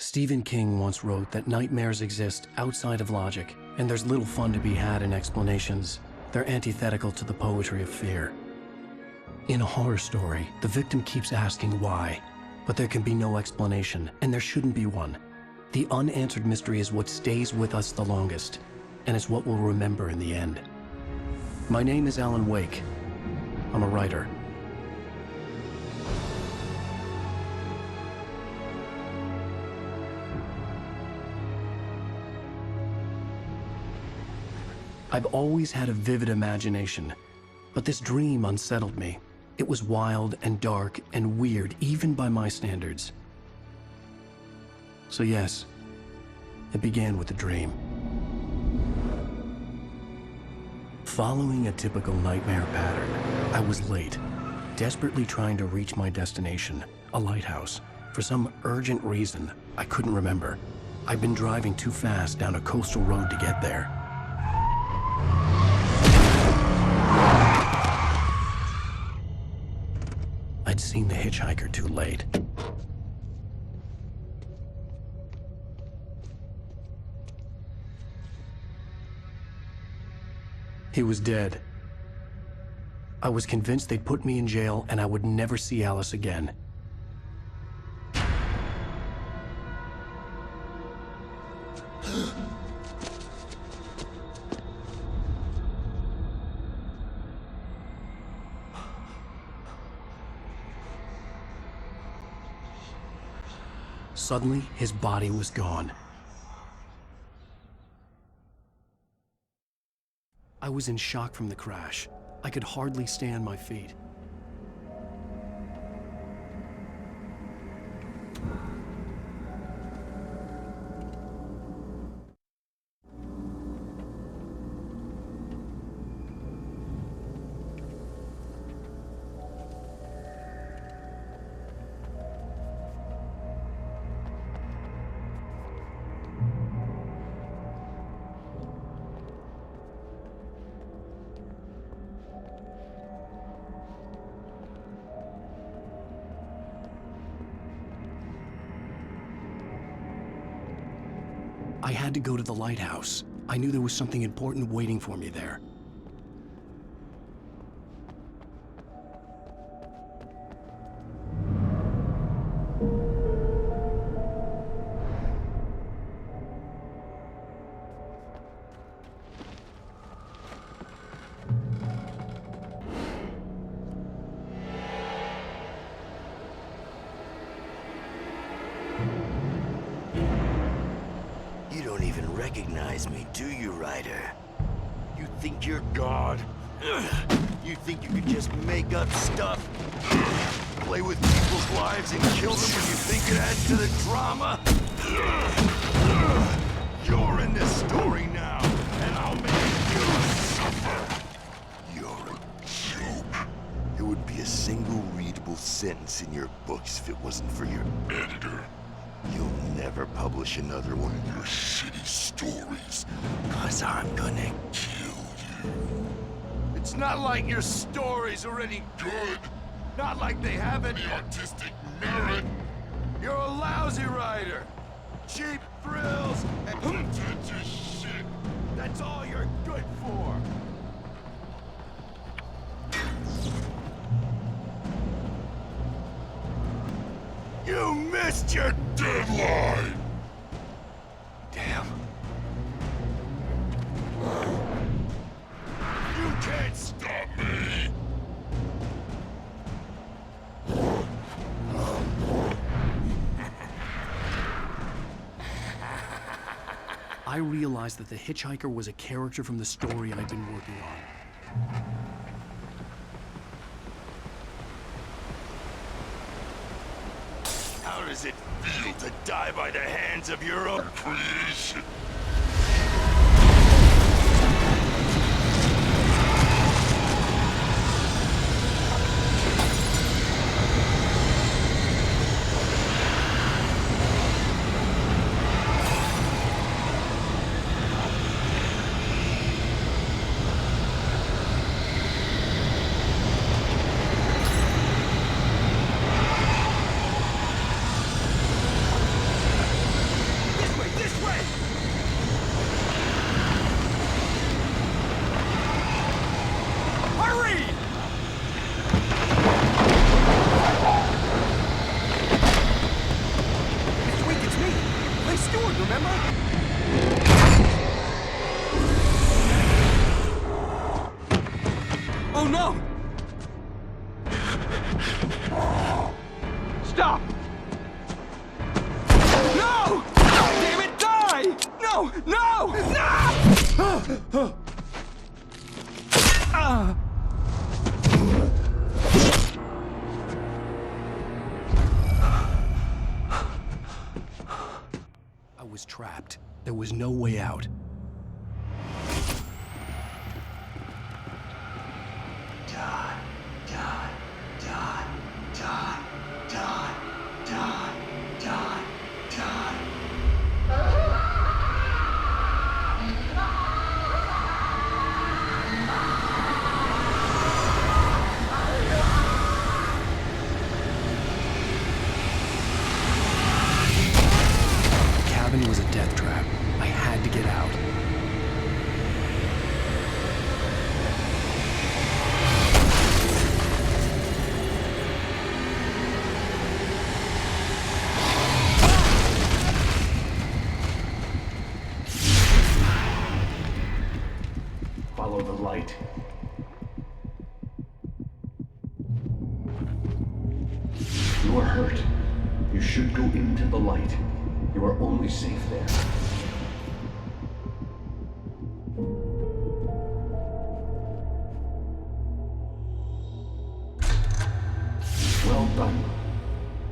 Stephen King once wrote that nightmares exist outside of logic, and there's little fun to be had in explanations. They're antithetical to the poetry of fear. In a horror story, the victim keeps asking why, but there can be no explanation, and there shouldn't be one. The unanswered mystery is what stays with us the longest, and it's what we'll remember in the end. My name is Alan Wake. I'm a writer. I've always had a vivid imagination, but this dream unsettled me. It was wild and dark and weird, even by my standards. So yes, it began with a dream. Following a typical nightmare pattern, I was late, desperately trying to reach my destination, a lighthouse. For some urgent reason, I couldn't remember. I'd been driving too fast down a coastal road to get there. I'd seen the hitchhiker too late. He was dead. I was convinced they'd put me in jail and I would never see Alice again. Suddenly, his body was gone. I was in shock from the crash. I could hardly stay on my feet. I had to go to the lighthouse. I knew there was something important waiting for me there. You don't even recognize me, do you, Ryder? You think you're God? You think you could just make up stuff? Play with people's lives and kill them when you think it adds to the drama? You're in this story now, and I'll make you suffer! You're a joke. It would be a single readable sentence in your books if it wasn't for your editor. You'll never publish another one of your shitty stories, 'cause I'm gonna kill you. It's not like your stories are any good. Not like they have any artistic merit. You're a lousy writer. Cheap thrills and pretentious shit. That's all you're good for. You missed your deadline! Damn. You can't stop me! I realized that the hitchhiker was a character from the story I'd been working on. How does it feel to die by the hands of your own creation? I was trapped. There was no way out. Die, die, die, die, die, die, die, die. The cabin was a death trap. I had to get out. Follow the light. You are hurt. You should go into the light. You are only safe there. Well done.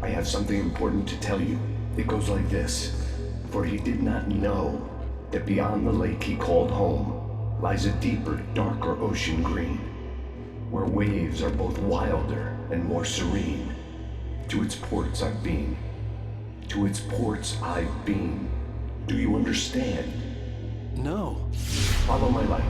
I have something important to tell you. It goes like this. For he did not know that beyond the lake he called home lies a deeper, darker ocean green, where waves are both wilder and more serene. To its ports I've been. To its ports I've been. Do you understand? No. Follow my light.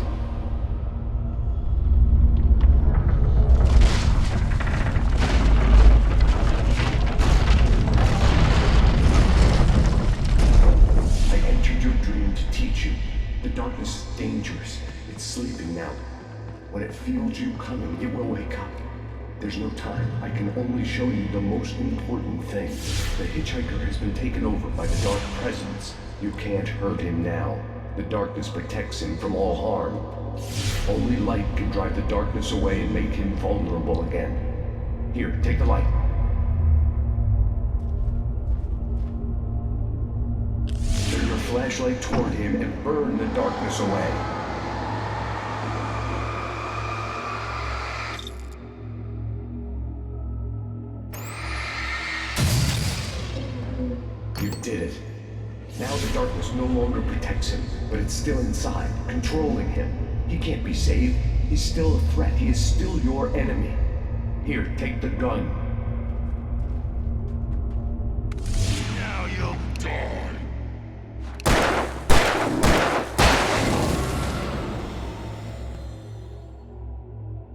I entered your dream to teach you. The darkness is dangerous. It's sleeping now. When it feels you coming, it will wake up. There's no time. I can only show you the most important thing. The hitchhiker has been taken over by the dark presence. You can't hurt him now. The darkness protects him from all harm. Only light can drive the darkness away and make him vulnerable again. Here, take the light. Turn your flashlight toward him and burn the darkness away. You did it. Now the darkness no longer protects him, but it's still inside, controlling him. He can't be saved. He's still a threat. He is still your enemy. Here, take the gun. Now you'll die.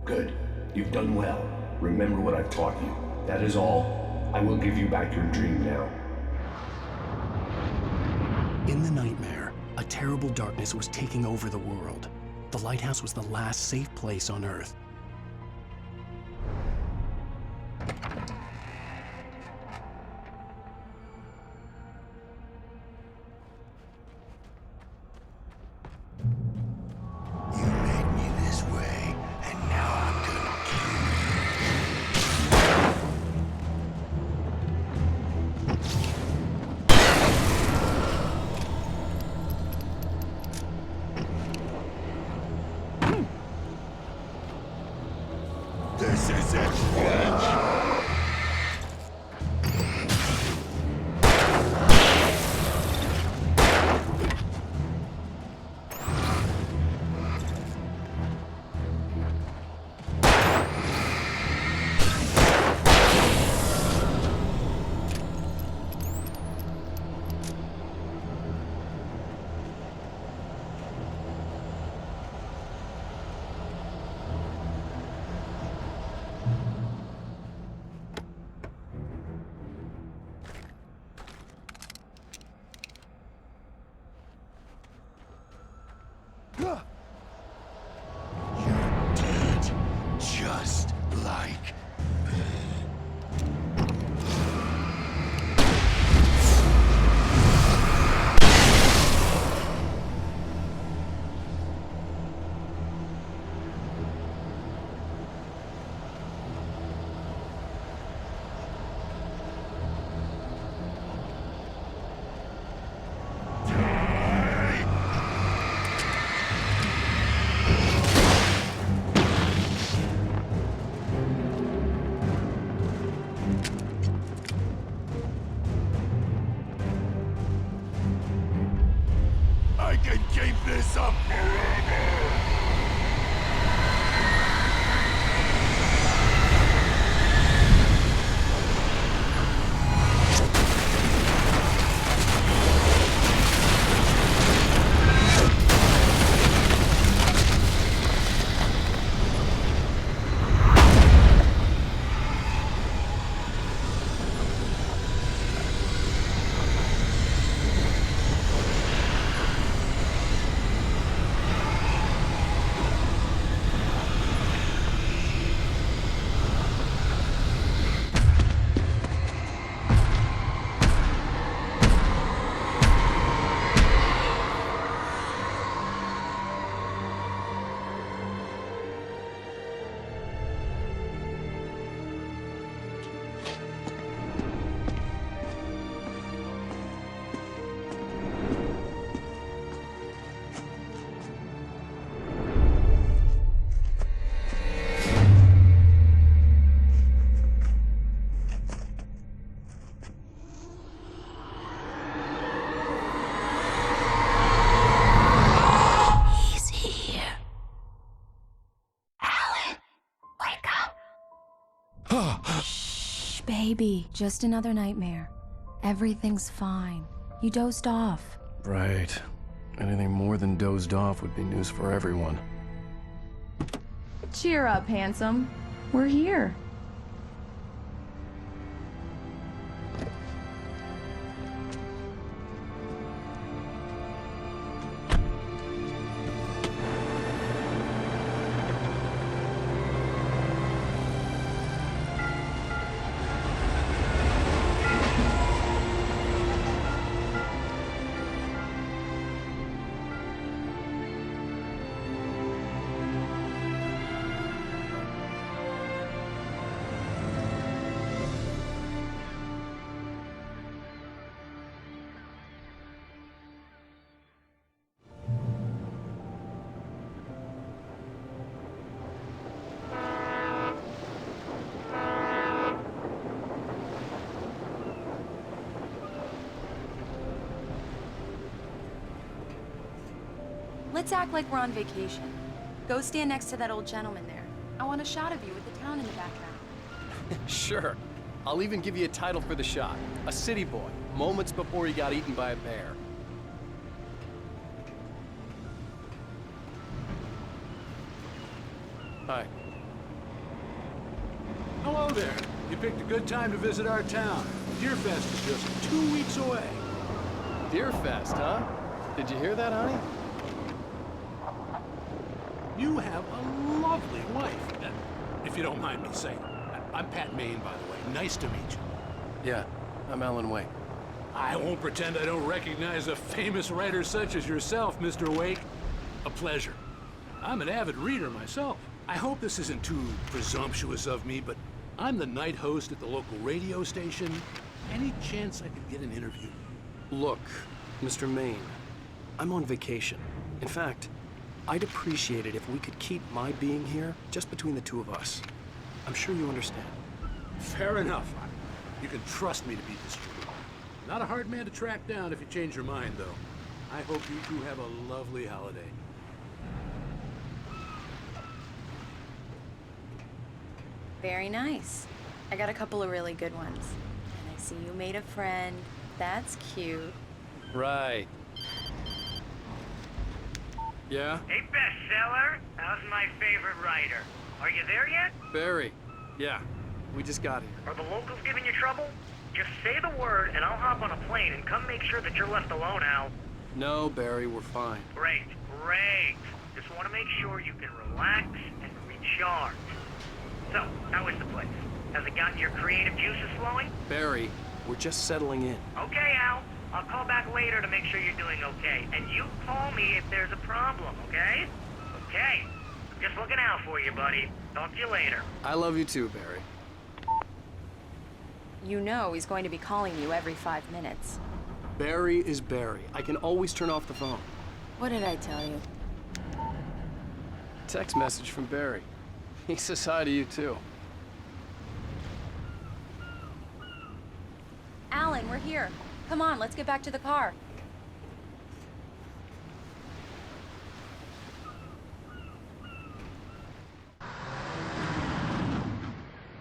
Good. You've done well. Remember what I've taught you. That is all. I will give you back your dream now. In the nightmare, a terrible darkness was taking over the world. The lighthouse was the last safe place on Earth. You made me this way, and now I'm gonna kill you. This is it, bitch! You're dead, just like Shh, baby. Just another nightmare. Everything's fine. You dozed off. Right. Anything more than dozed off would be news for everyone. Cheer up, handsome. We're here. Let's act like we're on vacation. Go stand next to that old gentleman there. I want a shot of you with the town in the background. Sure. I'll even give you a title for the shot. A city boy, moments before he got eaten by a bear. Hi. Hello there. You picked a good time to visit our town. Deerfest is just 2 weeks away. Deerfest, huh? Did you hear that, honey? You have a lovely wife, if you don't mind me saying. I'm Pat Maine, by the way. Nice to meet you. Yeah, I'm Alan Wake. I won't pretend I don't recognize a famous writer such as yourself, Mr. Wake. A pleasure. I'm an avid reader myself. I hope this isn't too presumptuous of me, but I'm the night host at the local radio station. Any chance I could get an interview? Look, Mr. Maine, I'm on vacation. In fact, I'd appreciate it if we could keep my being here just between the two of us. I'm sure you understand. Fair enough. You can trust me to be discreet. Not a hard man to track down if you change your mind, though. I hope you two have a lovely holiday. Very nice. I got a couple of really good ones. And I see you made a friend. That's cute. Right. Yeah? Hey, bestseller. How's my favorite writer? Are you there yet? Barry. Yeah, we just got here. Are the locals giving you trouble? Just say the word and I'll hop on a plane and come make sure that you're left alone, Al. No, Barry, we're fine. Great, great. Just want to make sure you can relax and recharge. So, how is the place? Has it gotten your creative juices flowing? Barry, we're just settling in. Okay, Al. I'll call back later to make sure you're doing okay. And you call me if there's a problem, okay? Okay. I'm just looking out for you, buddy. Talk to you later. I love you too, Barry. You know he's going to be calling you every 5 minutes. Barry is Barry. I can always turn off the phone. What did I tell you? Text message from Barry. He says hi to you too. Alan, we're here. Come on, let's get back to the car.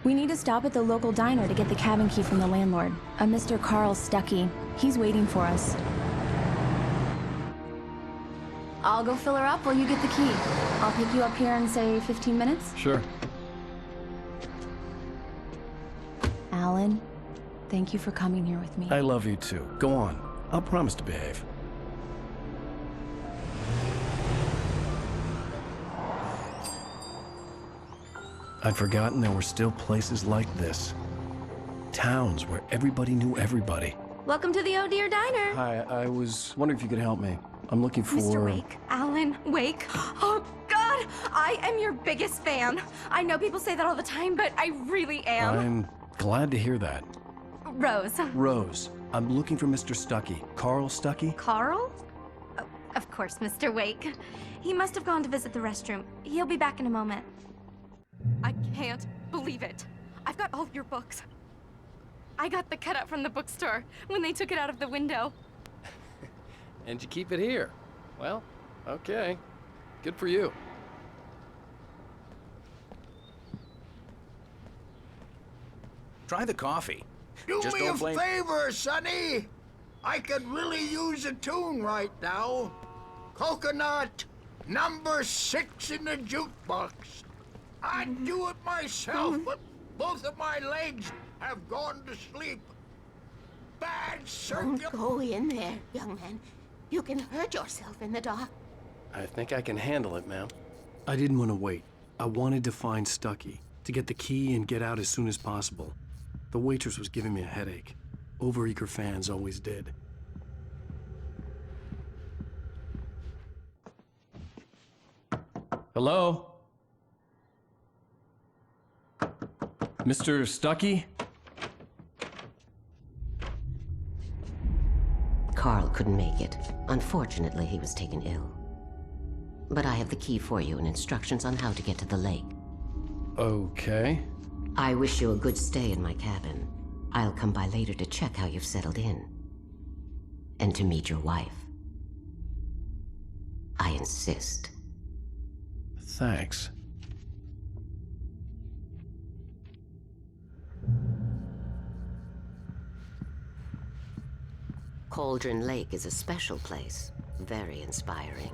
We need to stop at the local diner to get the cabin key from the landlord, a Mr. Carl Stuckey. He's waiting for us. I'll go fill her up while you get the key. I'll pick you up here in, say, 15 minutes? Sure. Alan, thank you for coming here with me. I love you too. Go on. I'll promise to behave. I'd forgotten there were still places like this. Towns where everybody knew everybody. Welcome to the Oh Dear Diner. Hi, I was wondering if you could help me. I'm looking for... Mr. Wake. Alan Wake. Oh, God! I am your biggest fan. I know people say that all the time, but I really am. I'm glad to hear that. Rose. Rose, I'm looking for Mr. Stuckey. Carl Stuckey? Carl? Oh, of course, Mr. Wake. He must have gone to visit the restroom. He'll be back in a moment. I can't believe it. I've got all your books. I got the cutout from the bookstore when they took it out of the window. And you keep it here. Well, okay. Good for you. Try the coffee. Do Just me a don't blame... favor, Sonny. I could really use a tune right now. Coconut, number 6 in the jukebox. I'd do it myself, but both of my legs have gone to sleep. Bad circulation. Don't go in there, young man. You can hurt yourself in the dark. I think I can handle it, ma'am. I didn't want to wait. I wanted to find Stucky, to get the key and get out as soon as possible. The waitress was giving me a headache. Overeager fans always did. Hello? Mr. Stucky? Carl couldn't make it. Unfortunately, he was taken ill. But I have the key for you and instructions on how to get to the lake. Okay. I wish you a good stay in my cabin. I'll come by later to check how you've settled in. And to meet your wife. I insist. Thanks. Cauldron Lake is a special place. Very inspiring.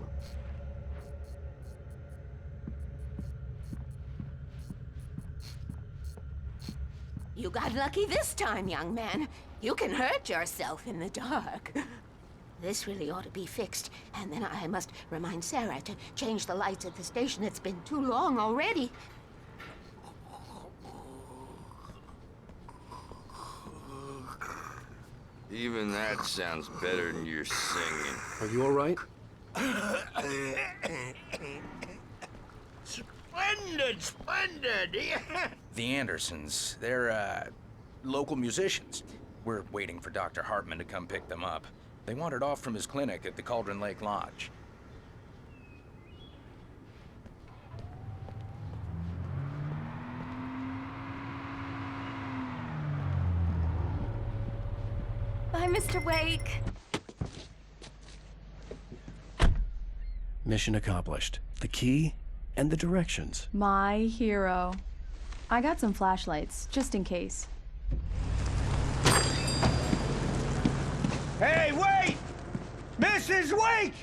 You got lucky this time, young man. You can hurt yourself in the dark. This really ought to be fixed, and then I must remind Sarah to change the lights at the station. It's been too long already. Even that sounds better than your singing. Are you all right? Splendid, splendid. The Andersons, they're, local musicians. We're waiting for Dr. Hartman to come pick them up. They wandered off from his clinic at the Cauldron Lake Lodge. Bye, Mr. Wake. Mission accomplished. The key and the directions. My hero. I got some flashlights, just in case. Hey, wait! Mrs. Wake!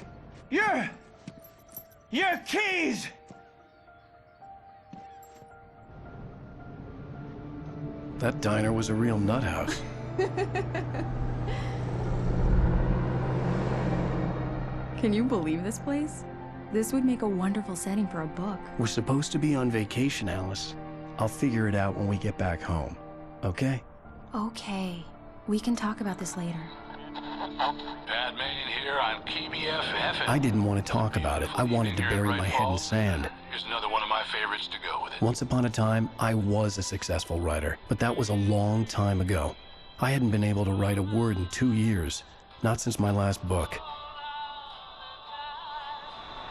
Your keys! That diner was a real nut house. Can you believe this place? This would make a wonderful setting for a book. We're supposed to be on vacation, Alice. I'll figure it out when we get back home. Okay? Okay. We can talk about this later. Pat Main here on KBFF. I didn't want to talk about it. I wanted to bury my head in sand. Here's another one of my favorites to go with it. Once upon a time, I was a successful writer, but that was a long time ago. I hadn't been able to write a word in 2 years, not since my last book.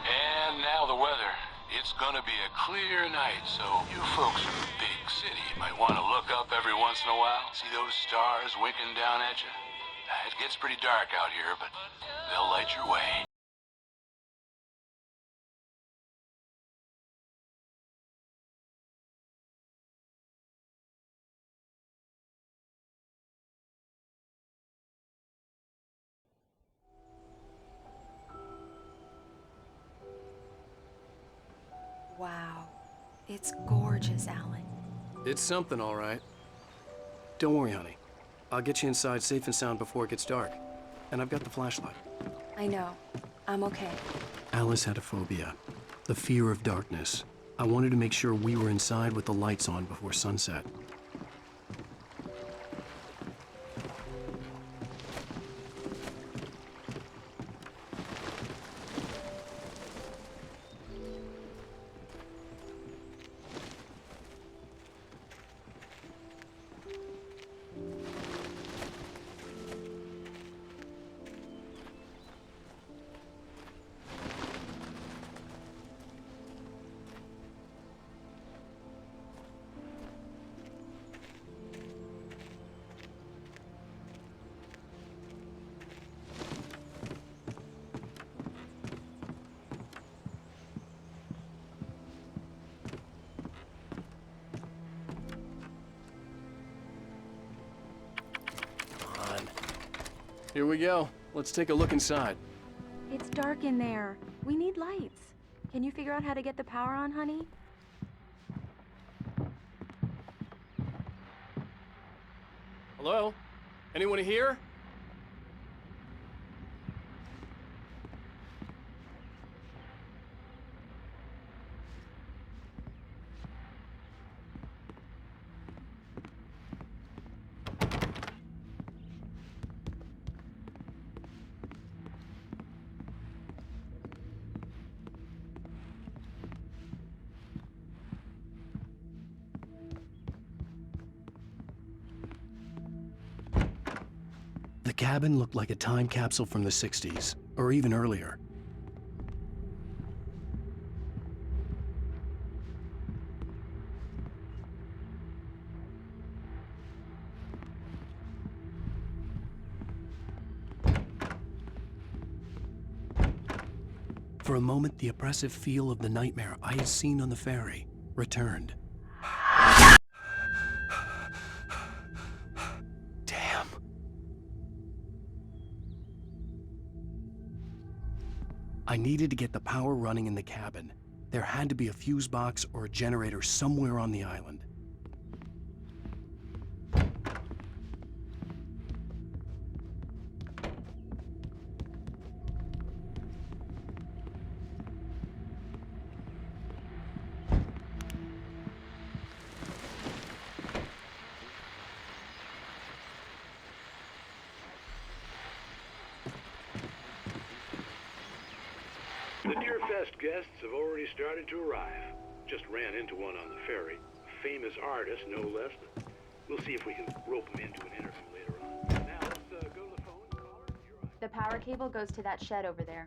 And now the weather. It's gonna be a clear night, so you folks in the big city might want to look up every once in a while, see those stars winking down at you. It gets pretty dark out here, but they'll light your way. Wow. It's gorgeous, Alan. It's something, all right. Don't worry, honey. I'll get you inside safe and sound before it gets dark. And I've got the flashlight. I know. I'm okay. Alice had a phobia, the fear of darkness. I wanted to make sure we were inside with the lights on before sunset. Here we go. Let's take a look inside. It's dark in there. We need lights. Can you figure out how to get the power on, honey? Hello? Anyone here? The cabin looked like a time capsule from the 60s, or even earlier. For a moment, the oppressive feel of the nightmare I had seen on the ferry returned. Damn. I needed to get the power running in the cabin. There had to be a fuse box or a generator somewhere on the island. The Deerfest guests have already started to arrive. Just ran into one on the ferry. A famous artist, no less. We'll see if we can rope him into an interview later on. Now, let's go to the phone. Caller, you're on. The power cable goes to that shed over there.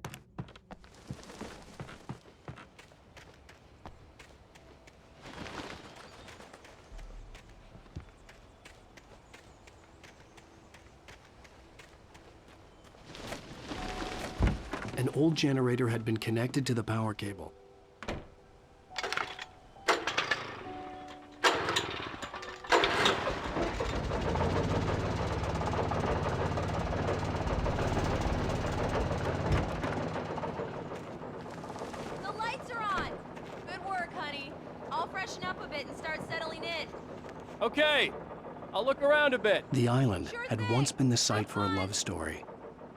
An old generator had been connected to the power cable. The lights are on! Good work, honey. I'll freshen up a bit and start settling in. Okay, I'll look around a bit. The island had once been the site for a love story.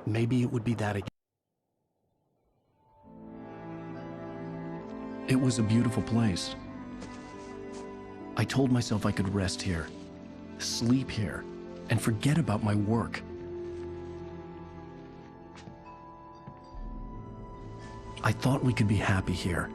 Maybe it would be that again. It was a beautiful place. I told myself I could rest here, sleep here, and forget about my work. I thought we could be happy here.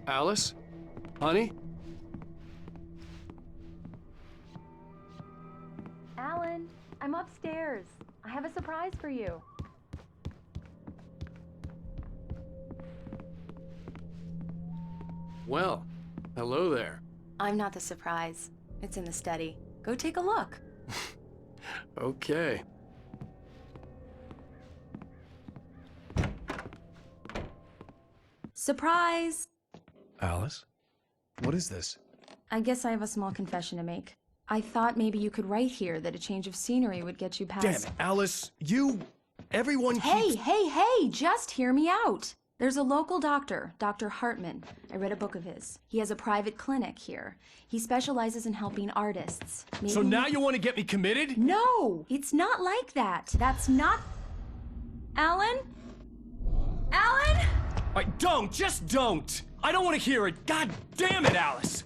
Alice? Honey? Alan, I'm upstairs. I have a surprise for you. Well, hello there. I'm not the surprise. It's in the study. Go take a look. Okay. Surprise! Alice? What is this? I guess I have a small confession to make. I thought maybe you could write here that a change of scenery would get you past— Damn it, Alice! Everyone Hey, hey, just hear me out! There's a local doctor, Dr. Hartman. I read a book of his. He has a private clinic here. He specializes in helping artists. Maybe... So now you want to get me committed? No! It's not like that. That's not... Alan? Alan? Just don't! I don't want to hear it! God damn it, Alice!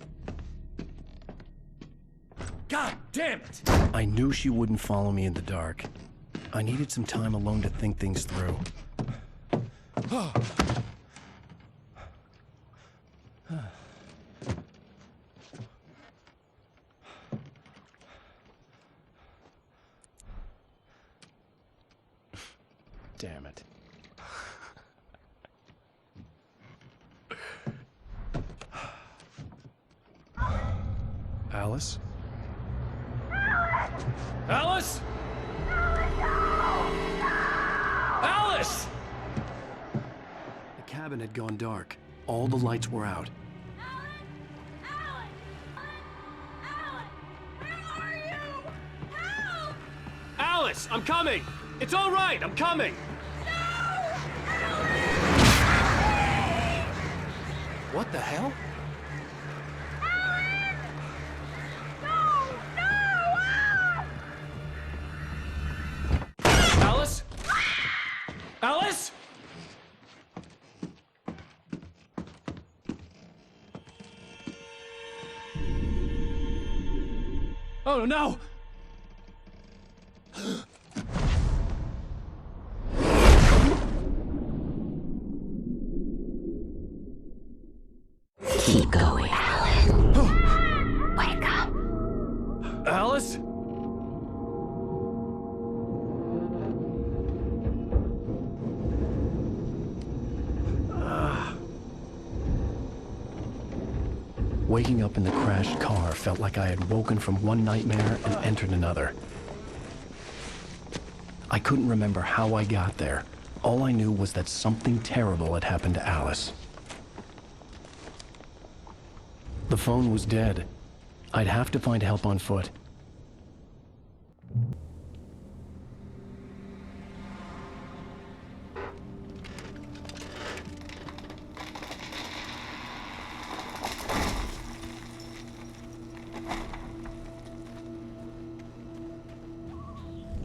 God damn it! I knew she wouldn't follow me in the dark. I needed some time alone to think things through. Damn it. Alice? Alice? Alice! The cabin had gone dark. All the lights were out. Alice, I'm coming! It's all right, I'm coming! What the hell? Alice? Alice? Oh no! Keep going, Alice. Wake up. Alice? Waking up in the crashed car felt like I had woken from one nightmare and entered another. I couldn't remember how I got there. All I knew was that something terrible had happened to Alice. The phone was dead. I'd have to find help on foot.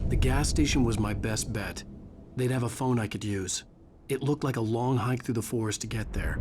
The gas station was my best bet. They'd have a phone I could use. It looked like a long hike through the forest to get there.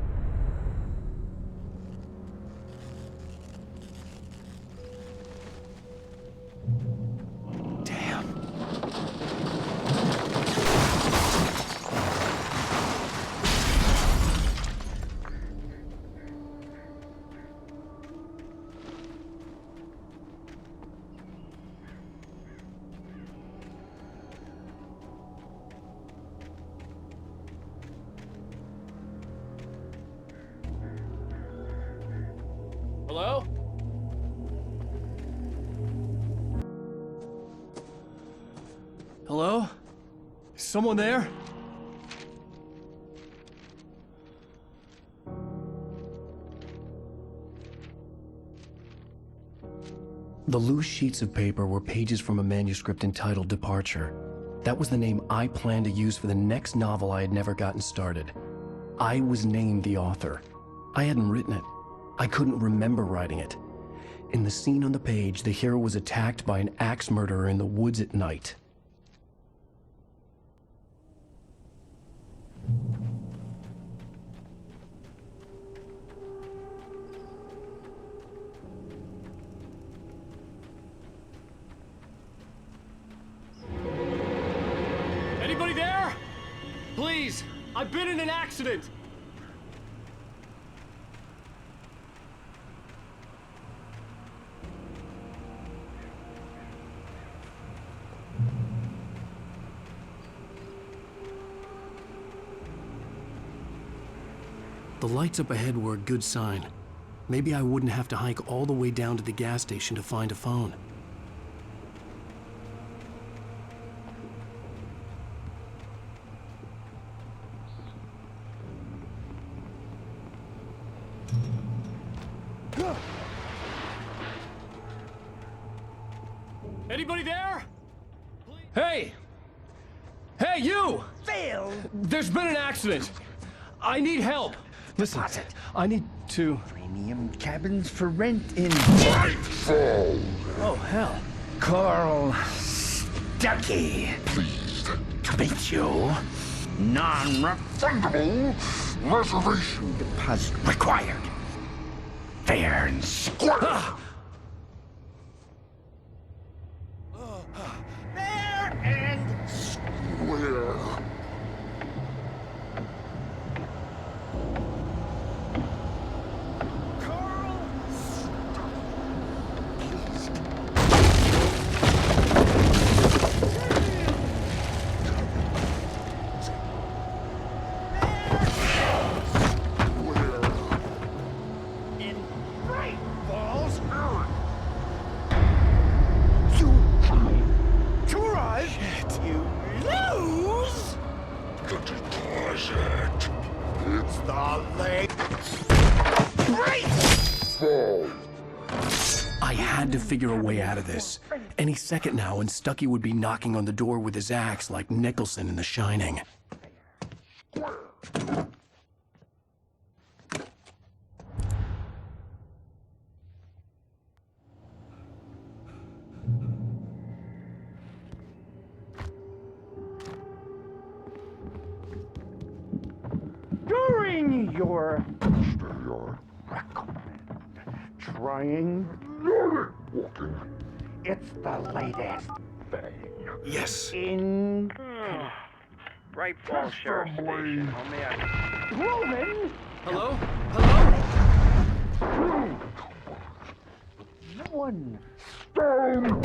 Hello? Hello? Is someone there? The loose sheets of paper were pages from a manuscript entitled Departure. That was the name I planned to use for the next novel I had never gotten started. I was named the author. I hadn't written it. I couldn't remember writing it. In the scene on the page, the hero was attacked by an axe murderer in the woods at night. Anybody there? Please, I've been in an accident. The lights up ahead were a good sign. Maybe I wouldn't have to hike all the way down to the gas station to find a phone. Anybody there? Hey! Hey, you! Phil! There's been an accident. I need help. Listen, I need to... Premium cabins for rent in... Nightfall! Oh, hell. Carl Stuckey. Pleased To meet you. Non-refundable reservation deposit required. Fair and square. Fair and Where? in Great Falls. the lake. I had to figure a way out of this. Any second now, and Stucky would be knocking on the door with his axe like Nicholson in The Shining. During your recommend trying walking. It's the latest thing. Yes. In Bright Falls Sheriff Station. How may I... Roman. Hello? Hello? One stone.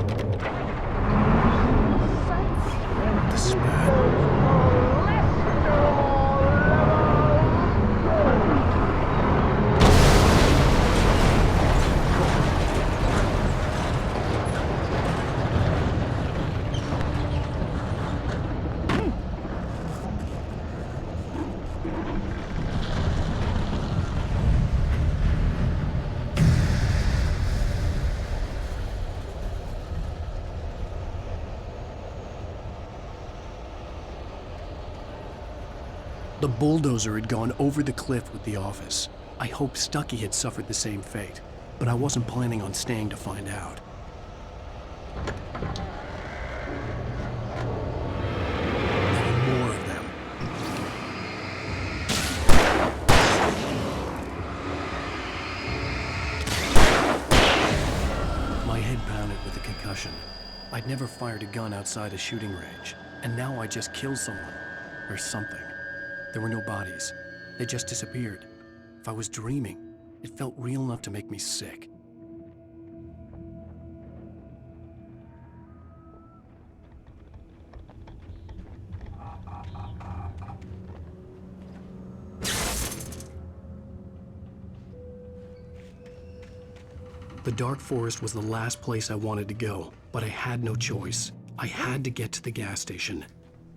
This is bad. The bulldozer had gone over the cliff with the office. I hoped Stucky had suffered the same fate, but I wasn't planning on staying to find out. There were more of them. My head pounded with a concussion. I'd never fired a gun outside a shooting range, and now I just killed someone, or something. There were no bodies. They just disappeared. If I was dreaming, it felt real enough to make me sick. The dark forest was the last place I wanted to go, but I had no choice. I had to get to the gas station.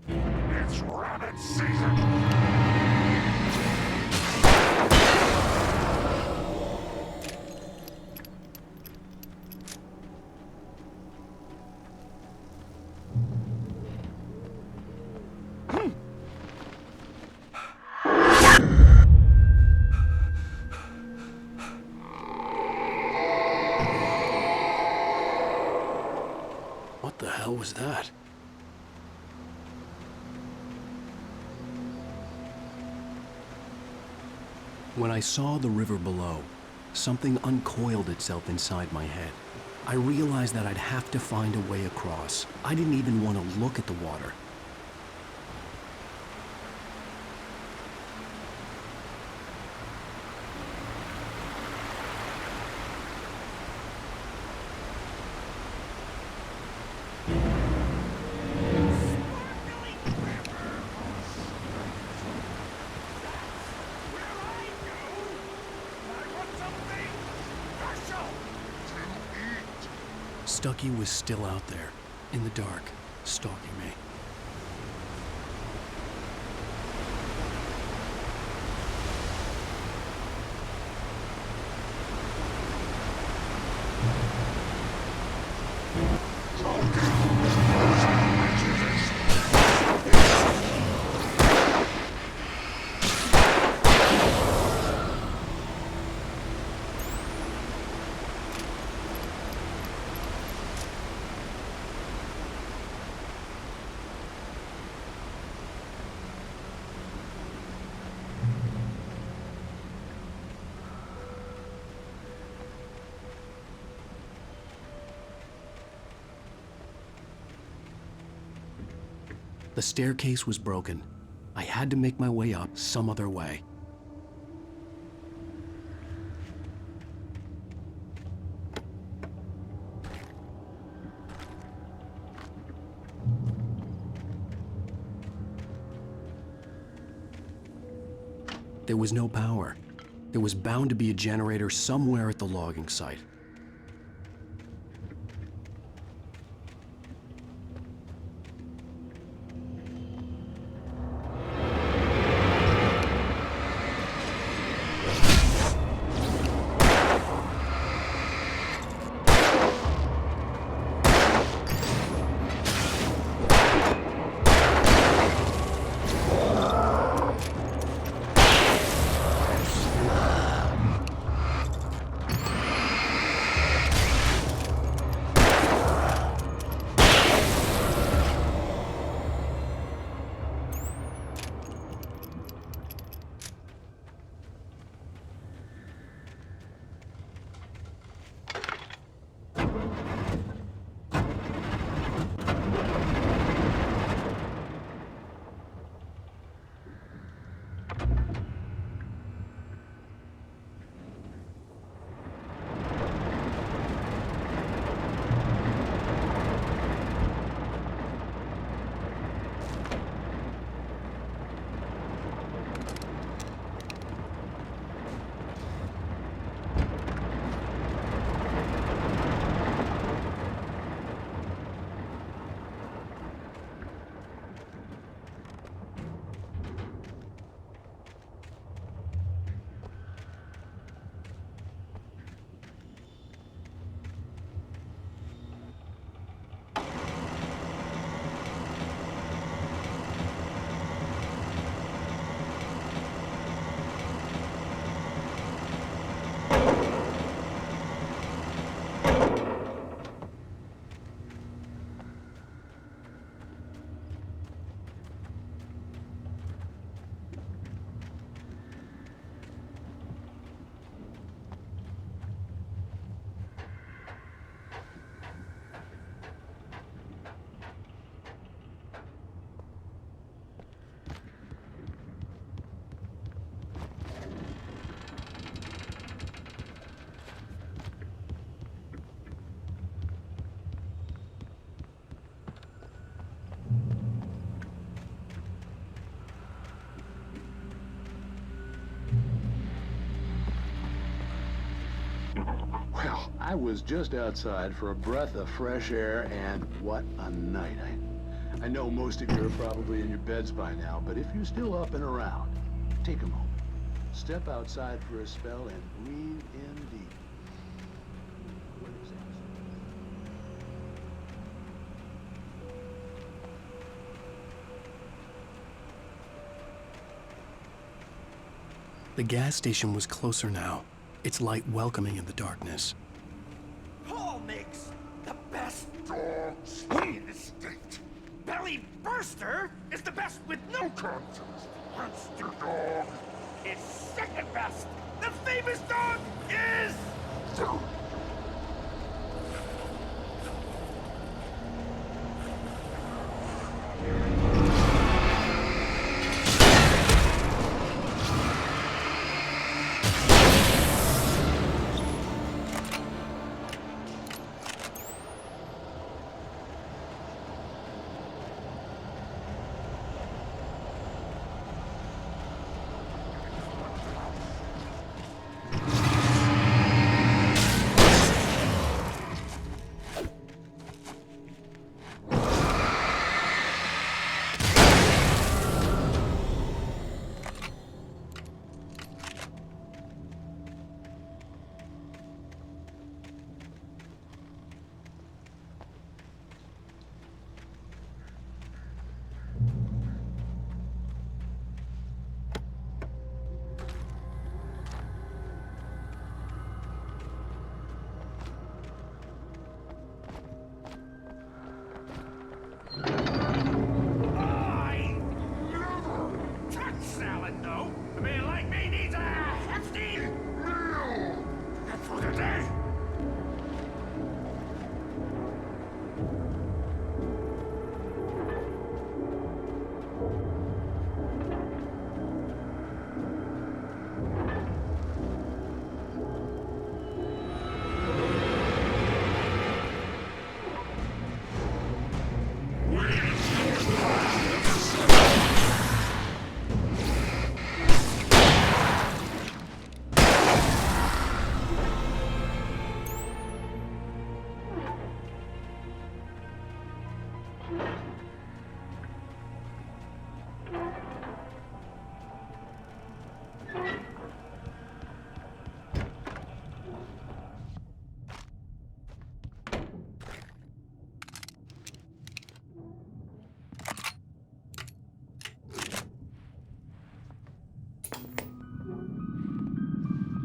It's rabbit season. What the hell was that? When I saw the river below, something uncoiled itself inside my head. I realized that I'd have to find a way across. I didn't even want to look at the water. Stucky was still out there, in the dark, stalking me. The staircase was broken. I had to make my way up some other way. There was no power. There was bound to be a generator somewhere at the logging site. I was just outside for a breath of fresh air, and what a night. I know most of you are probably in your beds by now, but if you're still up and around, take a moment. Step outside for a spell and breathe in deep. The gas station was closer now, its light welcoming in the darkness. Paul makes the best dogs in the state. Belly Burster is the best with no contest. Monster Dog is second best. The famous dog is...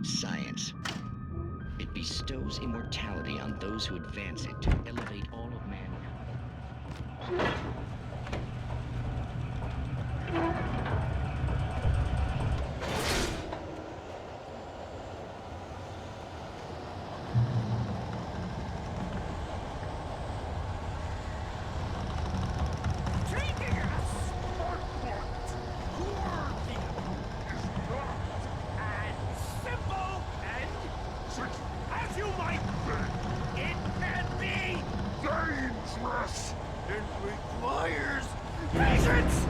Science. It bestows immortality on those who advance it to elevate all of mankind. Dangerous. It requires patience!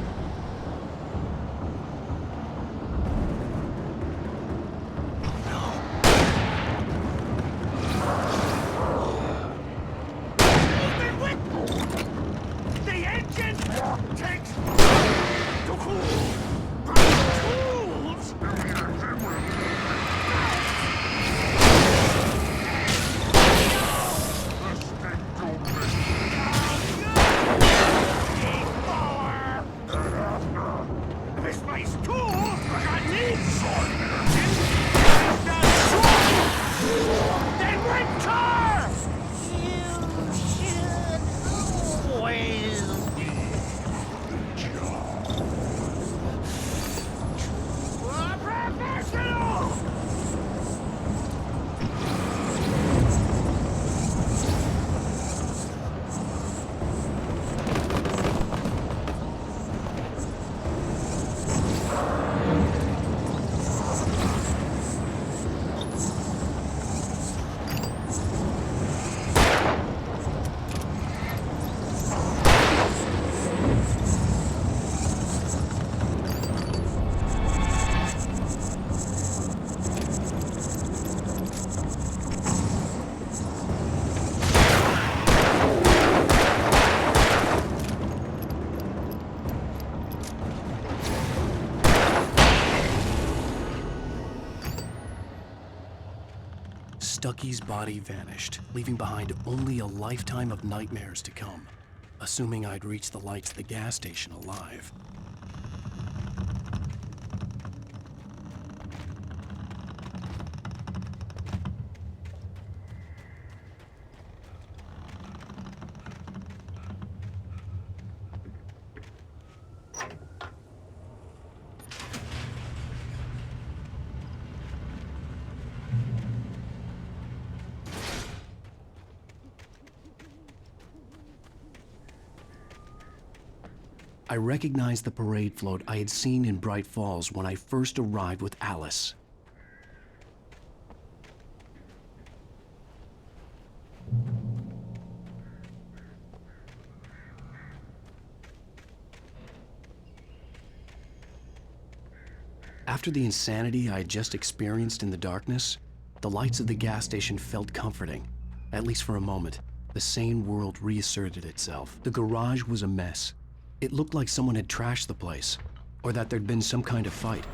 Stucky's body vanished, leaving behind only a lifetime of nightmares to come, assuming I'd reach the lights of the gas station alive. I recognized the parade float I had seen in Bright Falls when I first arrived with Alice. After the insanity I had just experienced in the darkness, the lights of the gas station felt comforting, at least for a moment. The sane world reasserted itself. The garage was a mess. It looked like someone had trashed the place, or that there'd been some kind of fight.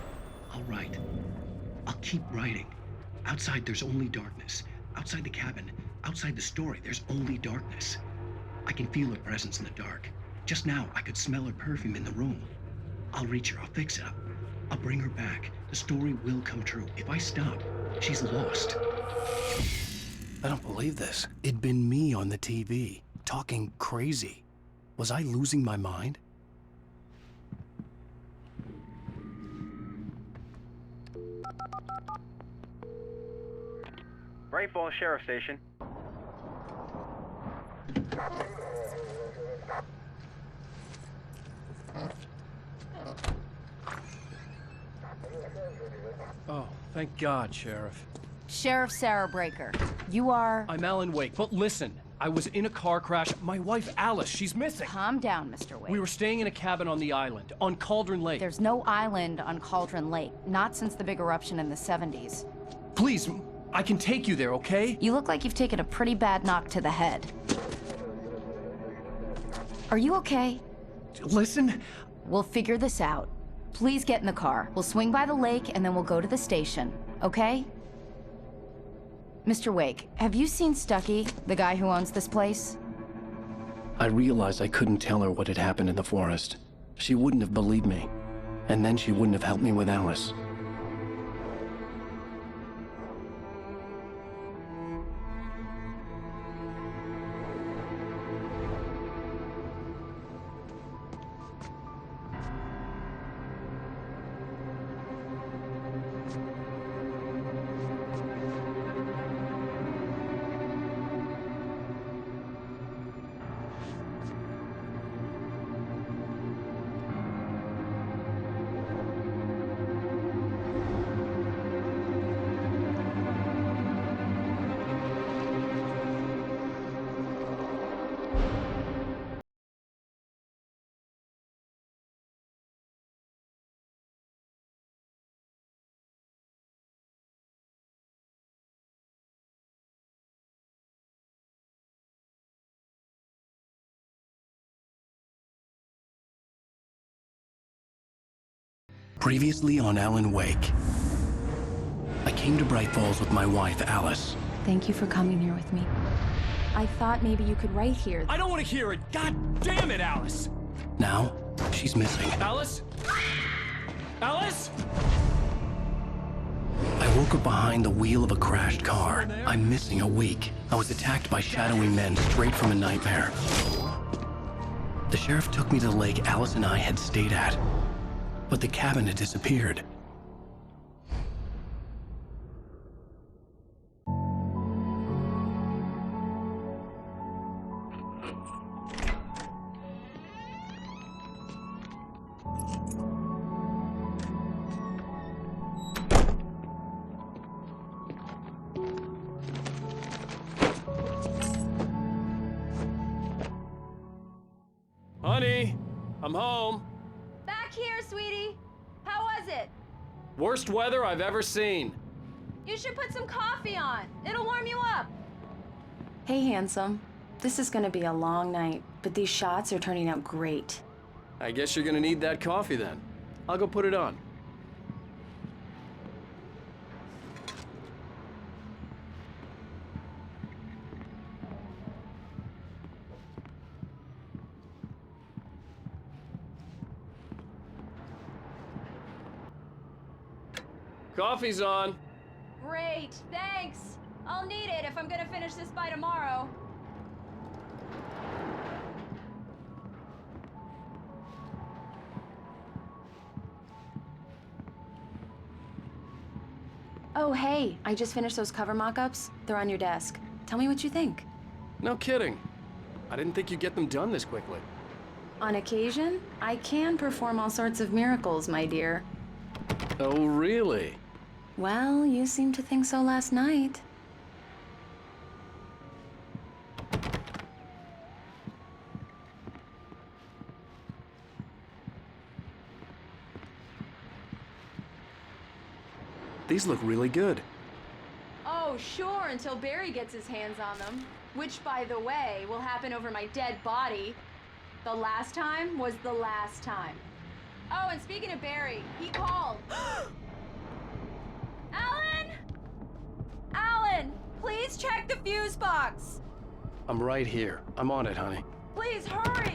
I'll write. I'll keep writing. Outside, there's only darkness. Outside the cabin, outside the story, there's only darkness. I can feel her presence in the dark. Just now, I could smell her perfume in the room. I'll reach her, I'll fix it up. I'll bring her back. The story will come true. If I stop, she's lost. I don't believe this. It'd been me on the TV, talking crazy. Was I losing my mind? Bright Falls Sheriff Station. Oh, thank God, Sheriff. Sheriff Sarah Breaker, you are... I'm Alan Wake, but listen. I was in a car crash. My wife, Alice, she's missing. Calm down, Mr. Wake. We were staying in a cabin on the island, on Cauldron Lake. There's no island on Cauldron Lake, not since the big eruption in the 70s. Please, I can take you there, okay? You look like you've taken a pretty bad knock to the head. Are you okay? Listen. We'll figure this out. Please get in the car. We'll swing by the lake and then we'll go to the station, okay? Mr. Wake, have you seen Stucky, the guy who owns this place? I realized I couldn't tell her what had happened in the forest. She wouldn't have believed me, and then she wouldn't have helped me with Alice. Previously on Alan Wake. I came to Bright Falls with my wife, Alice. Thank you for coming here with me. I thought maybe you could write here. I don't want to hear it! God damn it, Alice! Now, she's missing. Alice? Alice? I woke up behind the wheel of a crashed car. I'm missing a week. I was attacked by shadowy men straight from a nightmare. The sheriff took me to the lake Alice and I had stayed at. But the cabin had disappeared. Honey, I'm home. Back here, sweetie. How was it? Worst weather I've ever seen. You should put some coffee on. It'll warm you up. Hey, handsome. This is gonna be a long night, but these shots are turning out great. I guess you're gonna need that coffee then. I'll go put it on. Coffee's on. Great, thanks. I'll need it if I'm gonna finish this by tomorrow. Oh, hey, I just finished those cover mock-ups. They're on your desk. Tell me what you think. No kidding. I didn't think you'd get them done this quickly. On occasion, I can perform all sorts of miracles, my dear. Oh, really? Well, you seemed to think so last night. These look really good. Oh, sure, until Barry gets his hands on them. Which, by the way, will happen over my dead body. The last time was the last time. Oh, and speaking of Barry, he called. Alan! Alan, please check the fuse box. I'm right here. I'm on it, honey. Please hurry.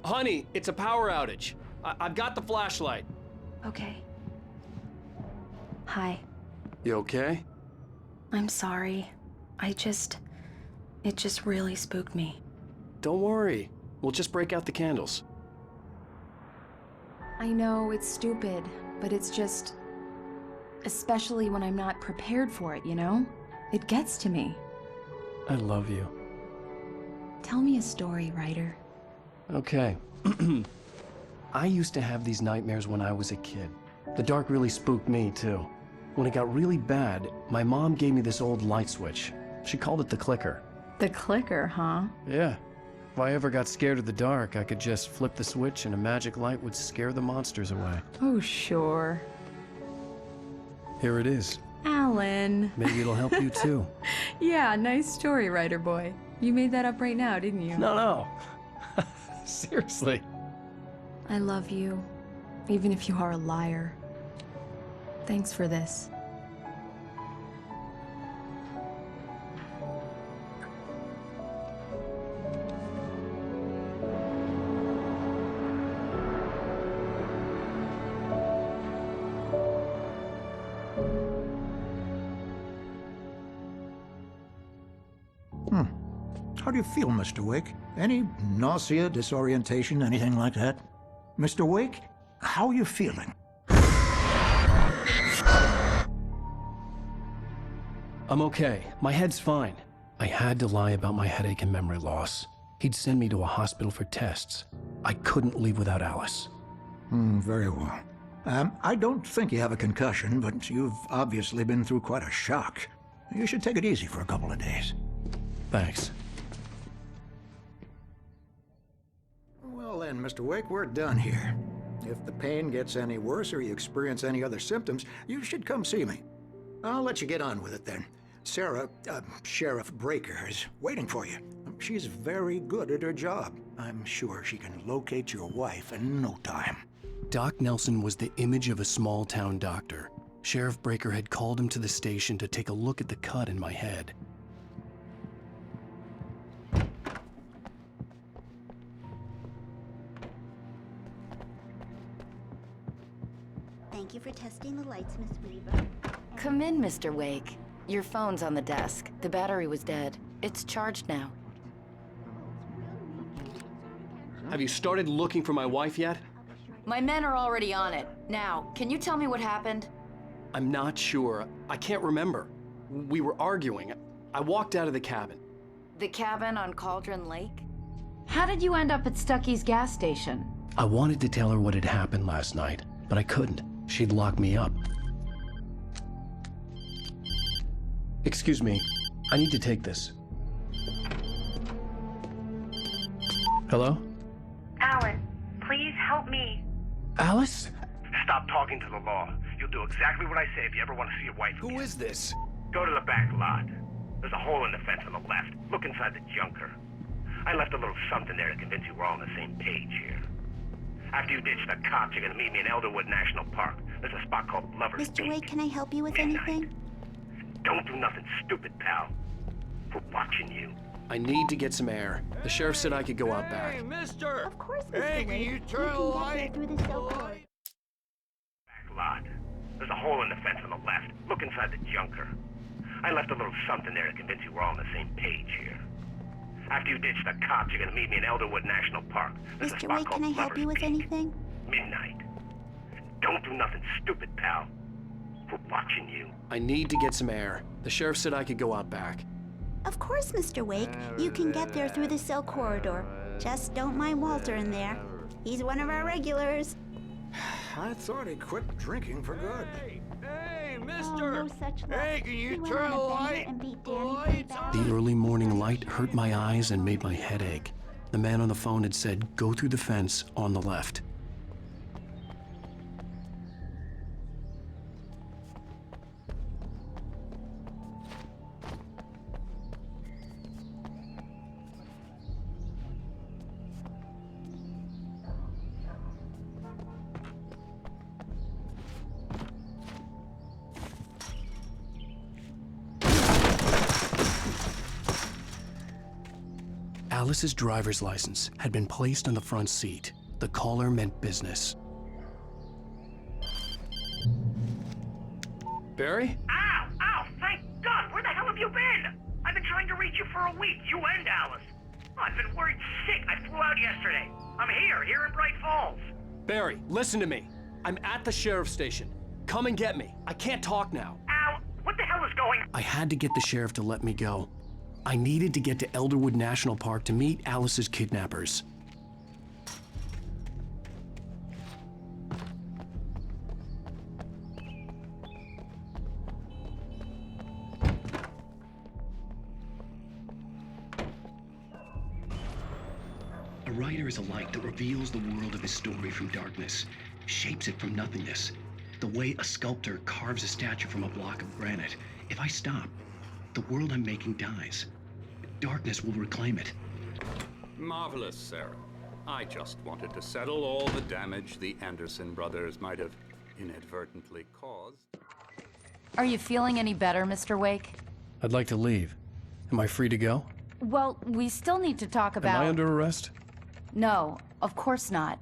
Honey, it's a power outage. I've got the flashlight. Okay. Hi. You okay? I'm sorry. It just really spooked me. Don't worry. We'll just break out the candles. I know it's stupid, but it's just... especially when I'm not prepared for it, you know? It gets to me. I love you. Tell me a story, writer. Okay. I used to have these nightmares when I was a kid. The dark really spooked me, too. When it got really bad, my mom gave me this old light switch. She called it the clicker. The clicker, huh? Yeah. If I ever got scared of the dark, I could just flip the switch and a magic light would scare the monsters away. Oh, sure. Here it is. Alan. Maybe it'll help you, too. Yeah, nice story, writer boy. You made that up right now, didn't you? No. Seriously. I love you, even if you are a liar. Thanks for this. How do you feel, Mr. Wake? Any nausea, disorientation, anything like that? Mr. Wake, how are you feeling? I'm okay. My head's fine. I had to lie about my headache and memory loss. He'd send me to a hospital for tests. I couldn't leave without Alice. Very well. I don't think you have a concussion, but you've obviously been through quite a shock. You should take it easy for a couple of days. Thanks. Well then, Mr. Wake, we're done here. If the pain gets any worse or you experience any other symptoms, you should come see me. I'll let you get on with it then. Sarah, Sheriff Breaker, is waiting for you. She's very good at her job. I'm sure she can locate your wife in no time. Doc Nelson was the image of a small-town doctor. Sheriff Breaker had called him to the station to take a look at the cut in my head. Thank you for testing the lights, Miss Weaver. Come in, Mr. Wake. Your phone's on the desk. The battery was dead. It's charged now. Have you started looking for my wife yet? My men are already on it. Now, can you tell me what happened? I'm not sure. I can't remember. We were arguing. I walked out of the cabin. The cabin on Cauldron Lake? How did you end up at Stucky's gas station? I wanted to tell her what had happened last night, but I couldn't. She'd lock me up. Excuse me. I need to take this. Hello? Alan, please help me. Alice? Stop talking to the law. You'll do exactly what I say if you ever want to see your wife again. Who is this? Go to the back lot. There's a hole in the fence on the left. Look inside the junker. I left a little something there to convince you we're all on the same page here. After you ditch the cops, you're gonna meet me in Elderwood National Park. There's a spot called Lover's Mr. Peak. Wake, can I help you with anything? Don't do nothing stupid, pal. We're watching you. I need to get some air. The sheriff said I could go out back. Hey, mister! Of course, Mr. Hey, Wake. can you turn the can get light? here through the cell door. lot. There's a hole in the fence on the left. Look inside the junker. I left a little something there to convince you we're all on the same page here. After you ditch the cops, you're gonna meet me in Elderwood National Park. There's a Mr. spot Wake, called can I help you with Peak. anything? Midnight. Don't do nothing stupid, pal. We're watching you. I need to get some air. The sheriff said I could go out back. Of course, Mr. Wake. You can get there through the cell corridor. Just don't mind Walter in there. He's one of our regulars. I thought he quit drinking for good. Hey, mister! Oh, no such luck. Hey, can you He went turn on the a bender light? and beat Danny pretty bad. The early morning light hurt my eyes and made my head ache. The man on the phone had said, go through the fence on the left. Alice's driver's license had been placed on the front seat. The caller meant business. Barry? Ow! Ow! Thank God! Where the hell have you been? I've been trying to reach you for a week, you and Alice. I've been worried sick. I flew out yesterday. I'm here in Bright Falls. Barry, listen to me. I'm at the sheriff's station. Come and get me. I can't talk now. Ow! What the hell is going on? I had to get the sheriff to let me go. I needed to get to Elderwood National Park to meet Alice's kidnappers. A writer is a light that reveals the world of his story from darkness, shapes it from nothingness. The way a sculptor carves a statue from a block of granite. If I stop, the world I'm making dies. Darkness will reclaim it. Marvelous, Sarah. I just wanted to settle all the damage the Anderson brothers might have inadvertently caused. Are you feeling any better, Mr. Wake? I'd like to leave. Am I free to go? Well, we still need to talk about... Am I under arrest? No, of course not.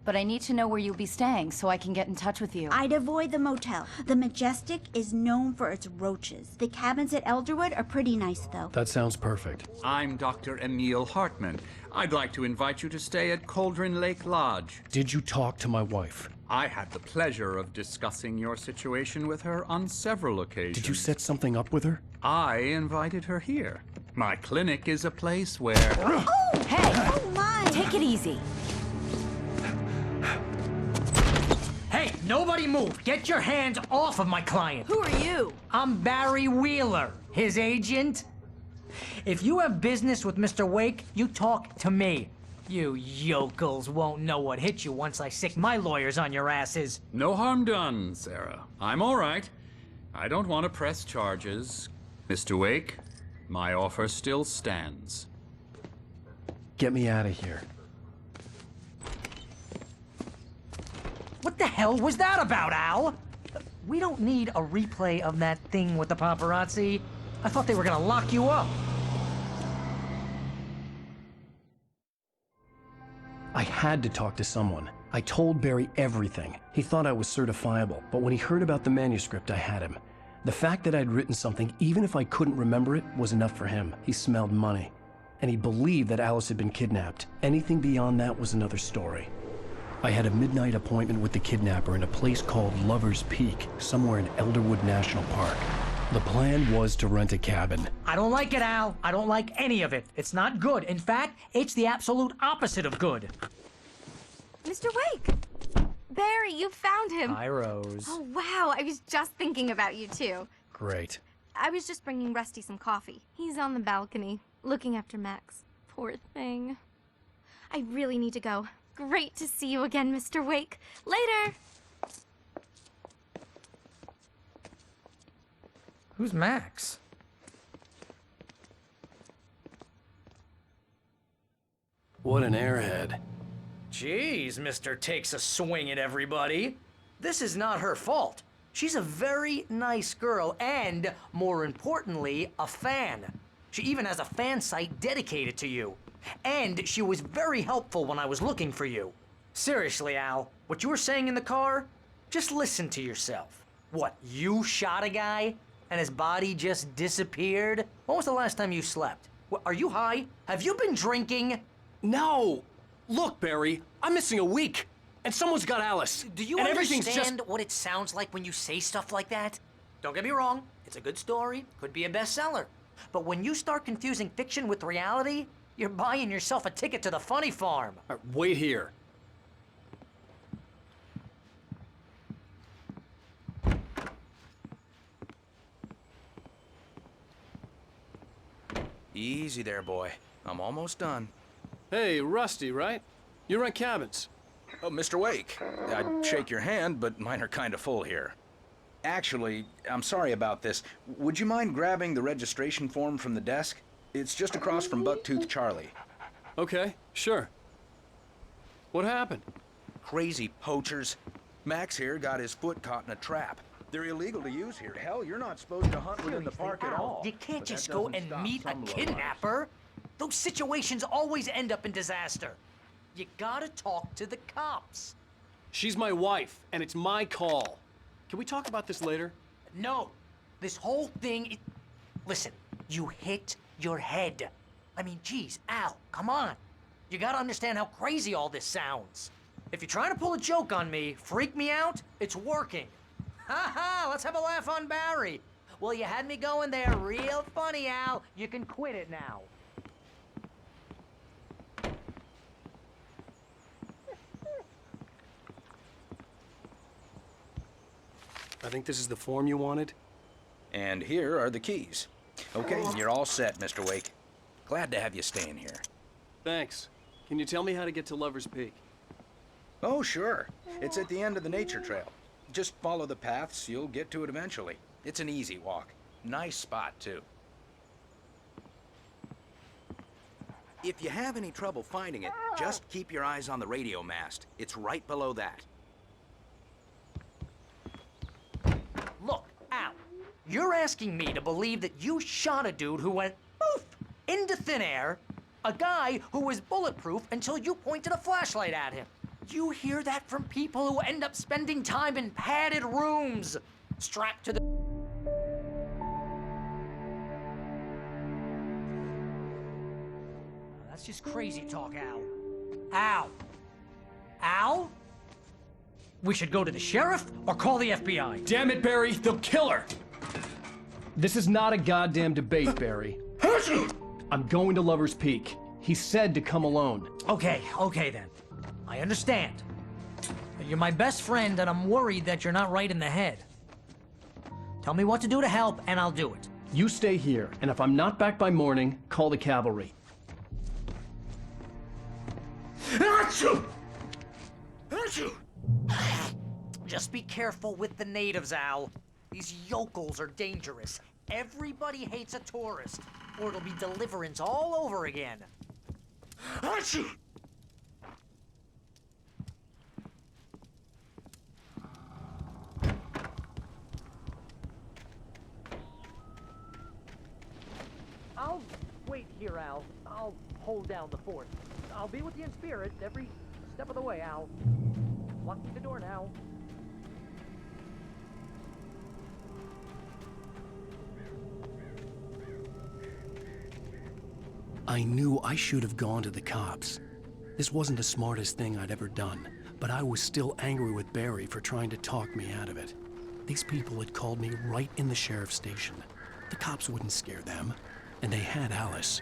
But I need to know where you'll be staying so I can get in touch with you. I'd avoid the motel. The Majestic is known for its roaches. The cabins at Elderwood are pretty nice, though. That sounds perfect. I'm Dr. Emil Hartman. I'd like to invite you to stay at Cauldron Lake Lodge. Did you talk to my wife? I had the pleasure of discussing your situation with her on several occasions. Did you set something up with her? I invited her here. My clinic is a place where... Oh! Hey! Oh, my! Take it easy. Hey, nobody move! Get your hands off of my client! Who are you? I'm Barry Wheeler, his agent. If you have business with Mr. Wake, you talk to me. You yokels won't know what hit you once I sick my lawyers on your asses. No harm done, Sarah. I'm all right. I don't want to press charges. Mr. Wake, my offer still stands. Get me out of here. What the hell was that about, Al? We don't need a replay of that thing with the paparazzi. I thought they were gonna lock you up. I had to talk to someone. I told Barry everything. He thought I was certifiable, but when he heard about the manuscript, I had him. The fact that I'd written something, even if I couldn't remember it, was enough for him. He smelled money. And he believed that Alice had been kidnapped. Anything beyond that was another story. I had a midnight appointment with the kidnapper in a place called Lover's Peak, somewhere in Elderwood National Park. The plan was to rent a cabin. I don't like it, Al. I don't like any of it. It's not good. In fact, it's the absolute opposite of good. Mr. Wake! Barry, you found him! Hi, Rose. Oh, wow. I was just thinking about you, too. Great. I was just bringing Rusty some coffee. He's on the balcony, looking after Max. Poor thing. I really need to go. Great to see you again, Mr. Wake. Later! Who's Max? What an airhead. Jeez, Mr. Takes a swing at everybody. This is not her fault. She's a very nice girl and, more importantly, a fan. She even has a fan site dedicated to you. And she was very helpful when I was looking for you. Seriously, Al, what you were saying in the car? Just listen to yourself. What, you shot a guy and his body just disappeared? When was the last time you slept? What, are you high? Have you been drinking? No! Look, Barry, I'm missing a week, and someone's got Alice. Do you understand what it sounds like when you say stuff like that? Don't get me wrong, it's a good story, could be a bestseller. But when you start confusing fiction with reality, you're buying yourself a ticket to the funny farm. Wait here. Easy there, boy. I'm almost done. Hey, Rusty, right? You rent cabins. Oh, Mr. Wake. I'd shake your hand, but mine are kind of full here. Actually, I'm sorry about this. Would you mind grabbing the registration form from the desk? It's just across from Bucktooth Charlie. Okay, sure. What happened? Crazy poachers. Max here got his foot caught in a trap. They're illegal to use here. Hell, you're not supposed to hunt within the park at all. You can't just go and meet a kidnapper. Those situations always end up in disaster. You gotta talk to the cops. She's my wife, and it's my call. Can we talk about this later? No. This whole thing... Listen, you hit your head. I mean, geez, Al, come on. You gotta understand how crazy all this sounds. If you're trying to pull a joke on me, freak me out, it's working. Ha ha, let's have a laugh on Barry. Well, you had me going there real funny, Al. You can quit it now. I think this is the form you wanted. And here are the keys. Okay, you're all set, Mr. Wake. Glad to have you staying here. Thanks. Can you tell me how to get to Lover's Peak? Oh, sure. It's at the end of the nature trail. Just follow the paths, you'll get to it eventually. It's an easy walk. Nice spot, too. If you have any trouble finding it, just keep your eyes on the radio mast. It's right below that. Look, Al, you're asking me to believe that you shot a dude who went poof into thin air, a guy who was bulletproof until you pointed a flashlight at him. You hear that from people who end up spending time in padded rooms, strapped to the... That's just crazy talk, Al. Al? Al? We should go to the sheriff or call the FBI. Damn it, Barry, they'll kill her! This is not a goddamn debate, Barry. I'm going to Lover's Peak. He said to come alone. Okay then. I understand. You're my best friend, and I'm worried that you're not right in the head. Tell me what to do to help, and I'll do it. You stay here, and if I'm not back by morning, call the cavalry. Achoo! Achoo! Just be careful with the natives, Al. These yokels are dangerous. Everybody hates a tourist, or it'll be deliverance all over again. Achoo! I'll wait here, Al. I'll hold down the fort. I'll be with you in spirit every step of the way, Al. Locking the door now. I knew I should have gone to the cops. This wasn't the smartest thing I'd ever done, but I was still angry with Barry for trying to talk me out of it. These people had called me right in the sheriff's station. The cops wouldn't scare them, and they had Alice.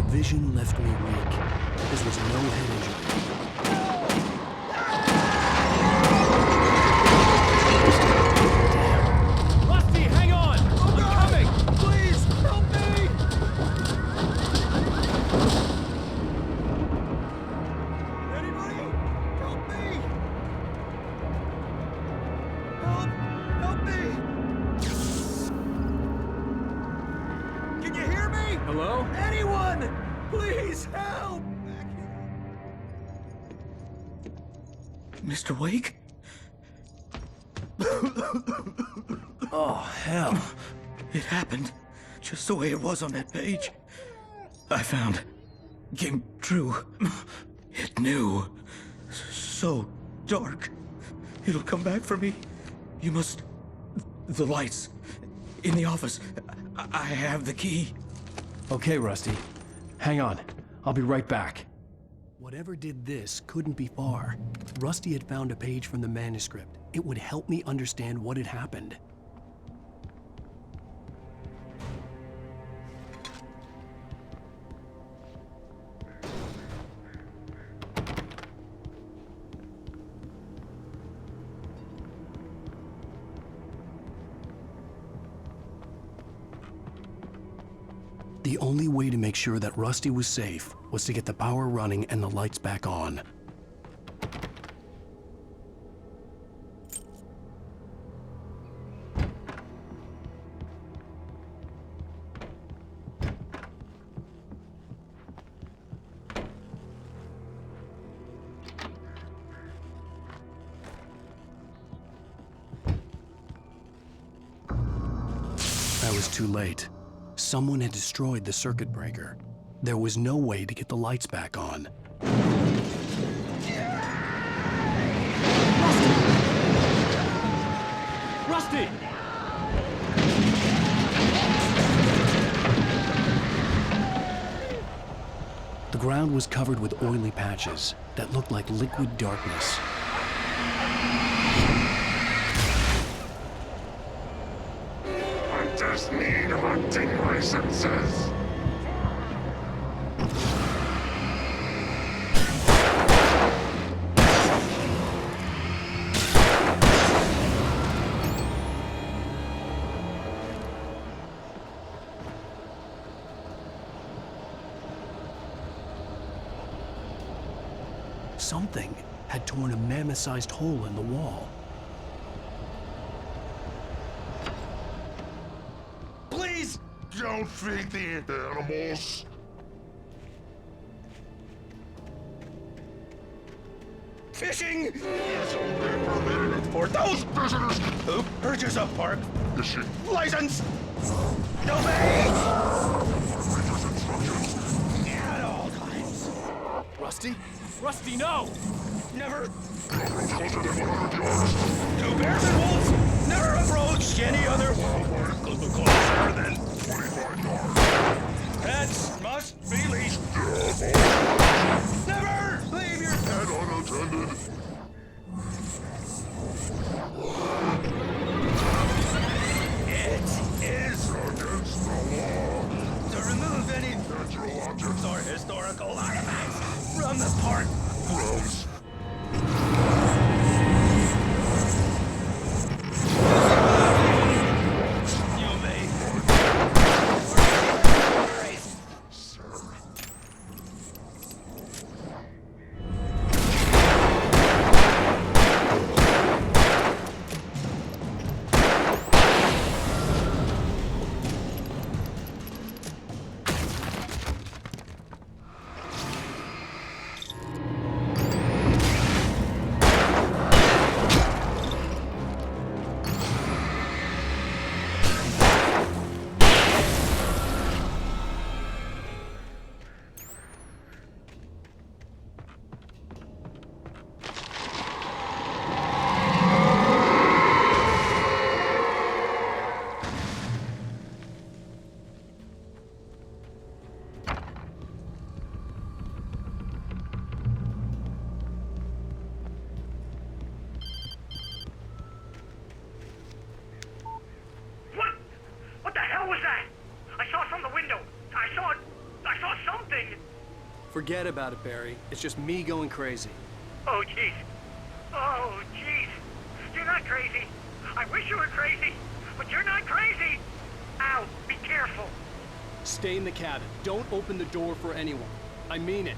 Vision left me weak. This was no head injury. Rusty, hang on! Please help! Mr. Wake? Oh, hell. It happened just the way it was on that page. I found. Came true. It knew. So dark. It'll come back for me. You must... The lights. In the office. I have the key. Okay, Rusty. Hang on. I'll be right back. Whatever did this couldn't be far. Rusty had found a page from the manuscript. It would help me understand what had happened. The only way to make sure that Rusty was safe was to get the power running and the lights back on. I was too late. Someone had destroyed the circuit breaker. There was no way to get the lights back on. Rusty! The ground was covered with oily patches that looked like liquid darkness. Hunters need hunting licenses. Something had torn a mammoth-sized hole in the wall. Please don't feed the animals. Fishing is only permitted for those visitors who purchase a park license. Domain! At all times. Rusty? Rusty, no! Never. Two bears and wolves never approached any other closer than 25 yards. Pets must be leashed. Never leave your pet unattended. It is against the law to remove any natural objects or historical artifacts from the park. Gross. You may. What the hell was that? I saw it from the window. I saw something. Forget about it, Barry. It's just me going crazy. Oh, jeez. Oh, jeez. You're not crazy. I wish you were crazy, but you're not crazy. Ow, be careful. Stay in the cabin. Don't open the door for anyone. I mean it.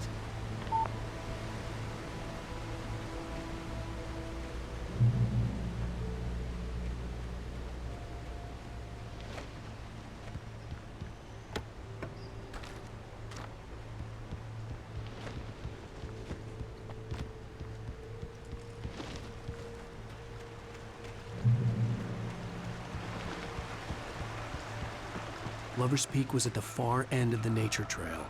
Lover's Peak was at the far end of the nature trail.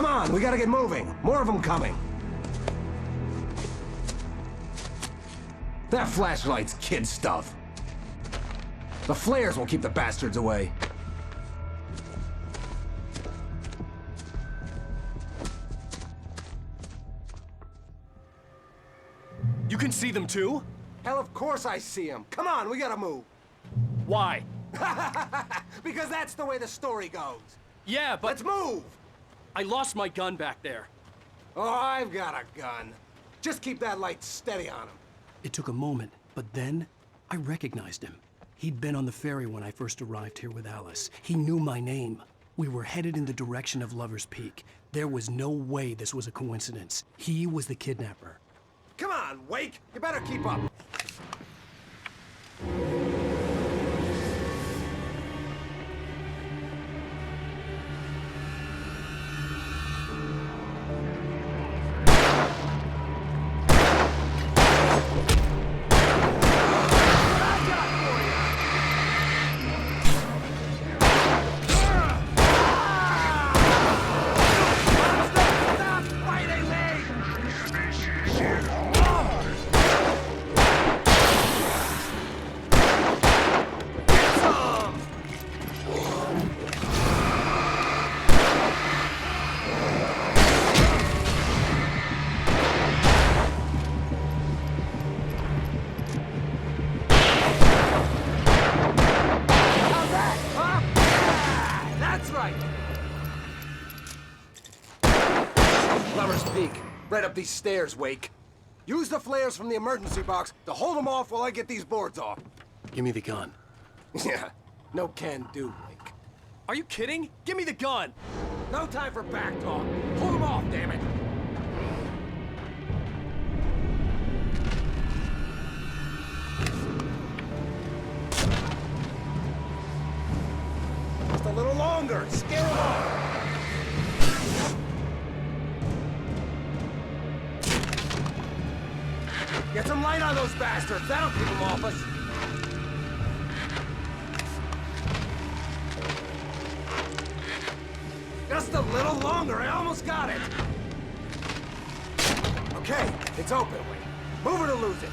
Come on, we gotta get moving. More of them coming. That flashlight's kid stuff. The flares will keep the bastards away. You can see them too? Hell, of course I see them. Come on, we gotta move. Why? Because that's the way the story goes. Yeah, but... Let's move! I lost my gun back there. Oh, I've got a gun. Just keep that light steady on him. It took a moment, but then I recognized him. He'd been on the ferry when I first arrived here with Alice. He knew my name. We were headed in the direction of Lover's Peak. There was no way this was a coincidence. He was the kidnapper. Come on, Wake! You better keep up. Right up these stairs, Wake. Use the flares from the emergency box to hold them off while I get these boards off. Give me the gun. Yeah, no can do, Wake. Are you kidding? Give me the gun! No time for back talk. Hold them off, damn it! Just a little longer. Scare them off. Get some light on those bastards. That'll keep them off us. Just a little longer. I almost got it. Okay, it's open. Move it or lose it.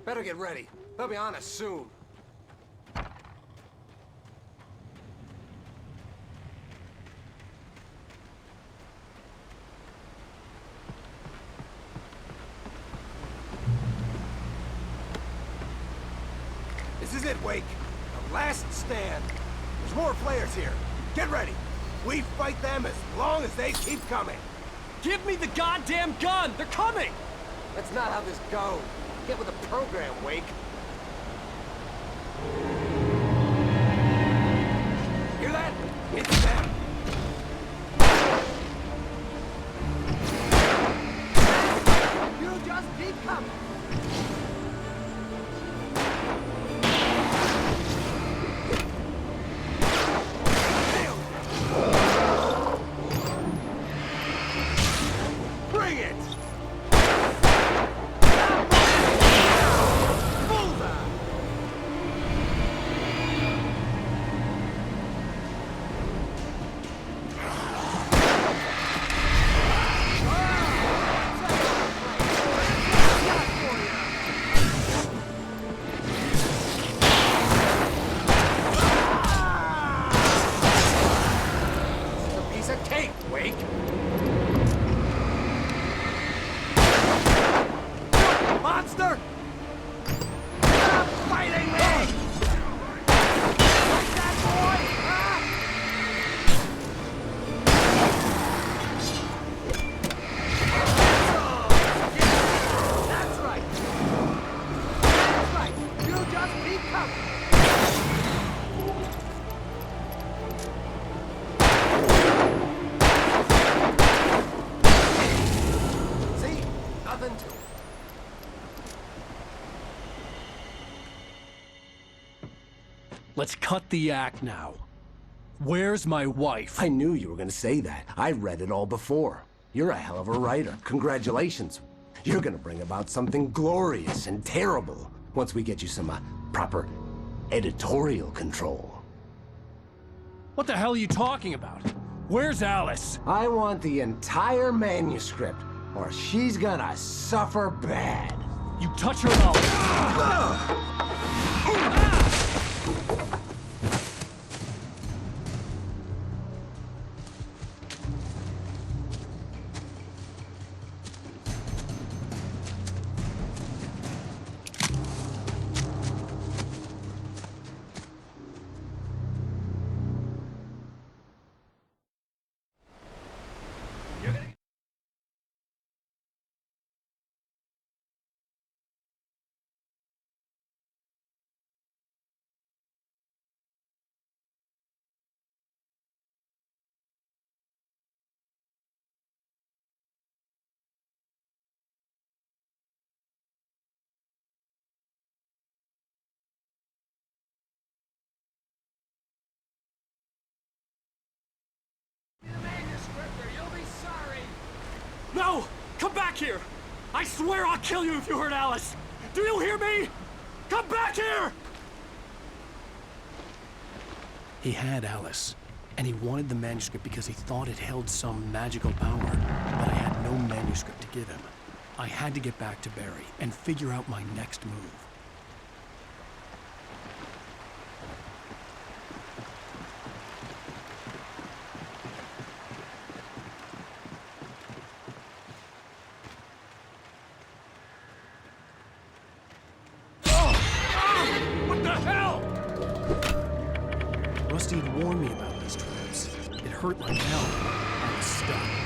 Better get ready. They'll be on us soon. This is it, Wake. The last stand. There's more flares here. Get ready. We fight them as long as they keep coming. Give me the goddamn gun! They're coming! That's not how this goes. Get with the program, Wake. Hear that? It's them. You just keep coming. Bring it! Let's cut the act now. Where's my wife? I knew you were gonna say that. I read it all before. You're a hell of a writer. Congratulations. You're gonna bring about something glorious and terrible once we get you some proper editorial control. What the hell are you talking about? Where's Alice? I want the entire manuscript, or she's gonna suffer bad. You touch her mouth. No! Come back here! I swear I'll kill you if you hurt Alice! Do you hear me? Come back here! He had Alice, and he wanted the manuscript because he thought it held some magical power, but I had no manuscript to give him. I had to get back to Barry and figure out my next move. Rusty had warned me about these traps. It hurt like hell. I was stuck.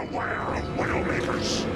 Beware of Widowmakers!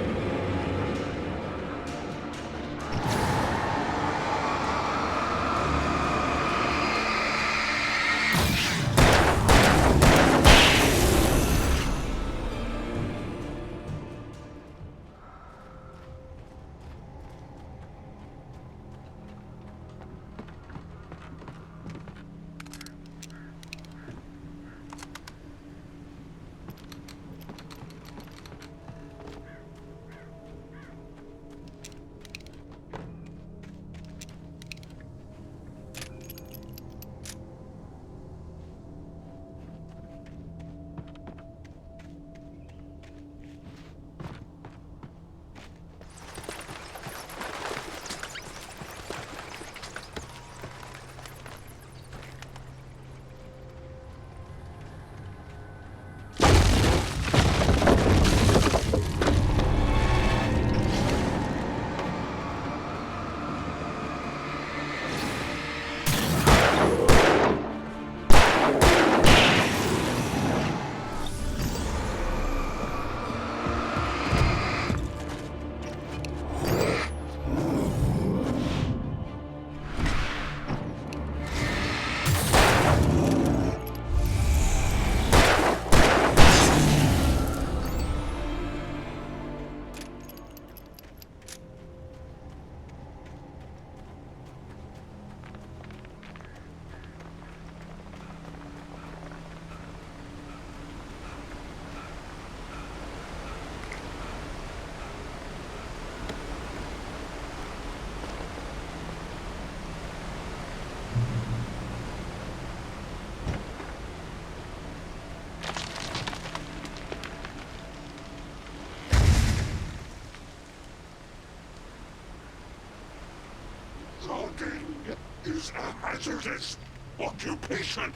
Logging is a hazardous occupation.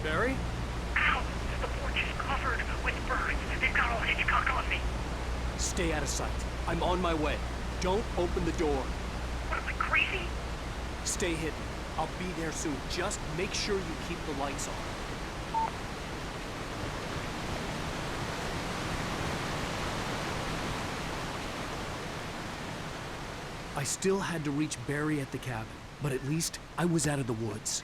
Barry? Ow! The porch is covered with birds. They've got all Hitchcock on me. Stay out of sight. I'm on my way. Don't open the door. What, am I crazy? Stay hidden. I'll be there soon. Just make sure you keep the lights on. I still had to reach Barry at the cabin, but at least I was out of the woods.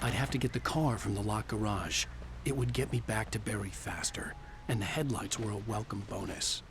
I'd have to get the car from the locked garage. It would get me back to Barry faster, and the headlights were a welcome bonus.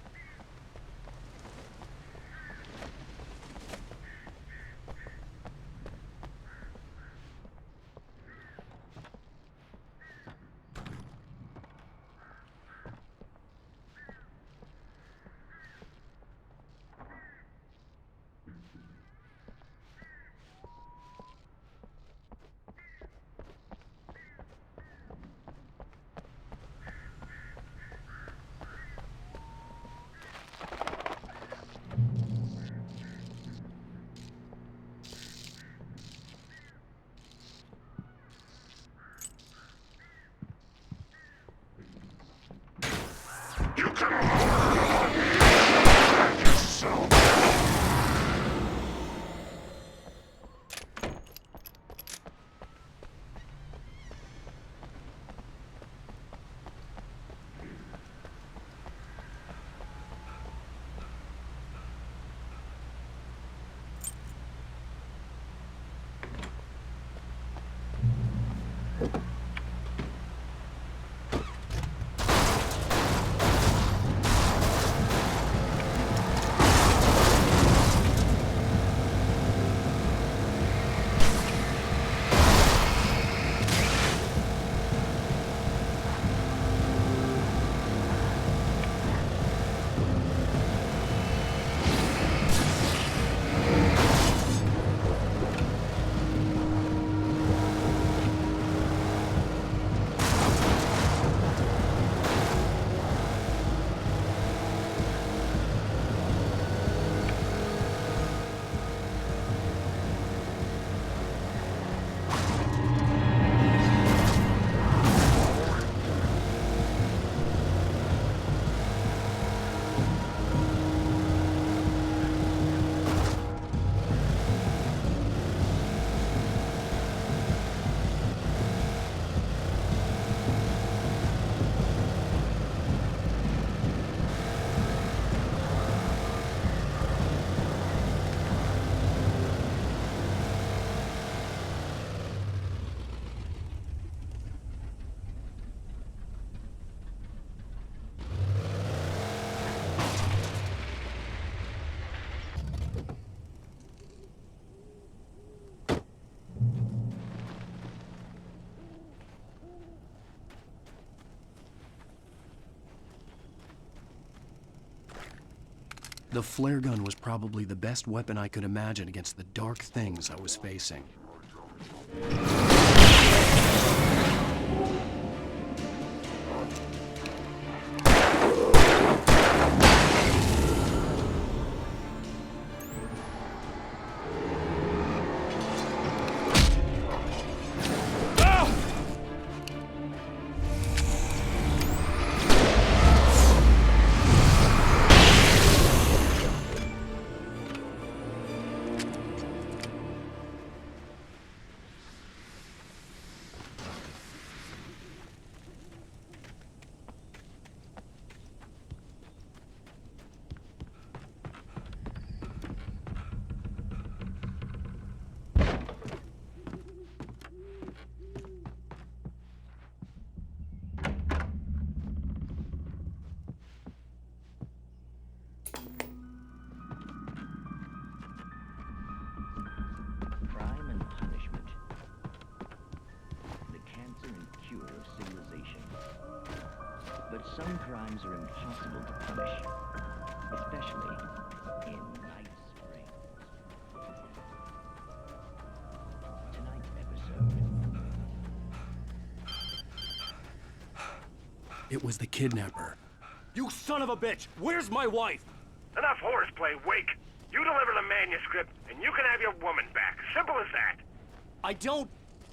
The flare gun was probably the best weapon I could imagine against the dark things I was facing. Crime and punishment. The cancer and cure of civilization. But some crimes are impossible to punish, especially in Night Springs. Tonight's episode. It was the kidnapper. You son of a bitch! Where's my wife? Enough horseplay, Wake. You deliver the manuscript, and you can have your woman back. Simple as that. I don't...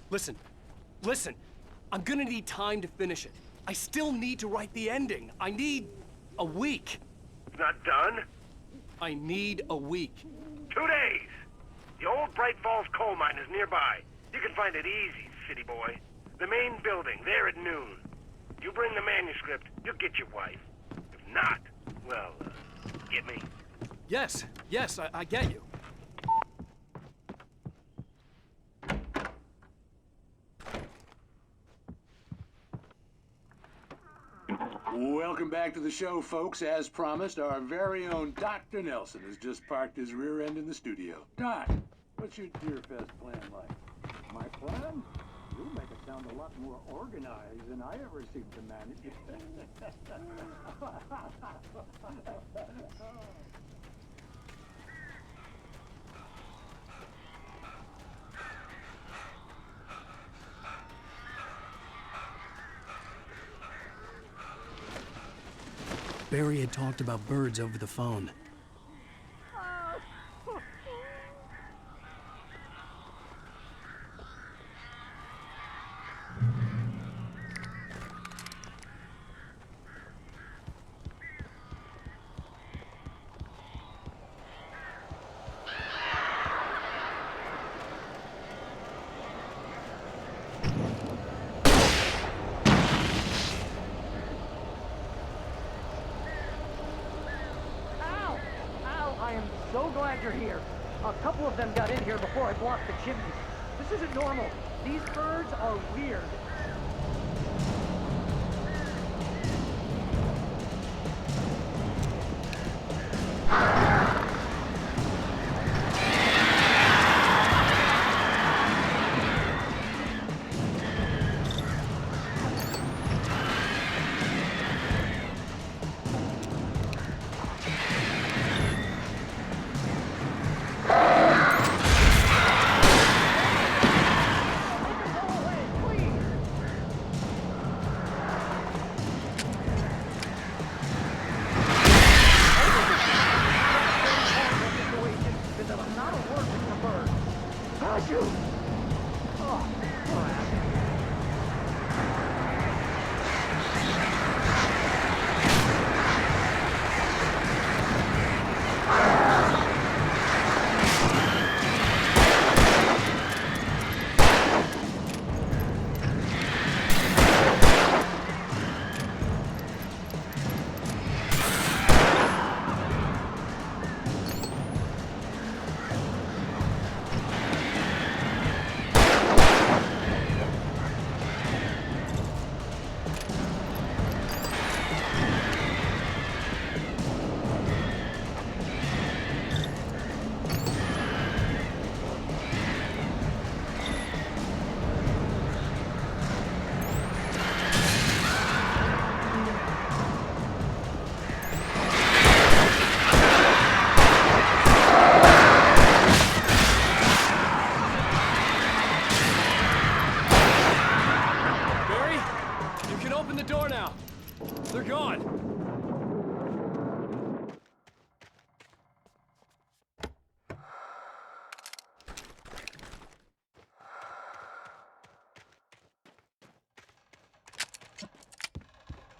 Listen. I'm gonna need time to finish it. I still need to write the ending. I need a week. Not done? I need a week. 2 days. The old Bright Falls coal mine is nearby. You can find it easy, city boy. The main building, there at noon. You bring the manuscript, you'll get your wife. If not, well, get me. Yes, I get you. Welcome back to the show, folks. As promised, our very own Dr. Nelson has just parked his rear end in the studio. Doc, what's your Deerfest plan like? My plan? You make it sound a lot more organized than I ever seem to manage. Barry had talked about birds over the phone. I am so glad you're here. A couple of them got in here before I blocked the chimneys. This isn't normal. These birds are weird.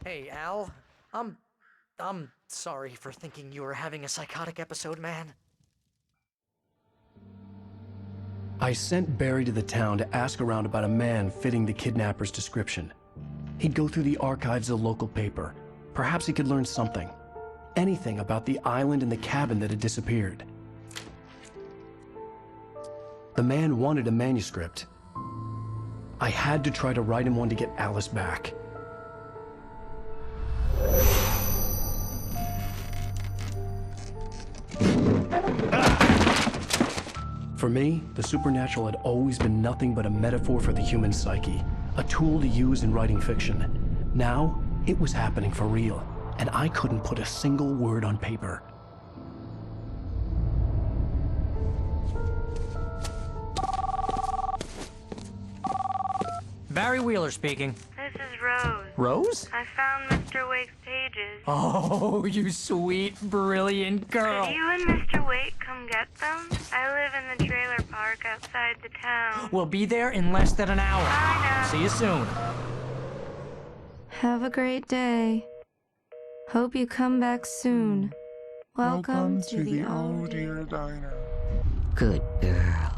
Hey, Al. I'm sorry for thinking you were having a psychotic episode, man. I sent Barry to the town to ask around about a man fitting the kidnapper's description. He'd go through the archives of the local paper. Perhaps he could learn something. Anything about the island and the cabin that had disappeared. The man wanted a manuscript. I had to try to write him one to get Alice back. For me, the supernatural had always been nothing but a metaphor for the human psyche, a tool to use in writing fiction. Now, it was happening for real, and I couldn't put a single word on paper. Barry Wheeler speaking. This is Rose. Rose? I found Mr. Wake's pages. Oh, you sweet, brilliant girl. Could you and Mr. Wake come get them? I live in the trailer park outside the town. We'll be there in less than an hour. I know. See you soon. Have a great day. Hope you come back soon. Welcome to the Oh Dear Diner. Good girl.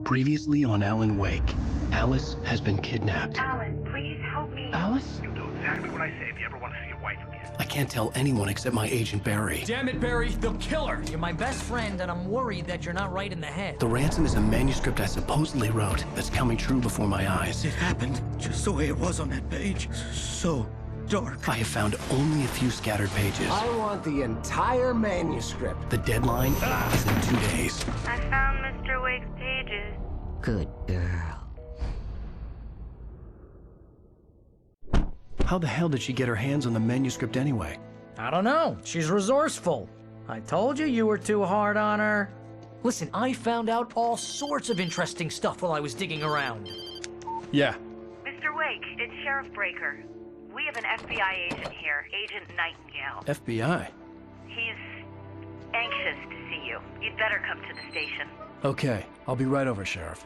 Previously on Alan Wake, Alice has been kidnapped. Alan, please help me. Alice? You'll do exactly what I say if you ever want to see your wife again. I can't tell anyone except my agent Barry. Damn it, Barry, they'll kill her. You're my best friend, and I'm worried that you're not right in the head. The ransom is a manuscript I supposedly wrote that's coming true before my eyes. It happened just the way it was on that page. So dark. I have found only a few scattered pages. I want the entire manuscript. The deadline is in 2 days. I found Mr. Wake's pages. Good girl. How the hell did she get her hands on the manuscript anyway? I don't know. She's resourceful. I told you were too hard on her. Listen, I found out all sorts of interesting stuff while I was digging around. Yeah. Mr. Mr. Wake, it's Sheriff Breaker. We have an FBI agent here, Agent Nightingale. FBI? He's anxious to see you. You'd better come to the station. Okay, I'll be right over, Sheriff.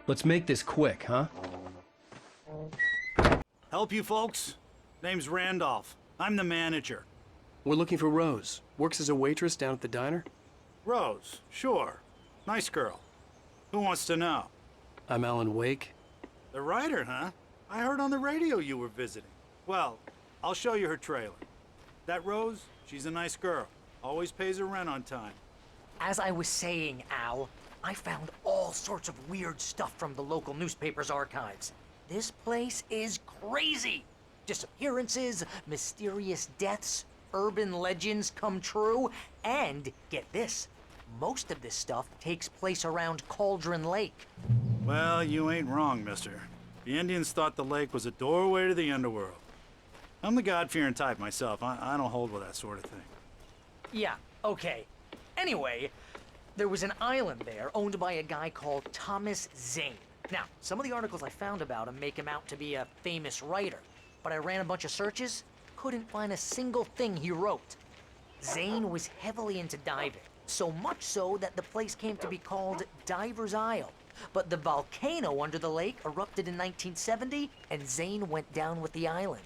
Let's make this quick, huh? Help you folks? Name's Randolph. I'm the manager. We're looking for Rose. Works as a waitress down at the diner? Rose, sure. Nice girl. Who wants to know? I'm Alan Wake. The writer, huh? I heard on the radio you were visiting. Well, I'll show you her trailer. That Rose, she's a nice girl. Always pays her rent on time. As I was saying, Al, I found all sorts of weird stuff from the local newspaper's archives. This place is crazy. Disappearances, mysterious deaths, urban legends come true, and get this, most of this stuff takes place around Cauldron Lake. Well, you ain't wrong, mister. The Indians thought the lake was a doorway to the underworld. I'm the God-fearing type myself. I don't hold with that sort of thing. Yeah, okay. Anyway, there was an island there owned by a guy called Thomas Zane. Now, some of the articles I found about him make him out to be a famous writer, but I ran a bunch of searches, couldn't find a single thing he wrote. Zane was heavily into diving, so much so that the place came to be called Diver's Isle. But the volcano under the lake erupted in 1970, and Zane went down with the island.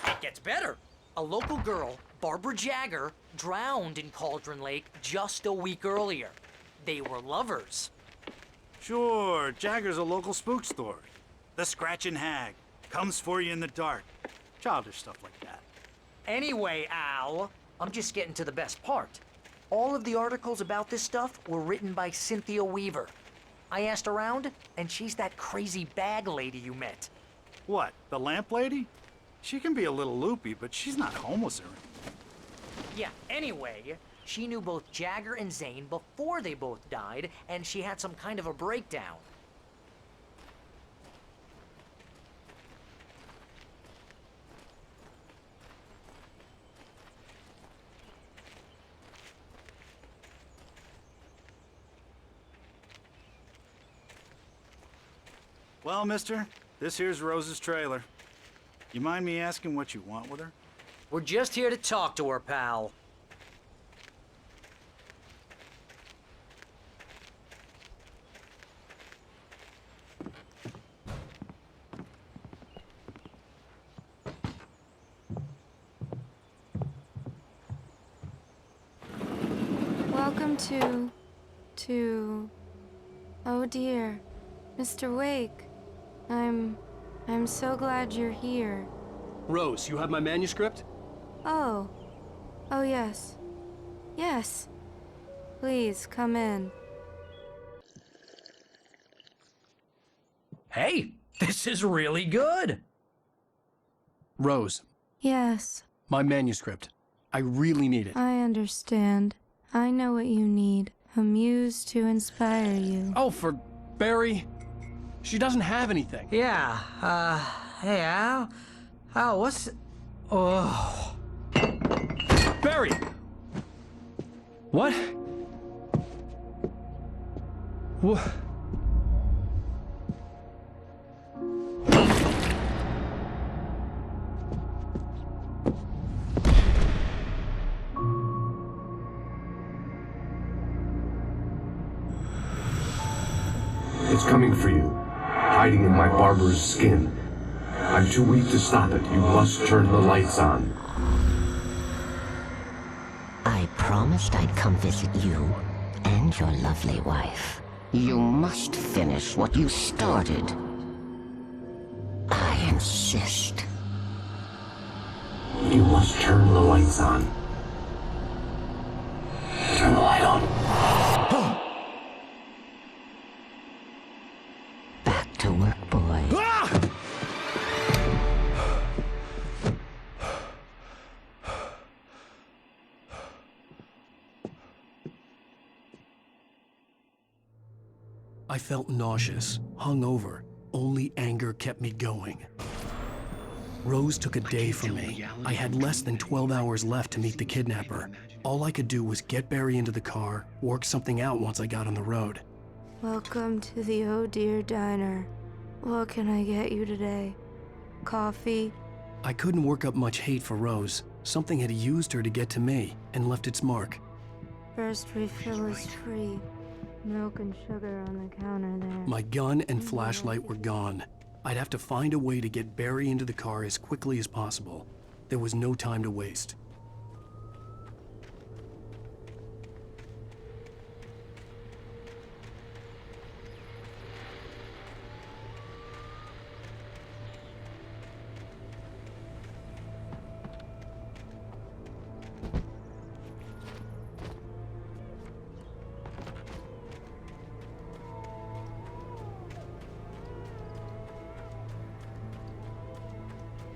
It gets better. A local girl, Barbara Jagger, drowned in Cauldron Lake just a week earlier. They were lovers. Sure, Jagger's a local spook story. The Scratching Hag. Comes for you in the dark. Childish stuff like that. Anyway, Al, I'm just getting to the best part. All of the articles about this stuff were written by Cynthia Weaver. I asked around, and she's that crazy bag lady you met. What, the lamp lady? She can be a little loopy, but she's not homeless or anything. Yeah, anyway, she knew both Jagger and Zane before they both died, and she had some kind of a breakdown. Well, mister, this here's Rose's trailer. You mind me asking what you want with her? We're just here to talk to her, pal. Welcome to... Oh dear, Mr. Wake. I'm so glad you're here. Rose, you have my manuscript? Oh. Oh, yes. Yes. Please, come in. Hey, this is really good. Rose, Yes, my manuscript. I really need it. I understand. I know what you need. A muse to inspire you. Oh, for Barry? She doesn't have anything. Yeah, hey, Al? Al, what's... Oh... Barry! What? What? It's coming for you, hiding in my barber's skin. I'm too weak to stop it. You must turn the lights on. I promised I'd come visit you and your lovely wife. You must finish what you started. I insist. You must turn the lights on. Turn the light on. Back to work, boy. I felt nauseous, hungover. Only anger kept me going. Rose took a day from me. I had less than 12 hours left to meet the kidnapper. All I could do was get Barry into the car, work something out once I got on the road. Welcome to the Oh Dear Diner. What can I get you today? Coffee? I couldn't work up much hate for Rose. Something had used her to get to me and left its mark. First refill is free. Milk and sugar on the counter there. My gun and flashlight were gone. I'd have to find a way to get Barry into the car as quickly as possible. There was no time to waste.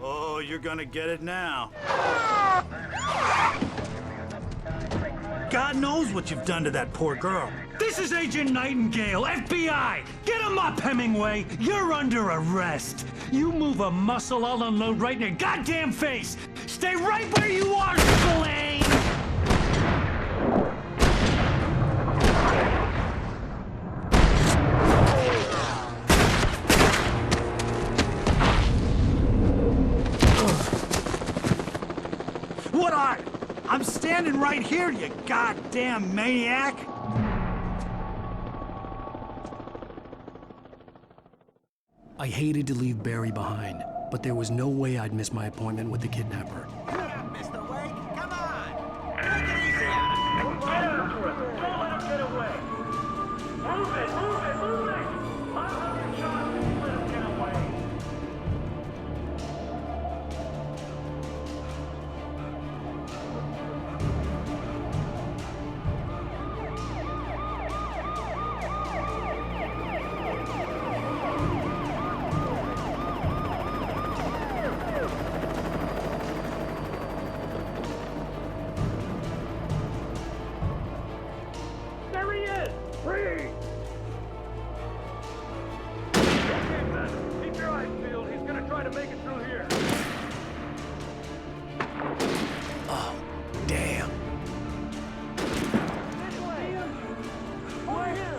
Oh, you're gonna get it now. God knows what you've done to that poor girl. This is Agent Nightingale, FBI! Get him up, Hemingway! You're under arrest! You move a muscle, I'll unload right in your goddamn face! Stay right where you are, Spillane! What are you? I'm standing right here, you goddamn maniac! I hated to leave Barry behind, but there was no way I'd miss my appointment with the kidnapper. Mr. Wake, come on! Take it easy on him! Get after him! Don't let him get away! Move it! Move it! Move it! I'll have your shot! Don't let him get away! There he is! Free! Okay, men. Keep your eyes peeled. He's gonna try to make it through here. Oh, damn. This way! Over here!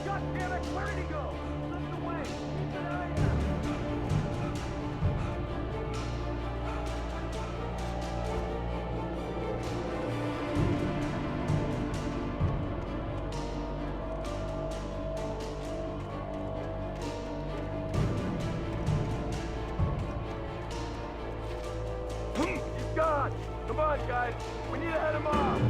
God damn it! Where did he go? Slipped away! Keep an eye out! He's gone! Come on, guys! We need to head him off!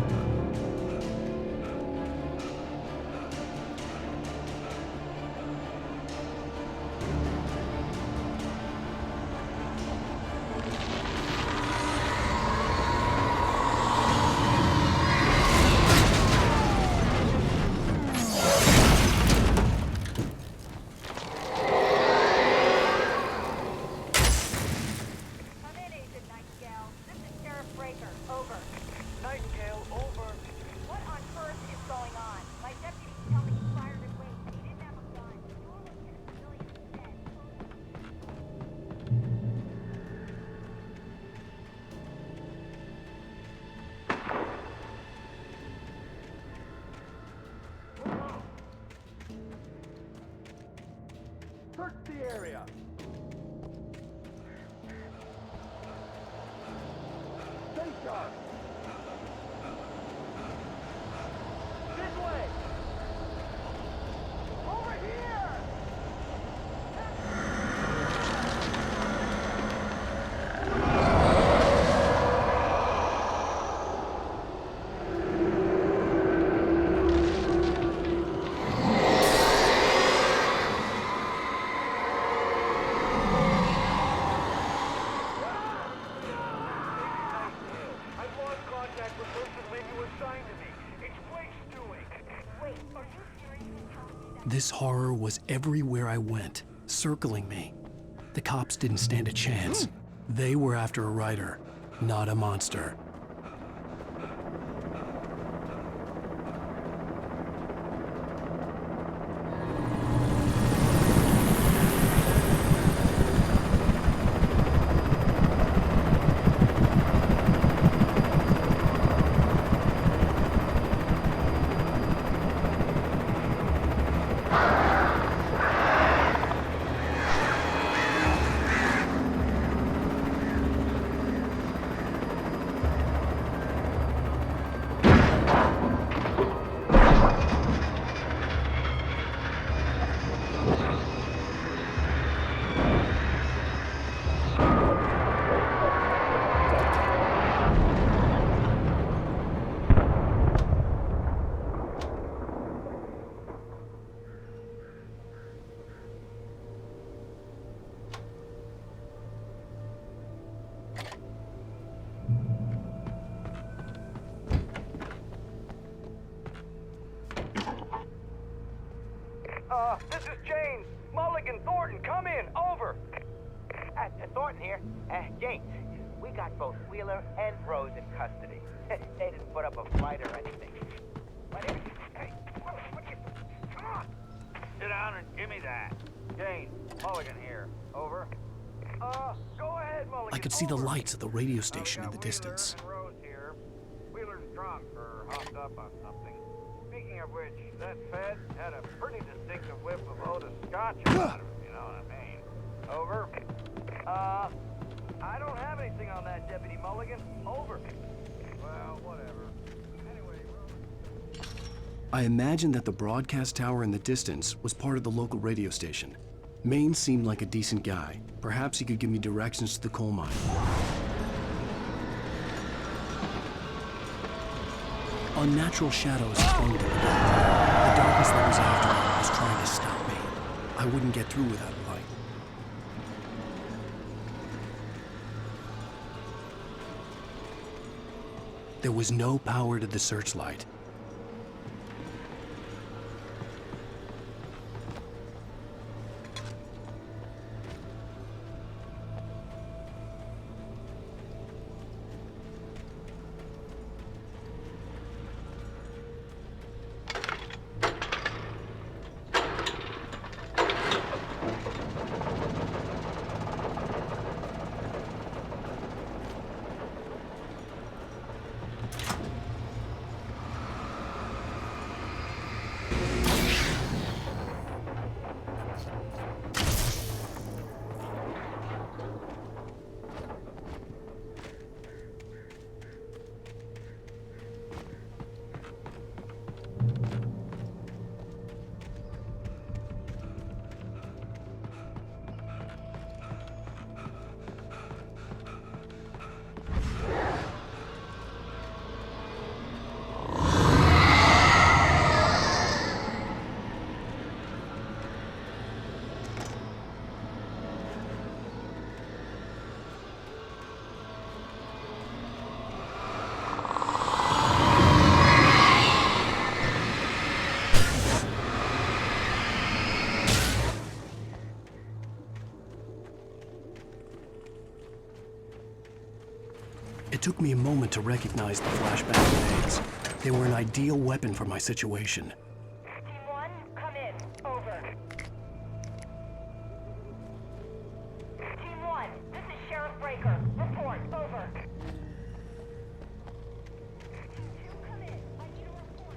Nightingale, over. What on earth is going on? My deputies tell me he fired at Wake, but he didn't have a gun. You almost hit a civilian instead. Search the area! Stay sharp! This way! Over here! I've lost contact with most of the men you assigned to me. It's Wake's doing. Wait, are you seriously telling me that? This horror was everywhere I went, circling me. The cops didn't stand a chance. They were after a writer, not a monster. This is James. Mulligan, Thornton, come in. Over. Thornton here. James, we got both Wheeler and Rose in custody. They didn't put up a fight or anything. Hey, what you... Come on. Sit down and give me that. James, Mulligan here. Over. Go ahead, Mulligan. I could see the lights of the radio station in the distance. Rose here. Wheeler's drunk or hopped up on something. Speaking of which, that Fed had a pretty distinctive whiff of Otis Scotch about him, you know what I mean? Over. I don't have anything on that, Deputy Mulligan. Over. Well, whatever. Anyway, I imagined that the broadcast tower in the distance was part of the local radio station. Maine seemed like a decent guy. Perhaps he could give me directions to the coal mine. Unnatural shadows clung to the building. The darkness that was after me was trying to stop me. I wouldn't get through without a light. There was no power to the searchlight. It took me a moment to recognize the flashbang grenades. They were an ideal weapon for my situation. Team 1, come in. Over. Team 1, this is Sheriff Breaker. Report. Over. Team 2, come in. I need a report.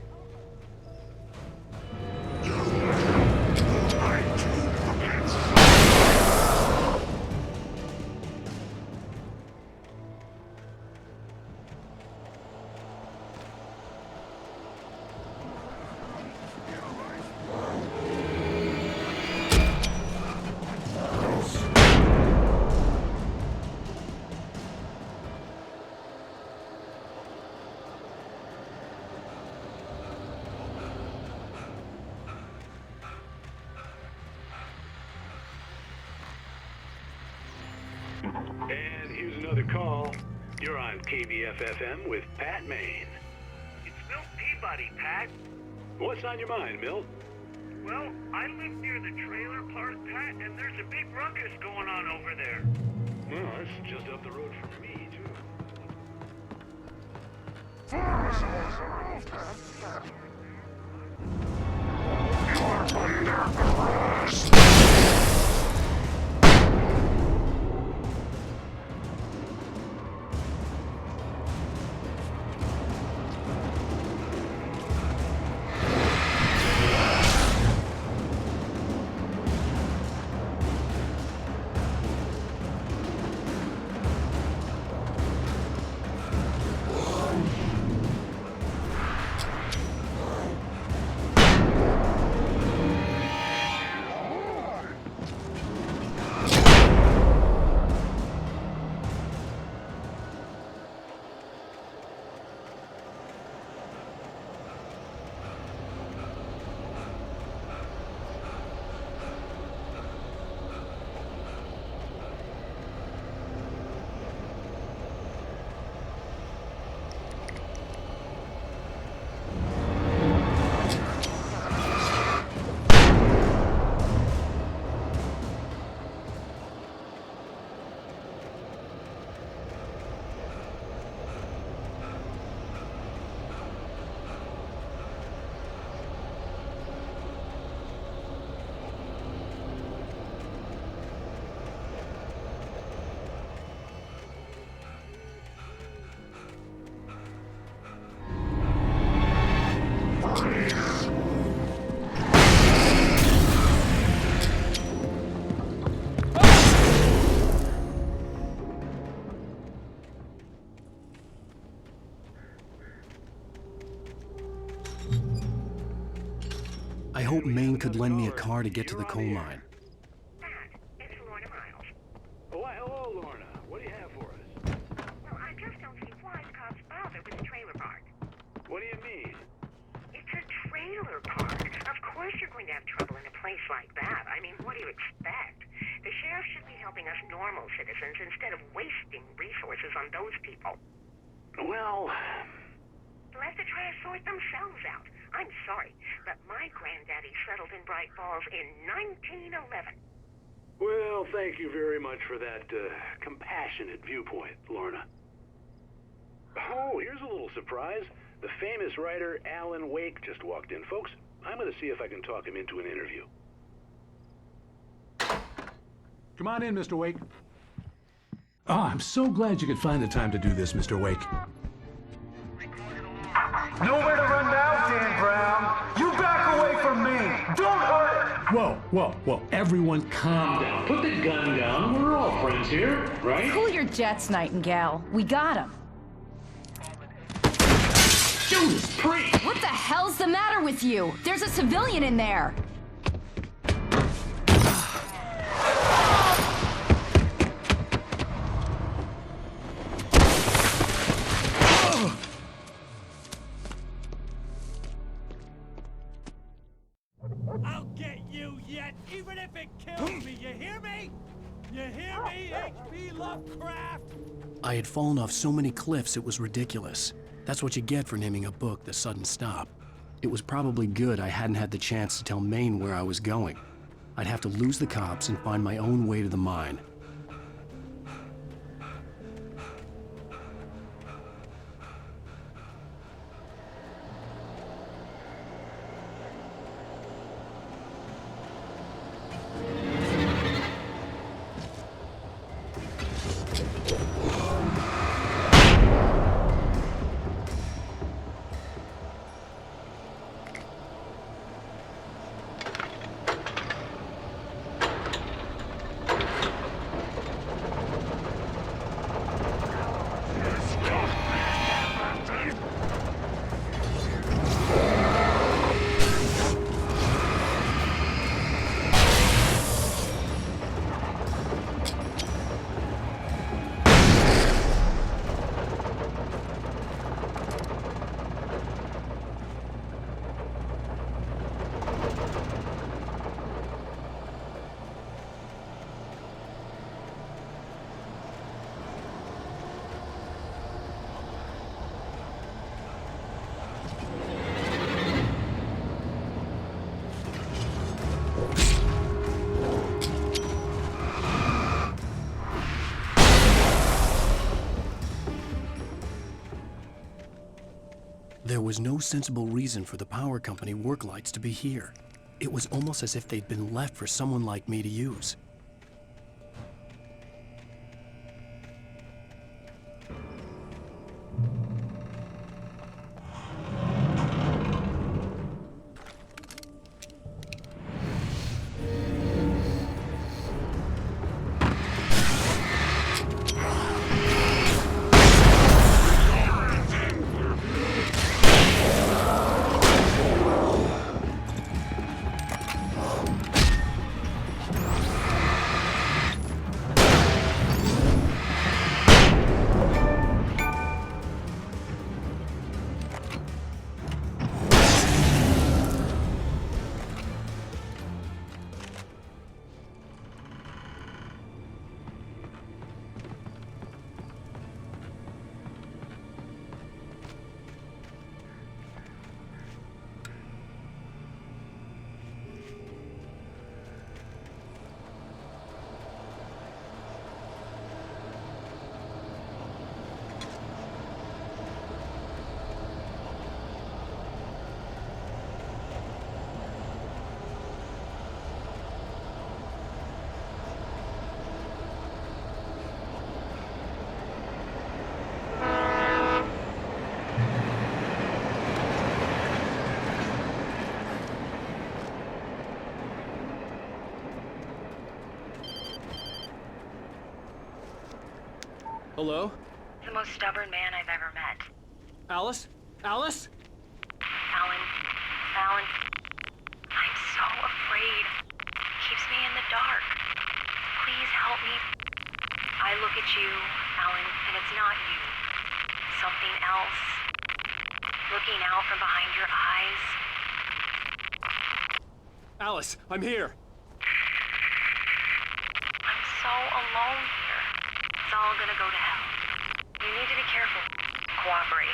And here's another call. You're on KBF-FM with Pat Maine. It's Milt Peabody, Pat. What's on your mind, Milt? Well, I live near the trailer park, Pat, and there's a big ruckus going on over there. Well, that's just up the road from me, too. I hoped Maine could lend me a car to get to the coal mine. Why, hello, Lorna. What do you have for us? Well, I just don't see why the cops bother with the trailer park. What do you mean? It's a trailer park. Of course you're going to have trouble in a place like that. I mean, what do you expect? The sheriff should be helping us normal citizens instead of wasting resources on those people. Well... Let the trash sort themselves out. I'm sorry, but my granddaddy settled in Bright Falls in 1911. Well, thank you very much for that, compassionate viewpoint, Lorna. Oh, here's a little surprise. The famous writer Alan Wake just walked in. Folks, I'm gonna see if I can talk him into an interview. Come on in, Mr. Wake. Oh, I'm so glad you could find the time to do this, Mr. Wake. Nowhere to run now, Dan Brown. You back away from me. Don't hurt it. Whoa. Everyone calm down. Put the gun down. We're all friends here, right? Cool your jets, Nightingale. We got him. Judas Priest! What the hell's the matter with you? There's a civilian in there. I'll get you yet, even if it kills me. You hear me? You hear me, H.P. Lovecraft? I had fallen off so many cliffs it was ridiculous. That's what you get for naming a book The Sudden Stop. It was probably good I hadn't had the chance to tell Maine where I was going. I'd have to lose the cops and find my own way to the mine. There was no sensible reason for the power company work lights to be here. It was almost as if they'd been left for someone like me to use. Hello? The most stubborn man I've ever met. Alice? Alice? Alan. I Alice, I'm here. I'm so alone here. It's all gonna go to hell. You need to be careful. Cooperate.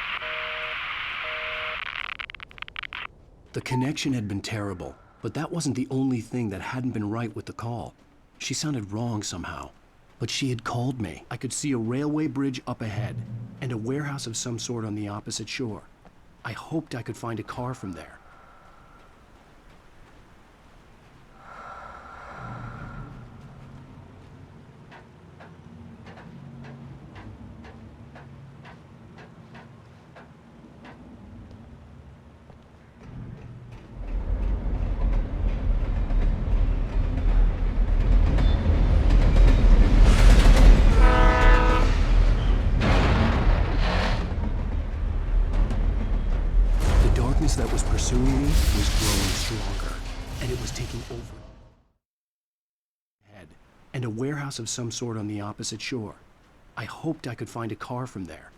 The connection had been terrible, but that wasn't the only thing that hadn't been right with the call. She sounded wrong somehow, but she had called me. I could see a railway bridge up ahead and a warehouse of some sort on the opposite shore. I hoped I could find a car from there. That was pursuing me was growing stronger, and it was taking over. Head and a warehouse of some sort on the opposite shore. I hoped I could find a car from there.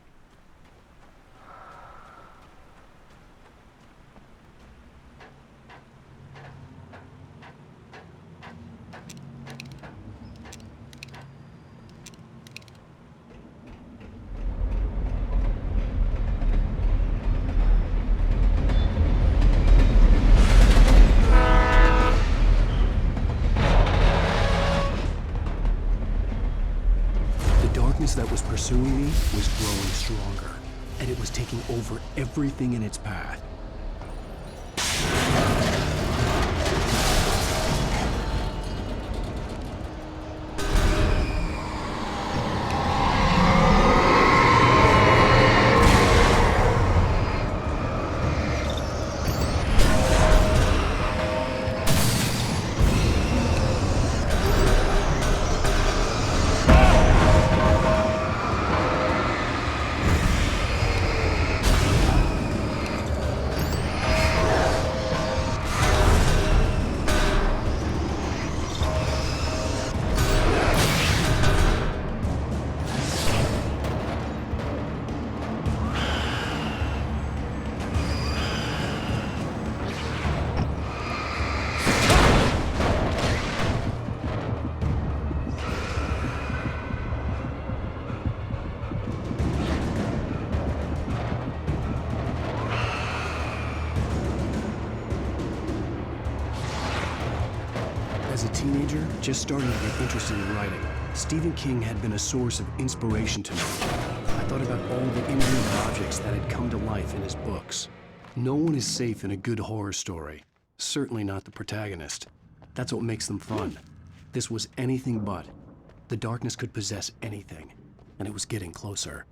That was pursuing me was growing stronger, and it was taking over everything in its path. As a teenager, just starting to get interested in writing, Stephen King had been a source of inspiration to me. I thought about all the inanimate objects that had come to life in his books. No one is safe in a good horror story. Certainly not the protagonist. That's what makes them fun. This was anything but. The darkness could possess anything, and it was getting closer.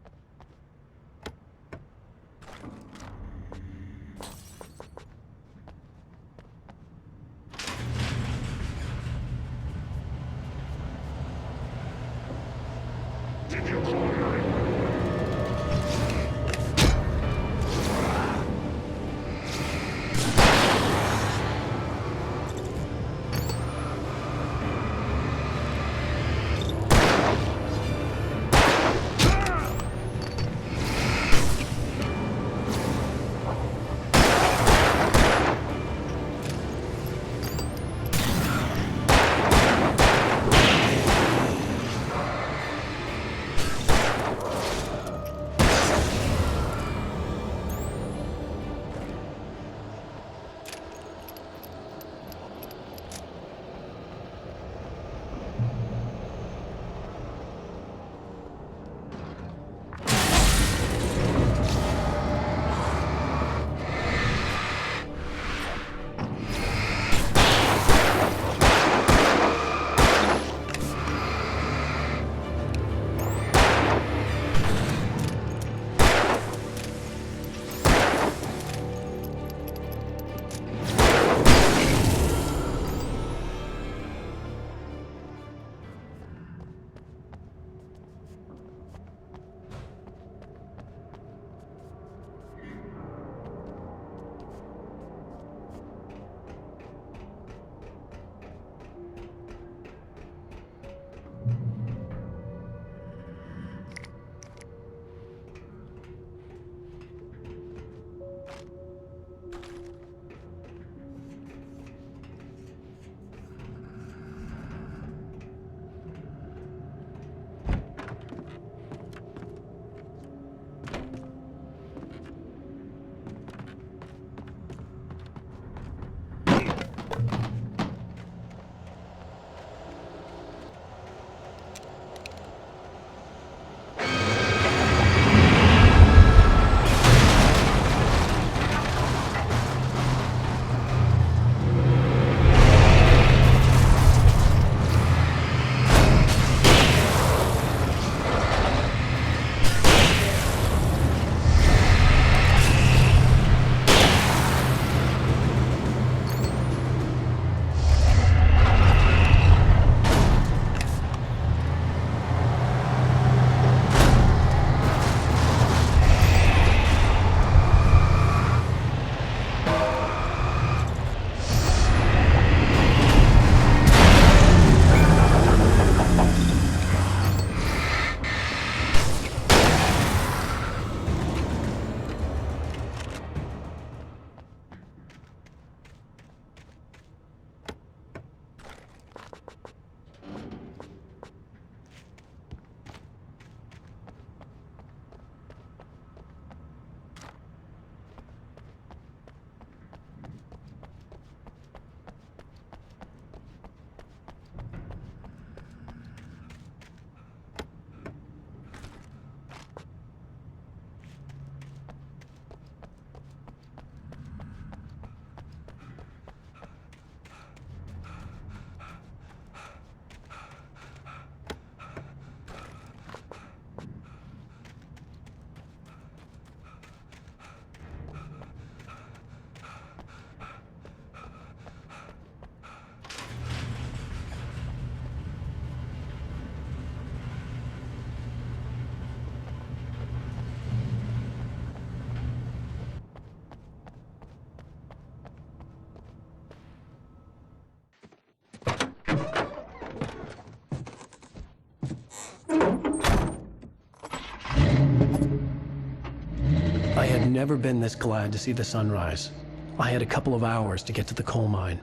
never been this glad to see the sunrise. I had a couple of hours to get to the coal mine.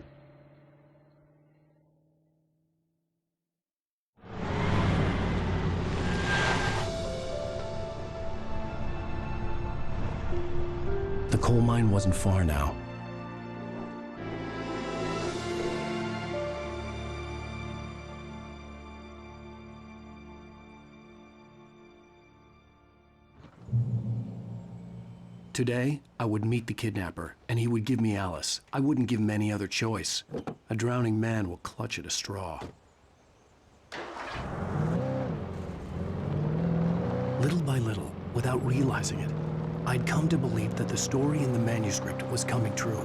The coal mine wasn't far now. Today, I would meet the kidnapper, and he would give me Alice. I wouldn't give him any other choice. A drowning man will clutch at a straw. Little by little, without realizing it, I'd come to believe that the story in the manuscript was coming true.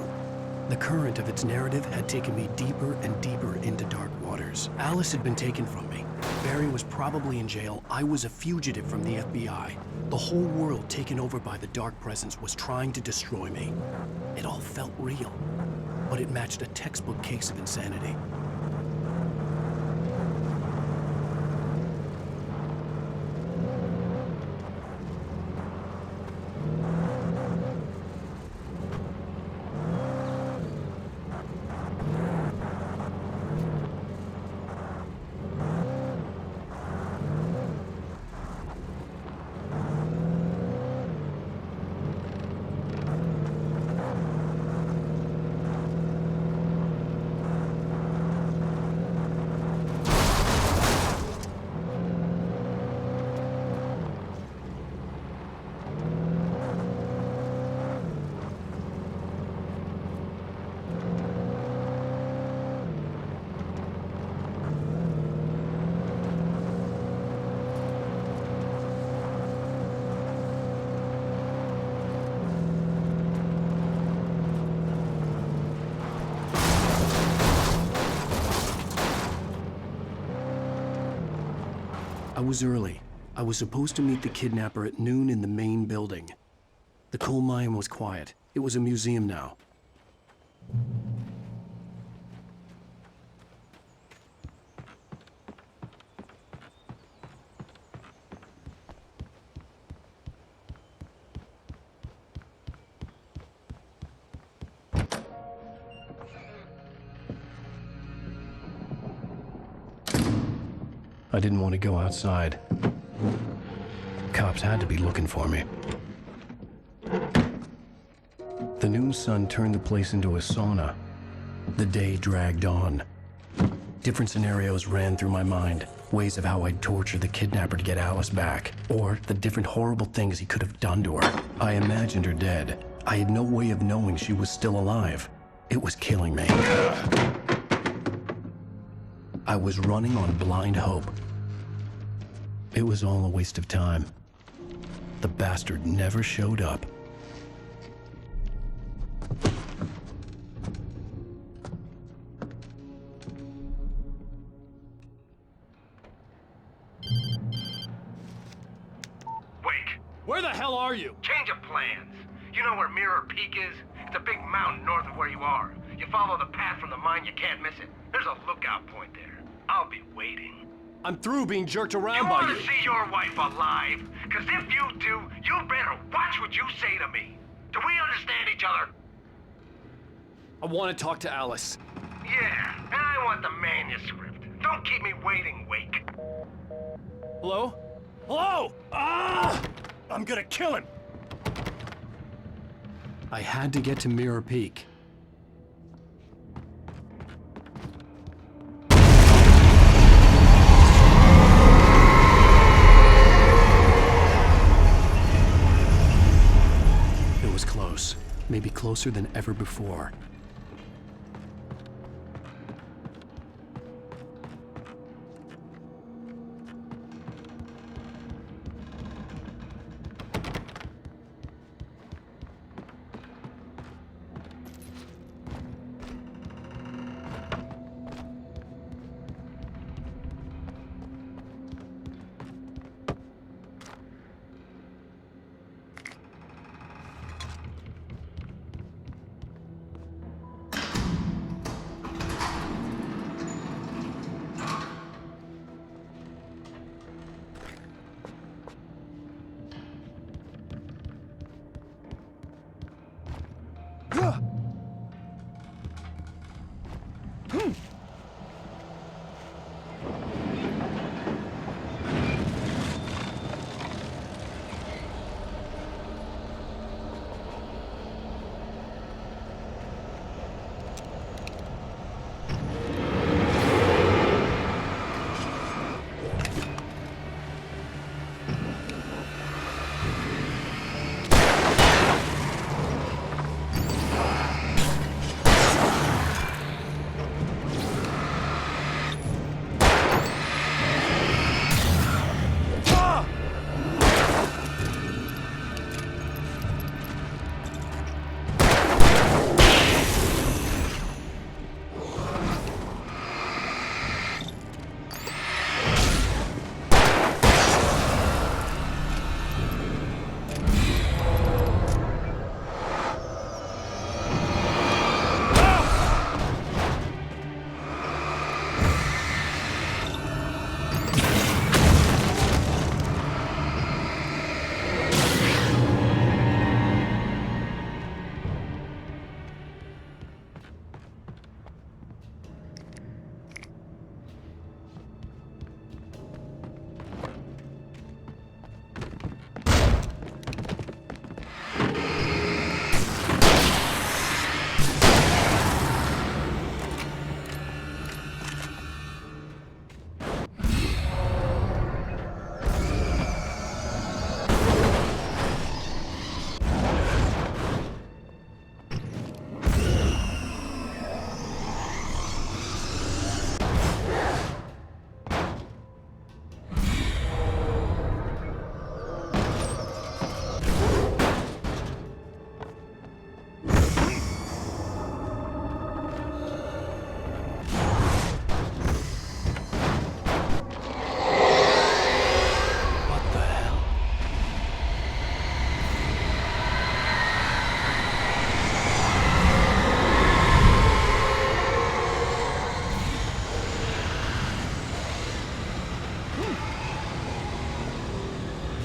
The current of its narrative had taken me deeper and deeper into dark waters. Alice had been taken from me. Barry was probably in jail. I was a fugitive from the FBI. The whole world taken over by the Dark Presence was trying to destroy me. It all felt real, but it matched a textbook case of insanity. I was early. I was supposed to meet the kidnapper at noon in the main building. The coal mine was quiet. It was a museum now. I didn't want to go outside. Cops had to be looking for me. The noon sun turned the place into a sauna. The day dragged on. Different scenarios ran through my mind. Ways of how I'd torture the kidnapper to get Alice back. Or the different horrible things he could have done to her. I imagined her dead. I had no way of knowing she was still alive. It was killing me. I was running on blind hope. It was all a waste of time. The bastard never showed up. Wake! Where the hell are you? Change of plans. You know where Mirror Peak is? It's a big mountain north of where you are. You follow the path from the mine, you can't miss it. There's a lookout point there. I'll be waiting. I'm through being jerked around by you. You want to see your wife alive? Because if you do, you better watch what you say to me. Do we understand each other? I want to talk to Alice. Yeah, and I want the manuscript. Don't keep me waiting, Wake. Hello? Hello! Ah! I'm gonna kill him! I had to get to Mirror Peak. It was close. Maybe closer than ever before.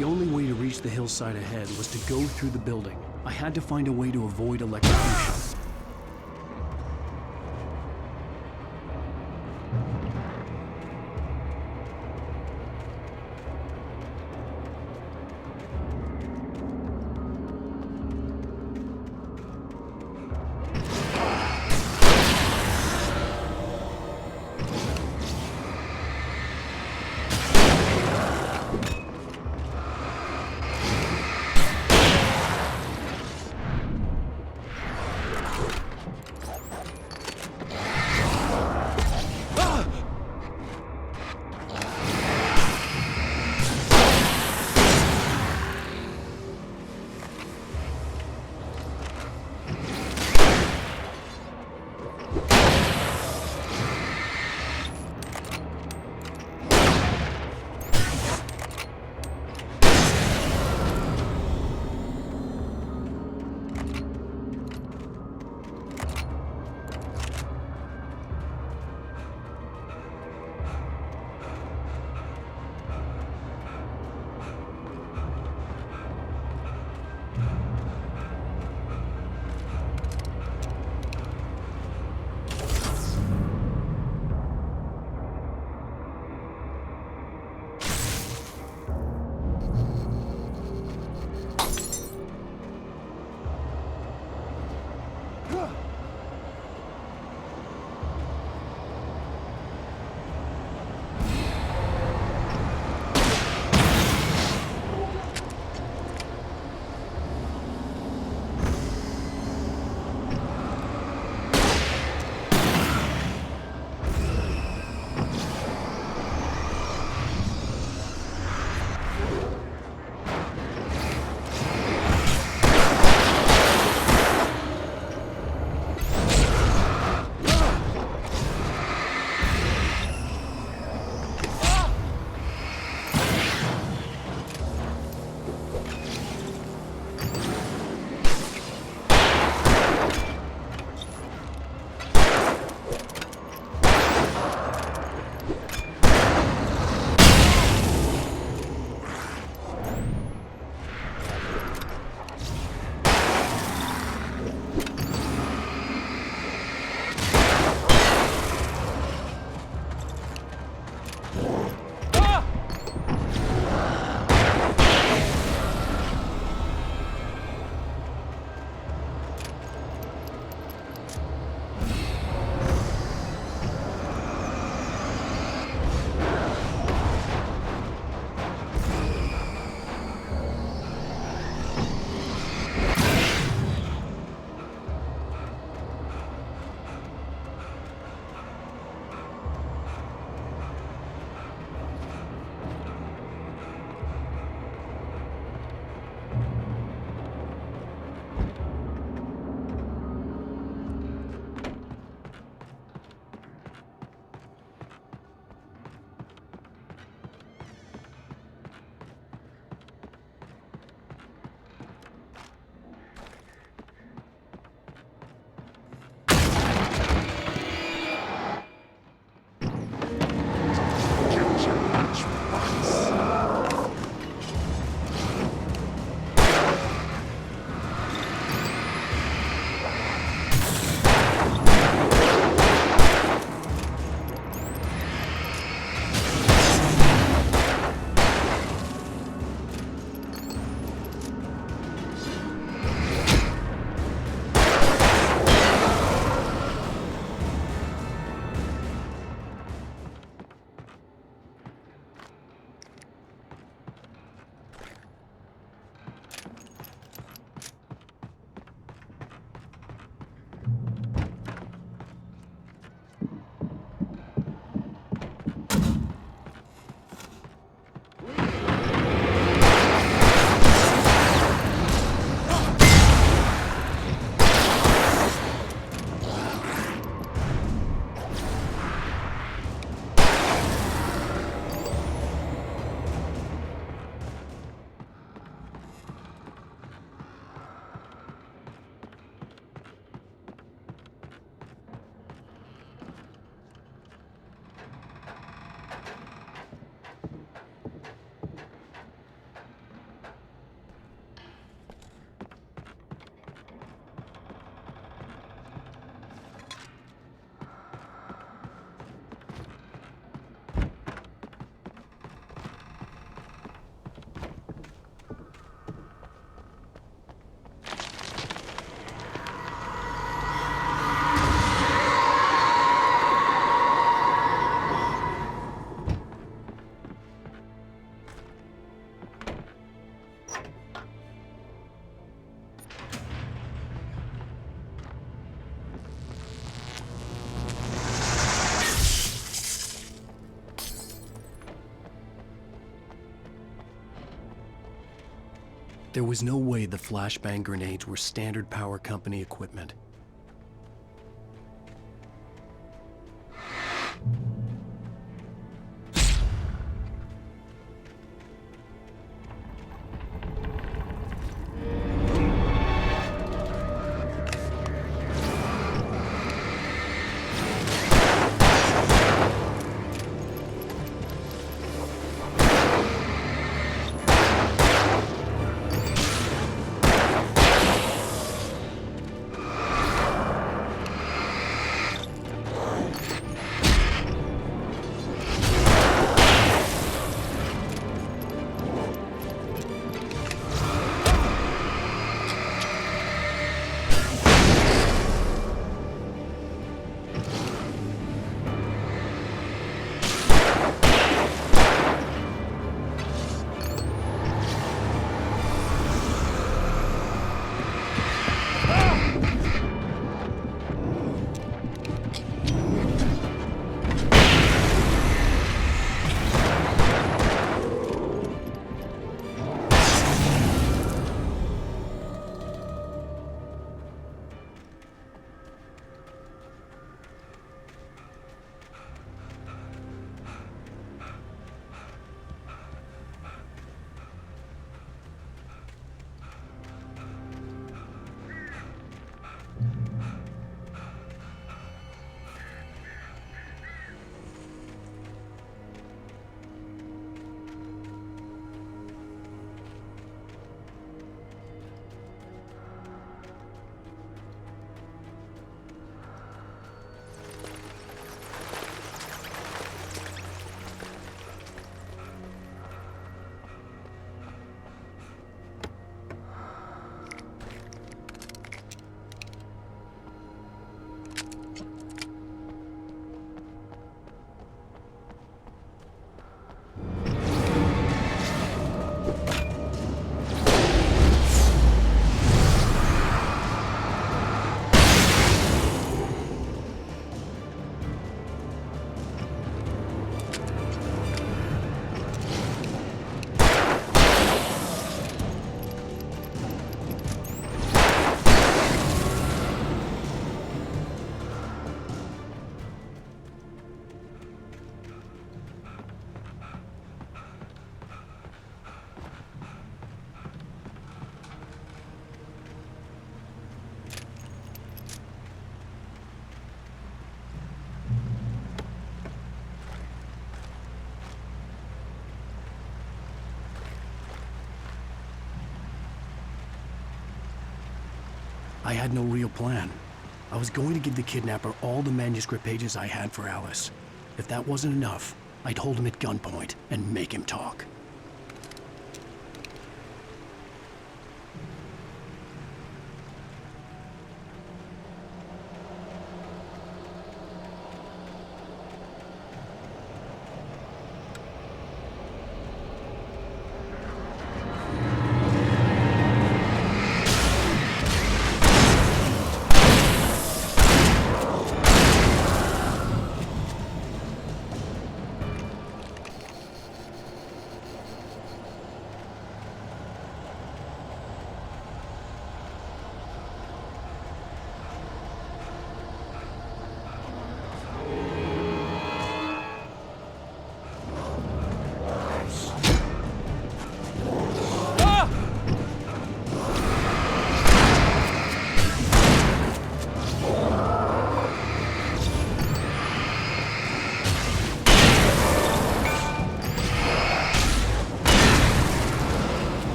The only way to reach the hillside ahead was to go through the building. I had to find a way to avoid electrocution. There was no way the flashbang grenades were standard power company equipment. I had no real plan. I was going to give the kidnapper all the manuscript pages I had for Alice. If that wasn't enough, I'd hold him at gunpoint and make him talk.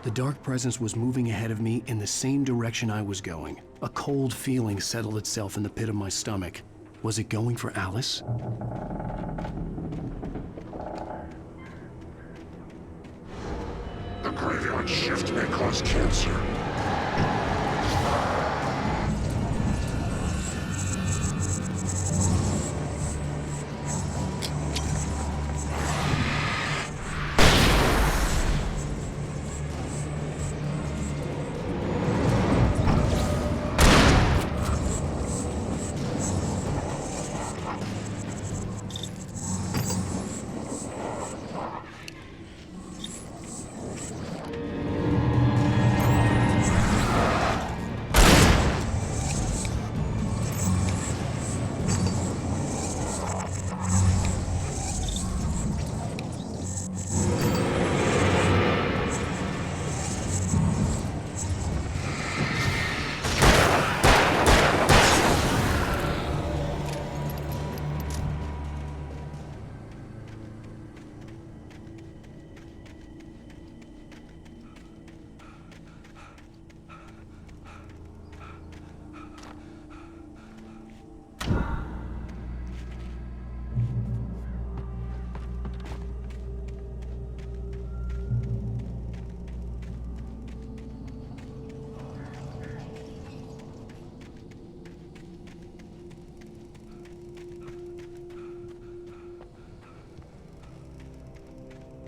The dark presence was moving ahead of me in the same direction I was going. A cold feeling settled itself in the pit of my stomach. Was it going for Alice? The graveyard shift may cause cancer.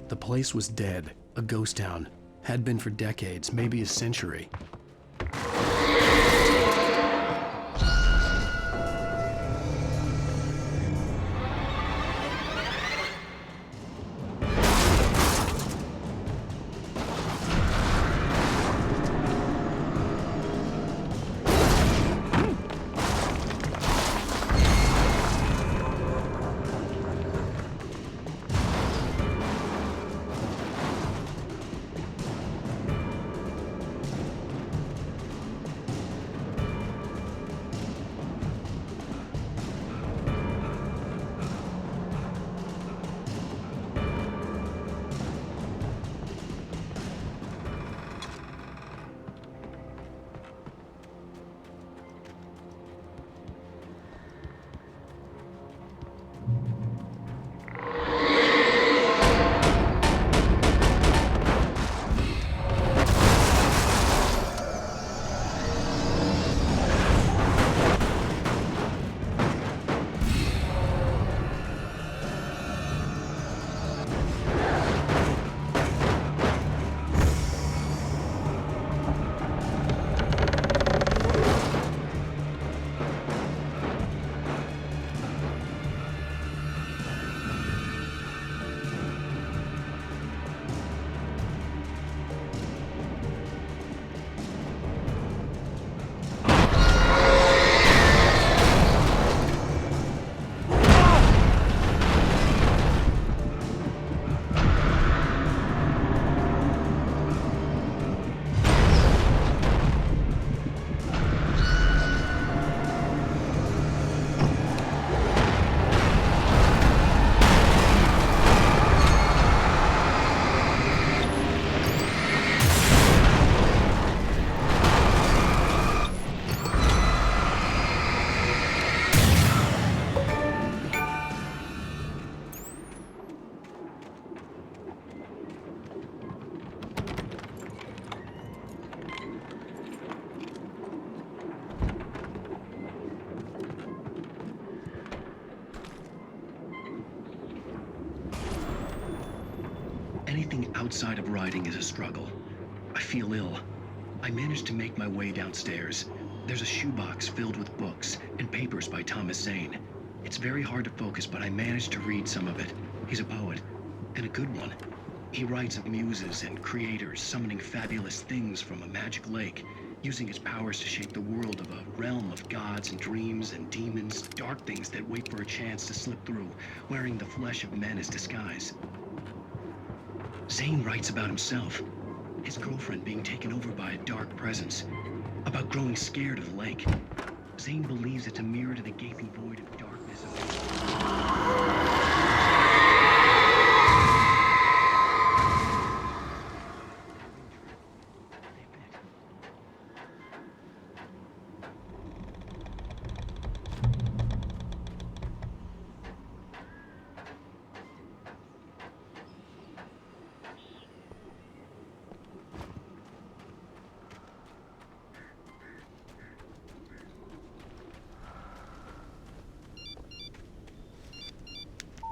The place was dead, a ghost town. Had been for decades, maybe a century. Anything outside of writing is a struggle. I feel ill. I managed to make my way downstairs. There's a shoebox filled with books and papers by Thomas Zane. It's very hard to focus, but I managed to read some of it. He's a poet, and a good one. He writes of muses and creators summoning fabulous things from a magic lake, using his powers to shape the world of a realm of gods and dreams and demons, dark things that wait for a chance to slip through, wearing the flesh of men as disguise. Zane writes about himself, his girlfriend being taken over by a dark presence, about growing scared of the lake. Zane believes it's a mirror to the gaping void of darkness.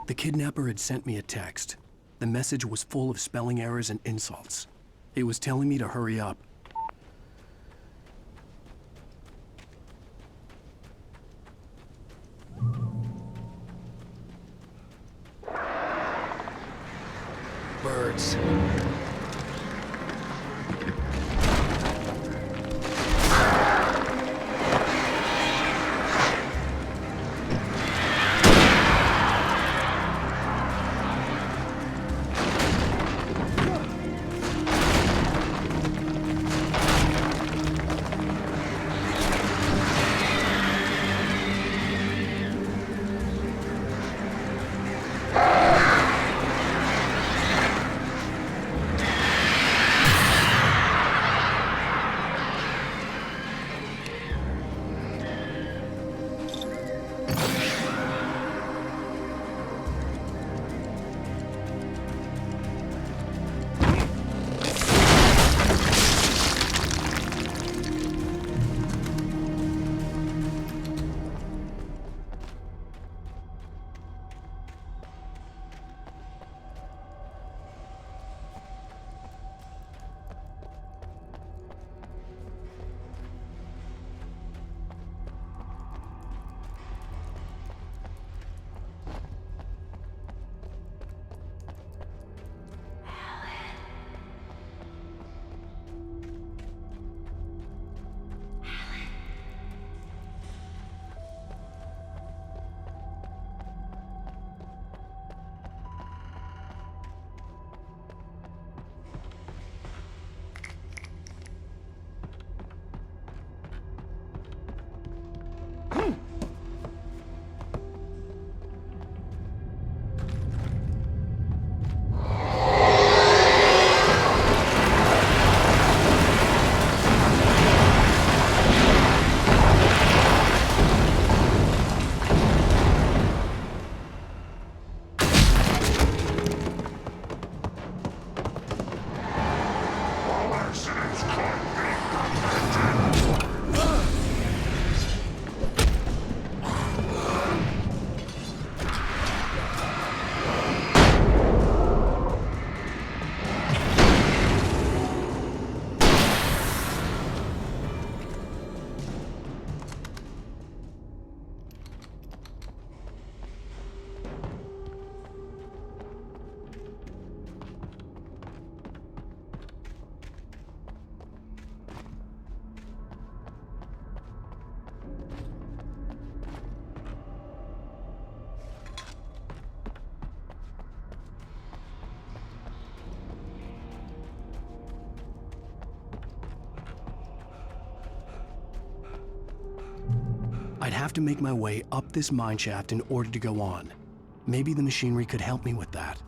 The kidnapper had sent me a text. The message was full of spelling errors and insults. It was telling me to hurry up. Birds. I'd have to make my way up this mine shaft in order to go on. Maybe the machinery could help me with that.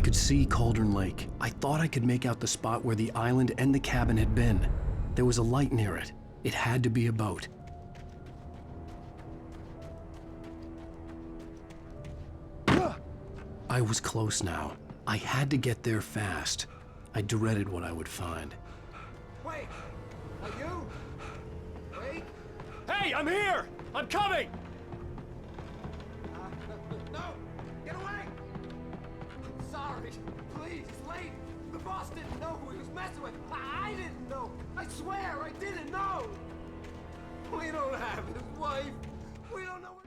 could see Cauldron Lake. I thought I could make out the spot where the island and the cabin had been. There was a light near it. It had to be a boat. I was close now. I had to get there fast. I dreaded what I would find. Wait! Are you? Wait! Hey, I'm here! I'm coming! No! Get away! I'm sorry. Please, it's late. The boss didn't know who he was messing with. I didn't know. I swear, I didn't know. We don't have his wife. We don't know where...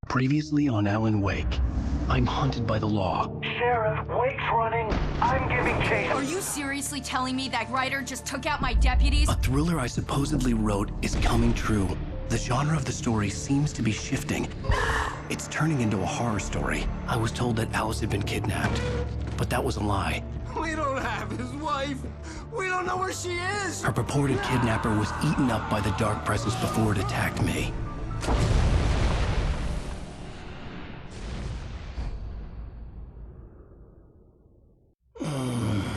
Previously on Alan Wake, I'm hunted by the law. Sheriff, Wake's running. I'm giving chase. Are you seriously telling me that writer just took out my deputies? A thriller I supposedly wrote is coming true. The genre of the story seems to be shifting. It's turning into a horror story. I was told that Alice had been kidnapped, but that was a lie. We don't have his wife. We don't know where she is. Her purported kidnapper was eaten up by the dark presence before it attacked me.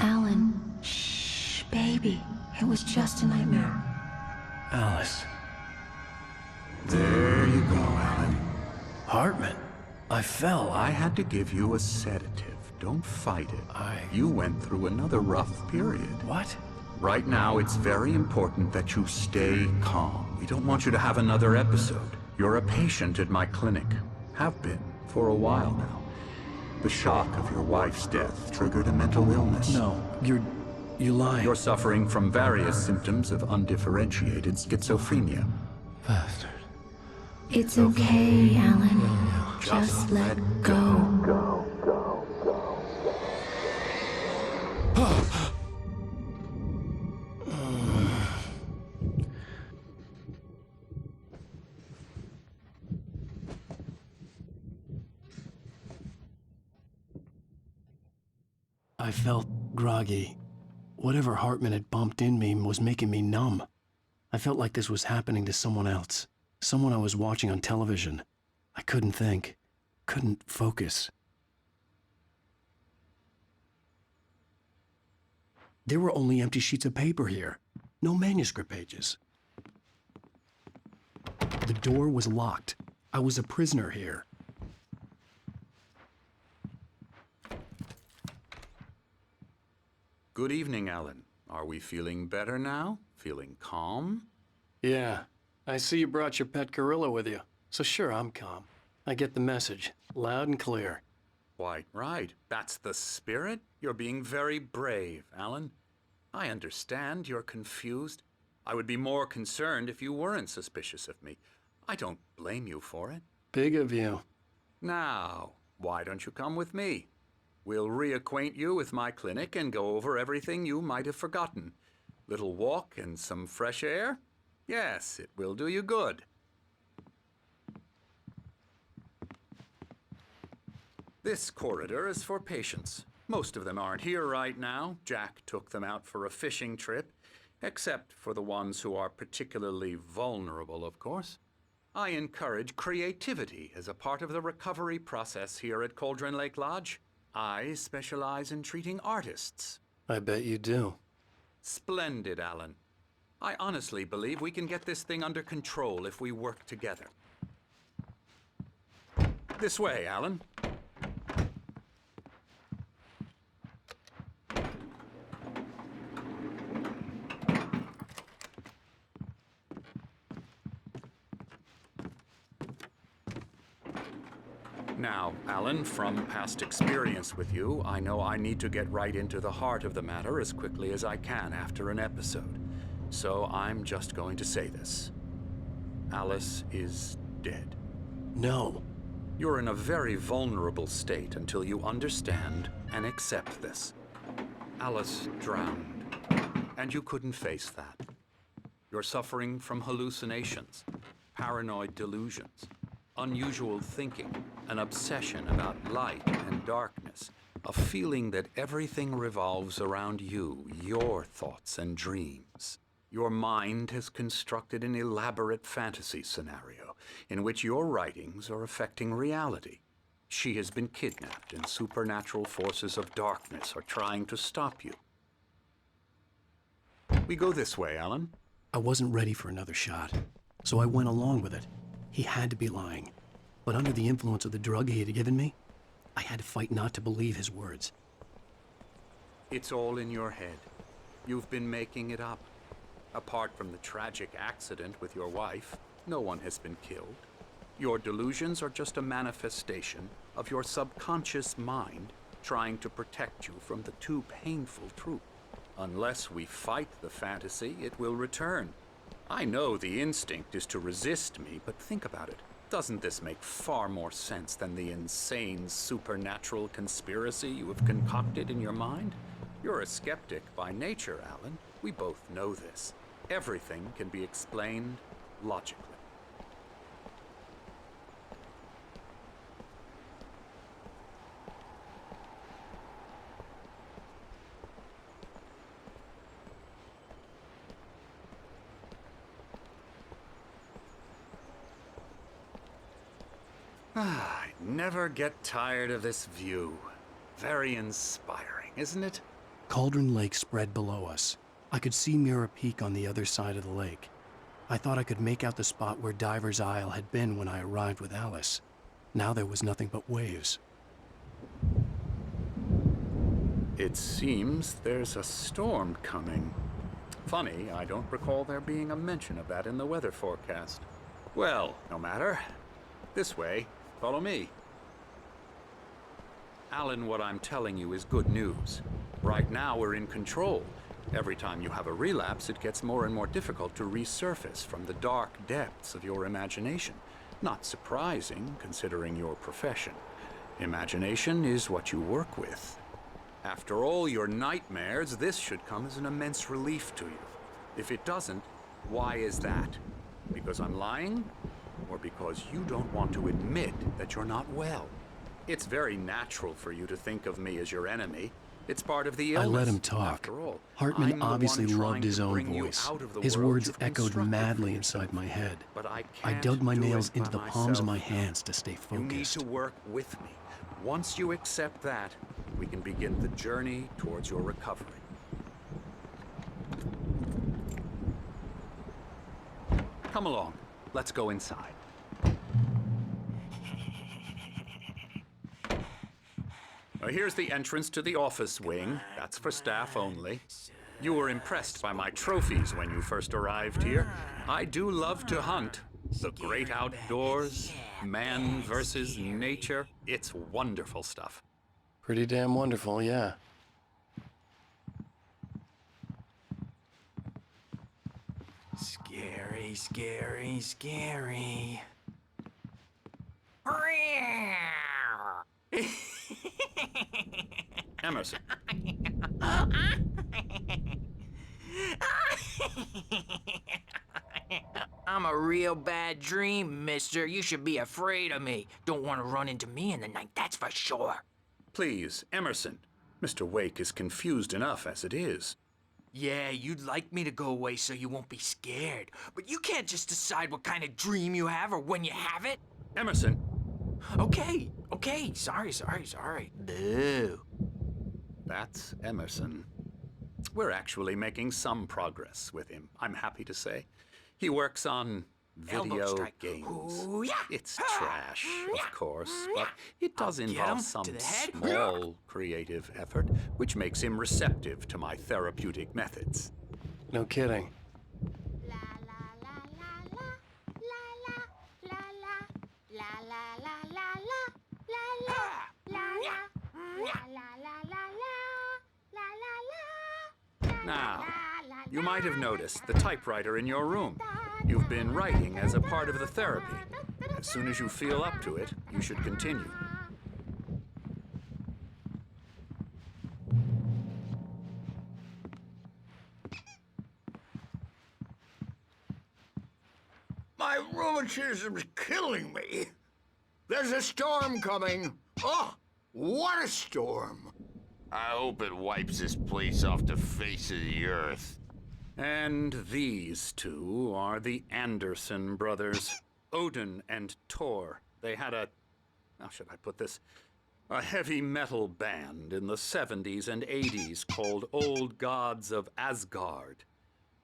Alan, shh, baby. It was just a nightmare. Alice. There you go, Alan. Hartman, I fell. I had to give you a sedative. Don't fight it. You went through another rough period. What? Right now, it's very important that you stay calm. We don't want you to have another episode. You're a patient at my clinic. Have been for a while now. The shock of your wife's death triggered a mental illness. No, you're lying. You're suffering from various symptoms of undifferentiated schizophrenia. Bastard. It's okay, Alan. Just let go. I felt groggy. Whatever Hartman had bumped in me was making me numb. I felt like this was happening to someone else. Someone I was watching on television. I couldn't think. Couldn't focus. There were only empty sheets of paper here. No manuscript pages. The door was locked. I was a prisoner here. Good evening, Alan. Are we feeling better now? Feeling calm? Yeah. I see you brought your pet gorilla with you. So sure, I'm calm. I get the message. Loud and clear. Quite right. That's the spirit. You're being very brave, Alan. I understand you're confused. I would be more concerned if you weren't suspicious of me. I don't blame you for it. Big of you. Now, why don't you come with me? We'll reacquaint you with my clinic and go over everything you might have forgotten. Little walk and some fresh air? Yes, it will do you good. This corridor is for patients. Most of them aren't here right now. Jack took them out for a fishing trip, except for the ones who are particularly vulnerable, of course. I encourage creativity as a part of the recovery process here at Cauldron Lake Lodge. I specialize in treating artists. I bet you do. Splendid, Alan. I honestly believe we can get this thing under control if we work together. This way, Alan. Now, Alan, from past experience with you, I know I need to get right into the heart of the matter as quickly as I can after an episode. So I'm just going to say this. Alice is dead. No. You're in a very vulnerable state until you understand and accept this. Alice drowned, and you couldn't face that. You're suffering from hallucinations, paranoid delusions, unusual thinking, an obsession about light and darkness, a feeling that everything revolves around you, your thoughts and dreams. Your mind has constructed an elaborate fantasy scenario in which your writings are affecting reality. She has been kidnapped and supernatural forces of darkness are trying to stop you. We go this way, Alan. I wasn't ready for another shot, so I went along with it. He had to be lying. But under the influence of the drug he had given me, I had to fight not to believe his words. It's all in your head. You've been making it up. Apart from the tragic accident with your wife, no one has been killed. Your delusions are just a manifestation of your subconscious mind trying to protect you from the too painful truth. Unless we fight the fantasy, it will return. I know the instinct is to resist me, but think about it. Doesn't this make far more sense than the insane supernatural conspiracy you have concocted in your mind? You're a skeptic by nature, Alan. We both know this. Everything can be explained logically. I never get tired of this view. Very inspiring, isn't it? Cauldron Lake spread below us. I could see Mirror Peak on the other side of the lake. I thought I could make out the spot where Diver's Isle had been when I arrived with Alice. Now there was nothing but waves. It seems there's a storm coming. Funny, I don't recall there being a mention of that in the weather forecast. Well, no matter. This way. Follow me. Alan, what I'm telling you is good news. Right now, we're in control. Every time you have a relapse, it gets more and more difficult to resurface from the dark depths of your imagination. Not surprising, considering your profession. Imagination is what you work with. After all your nightmares, this should come as an immense relief to you. If it doesn't, why is that? Because I'm lying? Or because you don't want to admit that you're not well? It's very natural for you to think of me as your enemy. It's part of the illness. I let him talk. After all, Hartman I'm the obviously one loved trying his to own bring you voice. out of the His world words you've echoed constructed madly for inside yourself. my head. But I I can't dug my do nails it into by the palms of my myself. hands to stay You need focused. to work with me. Once you accept that, we can begin the journey towards your recovery. Come along. Let's go inside. Here's the entrance to the office wing. That's for staff only. You were impressed by my trophies when you first arrived here. I do love to hunt. The great outdoors, man versus nature. It's wonderful stuff. Pretty damn wonderful, yeah. Scary, scary, scary. Emerson. I'm a real bad dream, mister. You should be afraid of me. Don't want to run into me in the night, that's for sure. Please, Emerson. Mr. Wake is confused enough as it is. Yeah, you'd like me to go away so you won't be scared. But you can't just decide what kind of dream you have or when you have it. Emerson! Okay. Sorry. Boo. That's Emerson. We're actually making some progress with him, I'm happy to say. He works on video games. Ooh, yeah. It's trash, of course, but it does involve some small creative effort, which makes him receptive to my therapeutic methods. No kidding. Now, you might have noticed the typewriter in your room. You've been writing as a part of the therapy. As soon as you feel up to it, you should continue. My rheumatism's killing me. There's a storm coming. Oh, what a storm. I hope it wipes this place off the face of the earth. And these two are the Anderson brothers, Odin and Thor. They had how should I put this? A heavy metal band in the 70s and 80s called Old Gods of Asgard.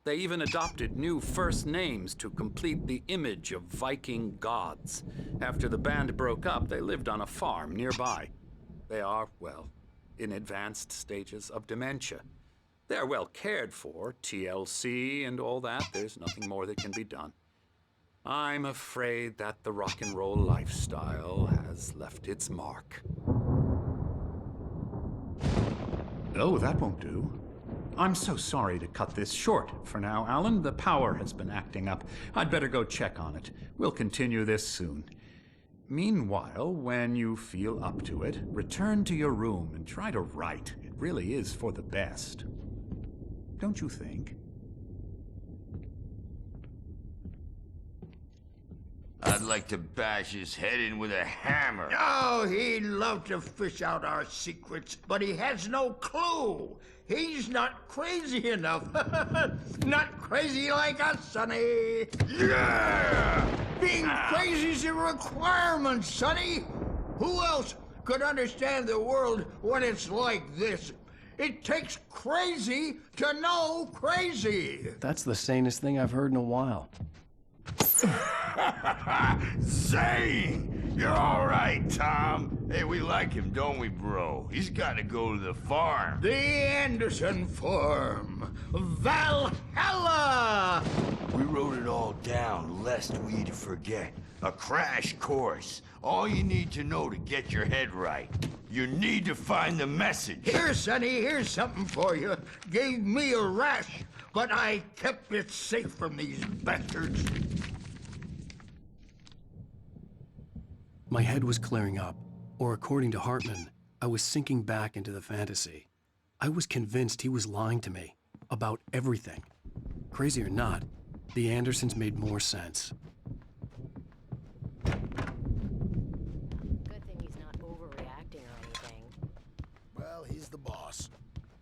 They even adopted new first names to complete the image of Viking gods. After the band broke up, they lived on a farm nearby. They are, well, in advanced stages of dementia. They're well cared for, TLC and all that. There's nothing more that can be done. I'm afraid that the rock and roll lifestyle has left its mark. Oh, that won't do. I'm so sorry to cut this short for now, Alan. The power has been acting up. I'd better go check on it. We'll continue this soon. Meanwhile, when you feel up to it, return to your room and try to write. It really is for the best. Don't you think? I'd like to bash his head in with a hammer. Oh, he'd love to fish out our secrets, but he has no clue. He's not crazy enough. Not crazy like us, Sonny. Yeah! Being crazy's a requirement, Sonny. Who else could understand the world when it's like this? It takes crazy to know crazy. That's the sanest thing I've heard in a while. Zane! You're all right, Tom. Hey, we like him, don't we, bro? He's got to go to the farm. The Anderson farm. Valhalla! We wrote it all down, lest we'd forget. A crash course. All you need to know to get your head right. You need to find the message. Here, Sonny, here's something for you. Gave me a rash, but I kept it safe from these bastards. My head was clearing up, or according to Hartman, I was sinking back into the fantasy. I was convinced he was lying to me about everything. Crazy or not, the Andersons made more sense. Good thing he's not overreacting or anything. Well, he's the boss.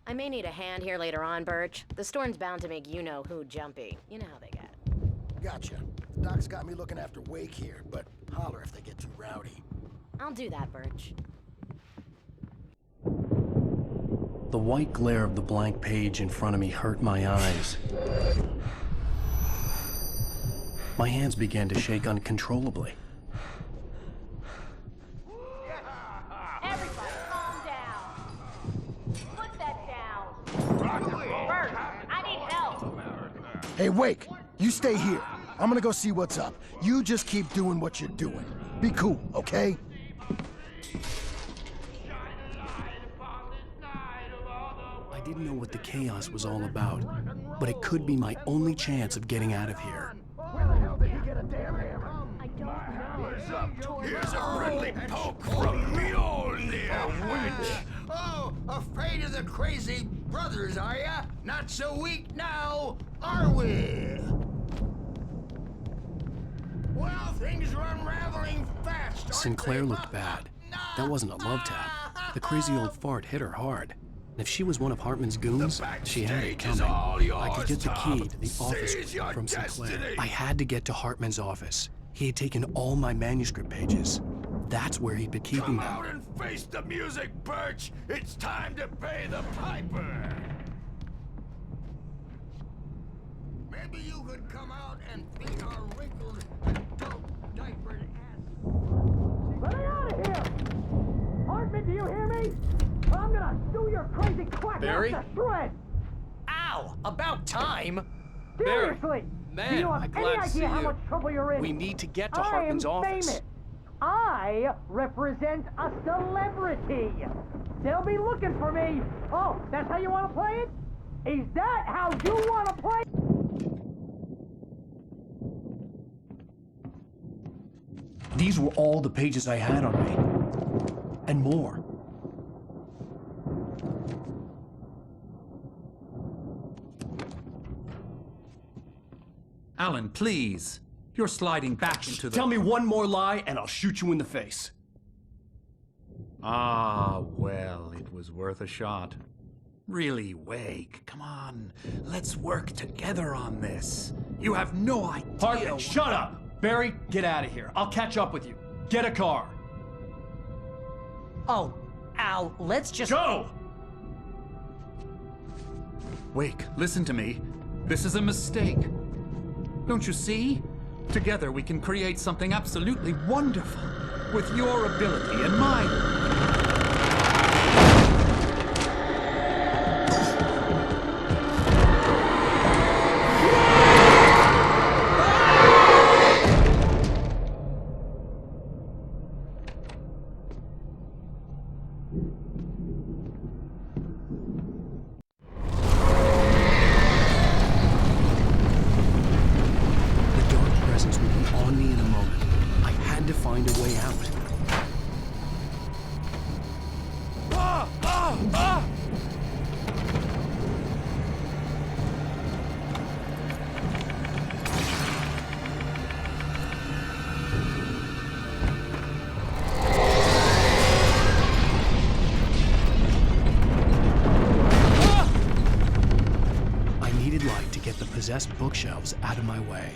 I may need a hand here later on, Birch. The storm's bound to make you-know-who jumpy. You know how they get. Gotcha. The doc's got me looking after Wake here, but holler if they get too rowdy. I'll do that, Birch. The white glare of the blank page in front of me hurt my eyes. My hands began to shake uncontrollably. Everybody, calm down. Put that down. Birch, I need help. Hey, Wake, you stay here. I'm gonna go see what's up. You just keep doing what you're doing. Be cool, okay? I didn't know what the chaos was all about, but it could be my only chance of getting out of here. Where the hell did he get a damn hammer? I don't know. Here's a friendly poke from Mjolnir, witch. Oh, afraid of the crazy brothers, are ya? Not so weak now, are we? Well, things are unraveling fast, aren't Sinclair they? looked bad. That wasn't a love tap. The crazy old fart hit her hard. And if she was one of Hartman's goons, she had it coming. I could get the key to the office from Sinclair. I had to get to Hartman's office. He had taken all my manuscript pages. That's where he'd been keeping Come them. out and face the music, Birch! It's time to pay the piper! Maybe you could come out and beat our wrinkled, adult-diapered ass. Let me out of here! Hartman, do you hear me? I'm gonna sue your crazy quack Barry? to shreds! Ow! About time! Seriously! Man, do you I'm have glad any to see idea how you. much trouble you're in? We need to get to I Hartman's am office. Famous. I represent a celebrity. They'll be looking for me. Oh, that's how you want to play it? Is that how you want to play it? These were all the pages I had on me. And more. Alan, please. You're sliding back into the... Tell me one more lie and I'll shoot you in the face. Ah, well, it was worth a shot. Really, Wake, come on. Let's work together on this. You have no idea... Hartman, shut up! Barry, get out of here. I'll catch up with you. Get a car. Oh, Al, let's just... Go! Wake, listen to me. This is a mistake. Don't you see? Together we can create something absolutely wonderful. With your ability and mine. Possessed bookshelves out of my way.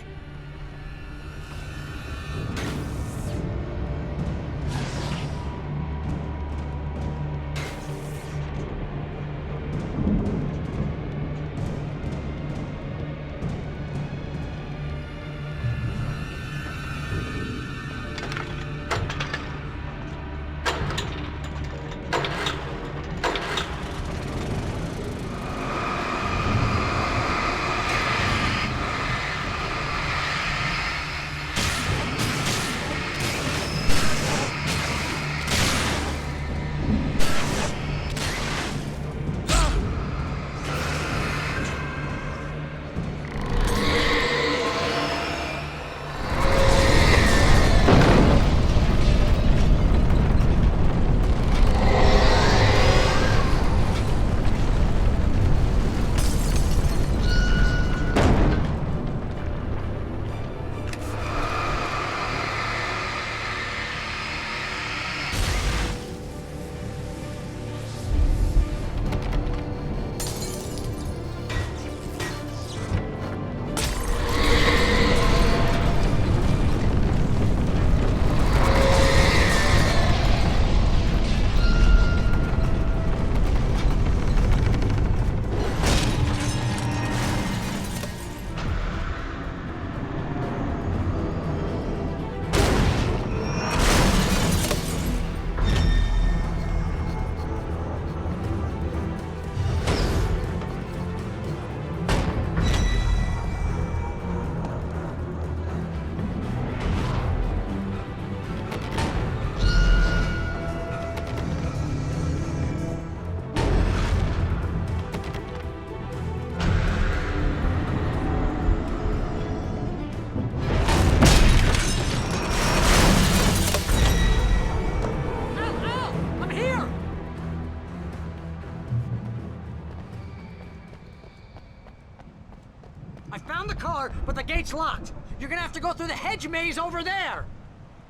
I found the car, but the gate's locked. You're gonna have to go through the hedge maze over there!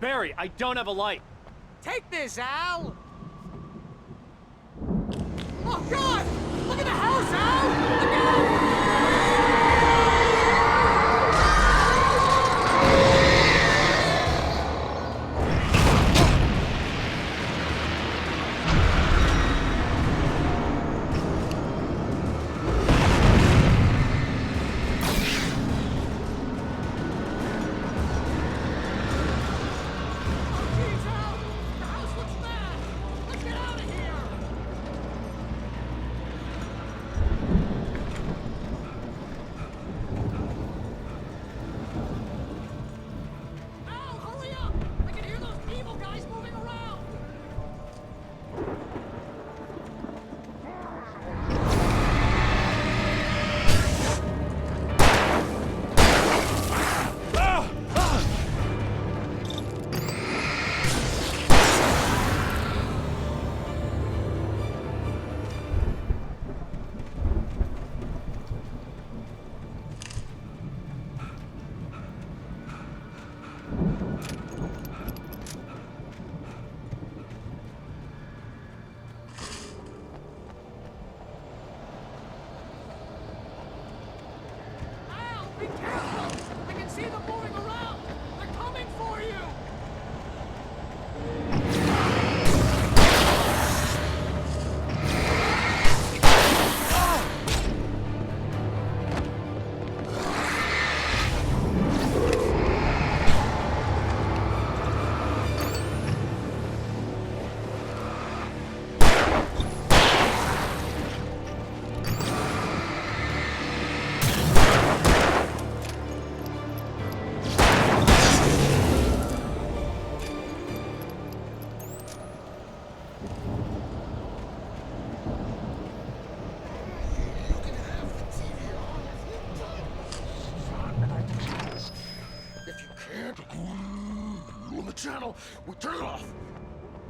Barry, I don't have a light. Take this, Al! Oh, God! Look at the house, Al! Look out! Channel, we turn it off.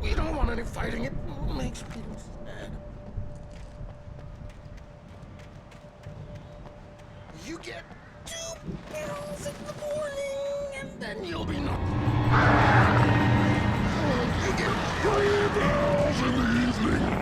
We don't want any fighting. It makes people sad. You get 2 pills in the morning, and then you'll be normal. You get 3 pills in the evening.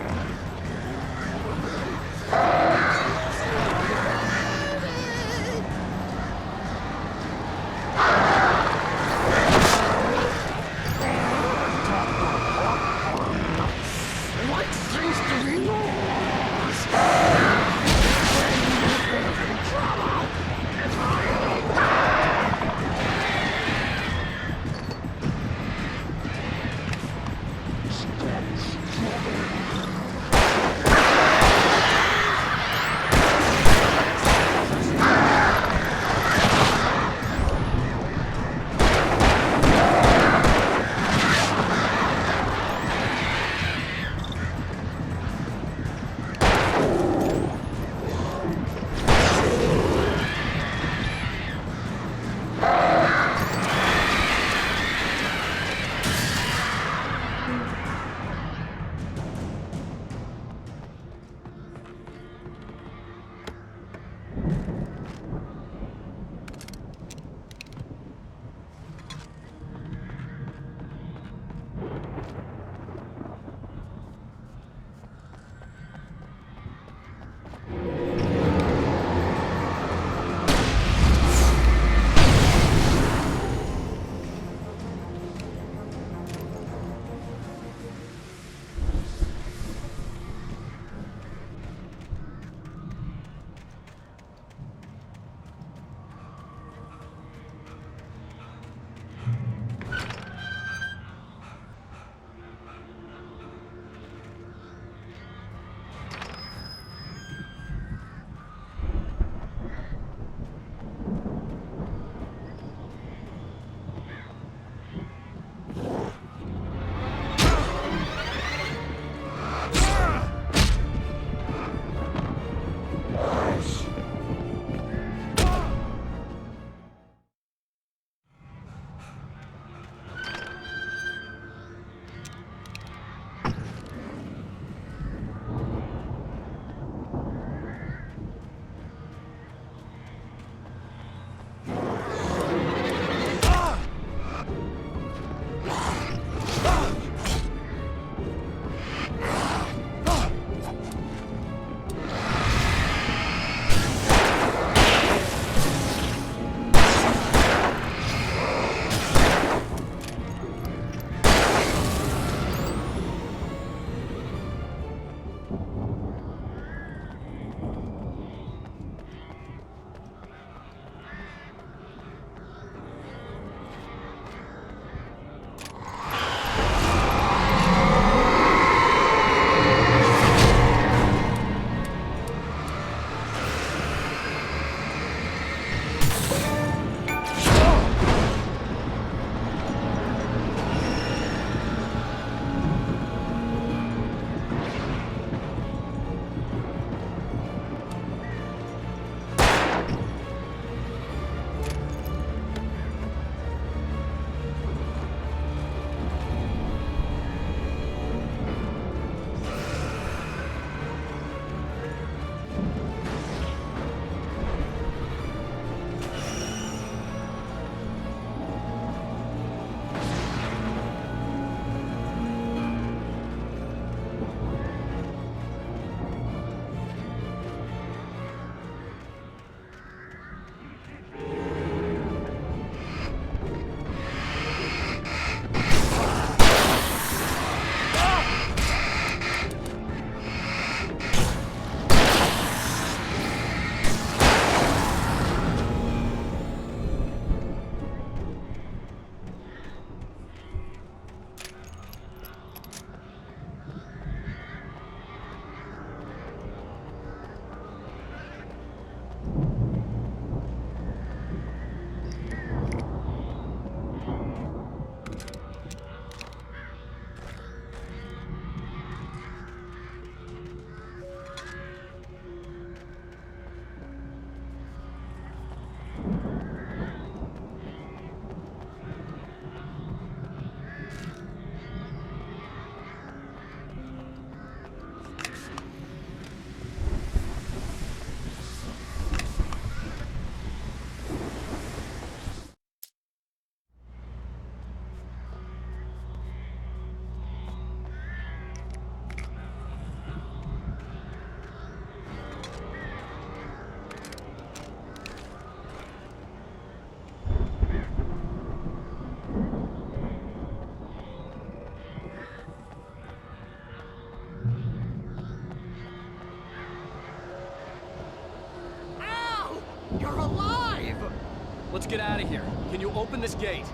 let's get out of here. Can you open this gate?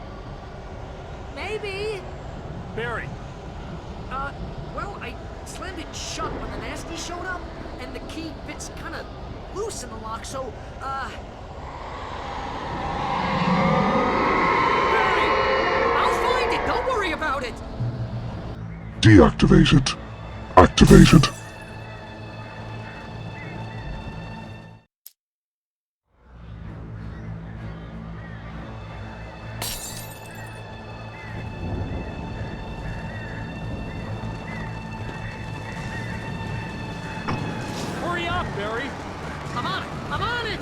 Maybe. Barry. Well, I slammed it shut when the nasty showed up, and the key fits kind of loose in the lock, so, Barry! I'll find it! Don't worry about it! Deactivated. Activated. Hurry up, Barry! I'm on it! I'm on it!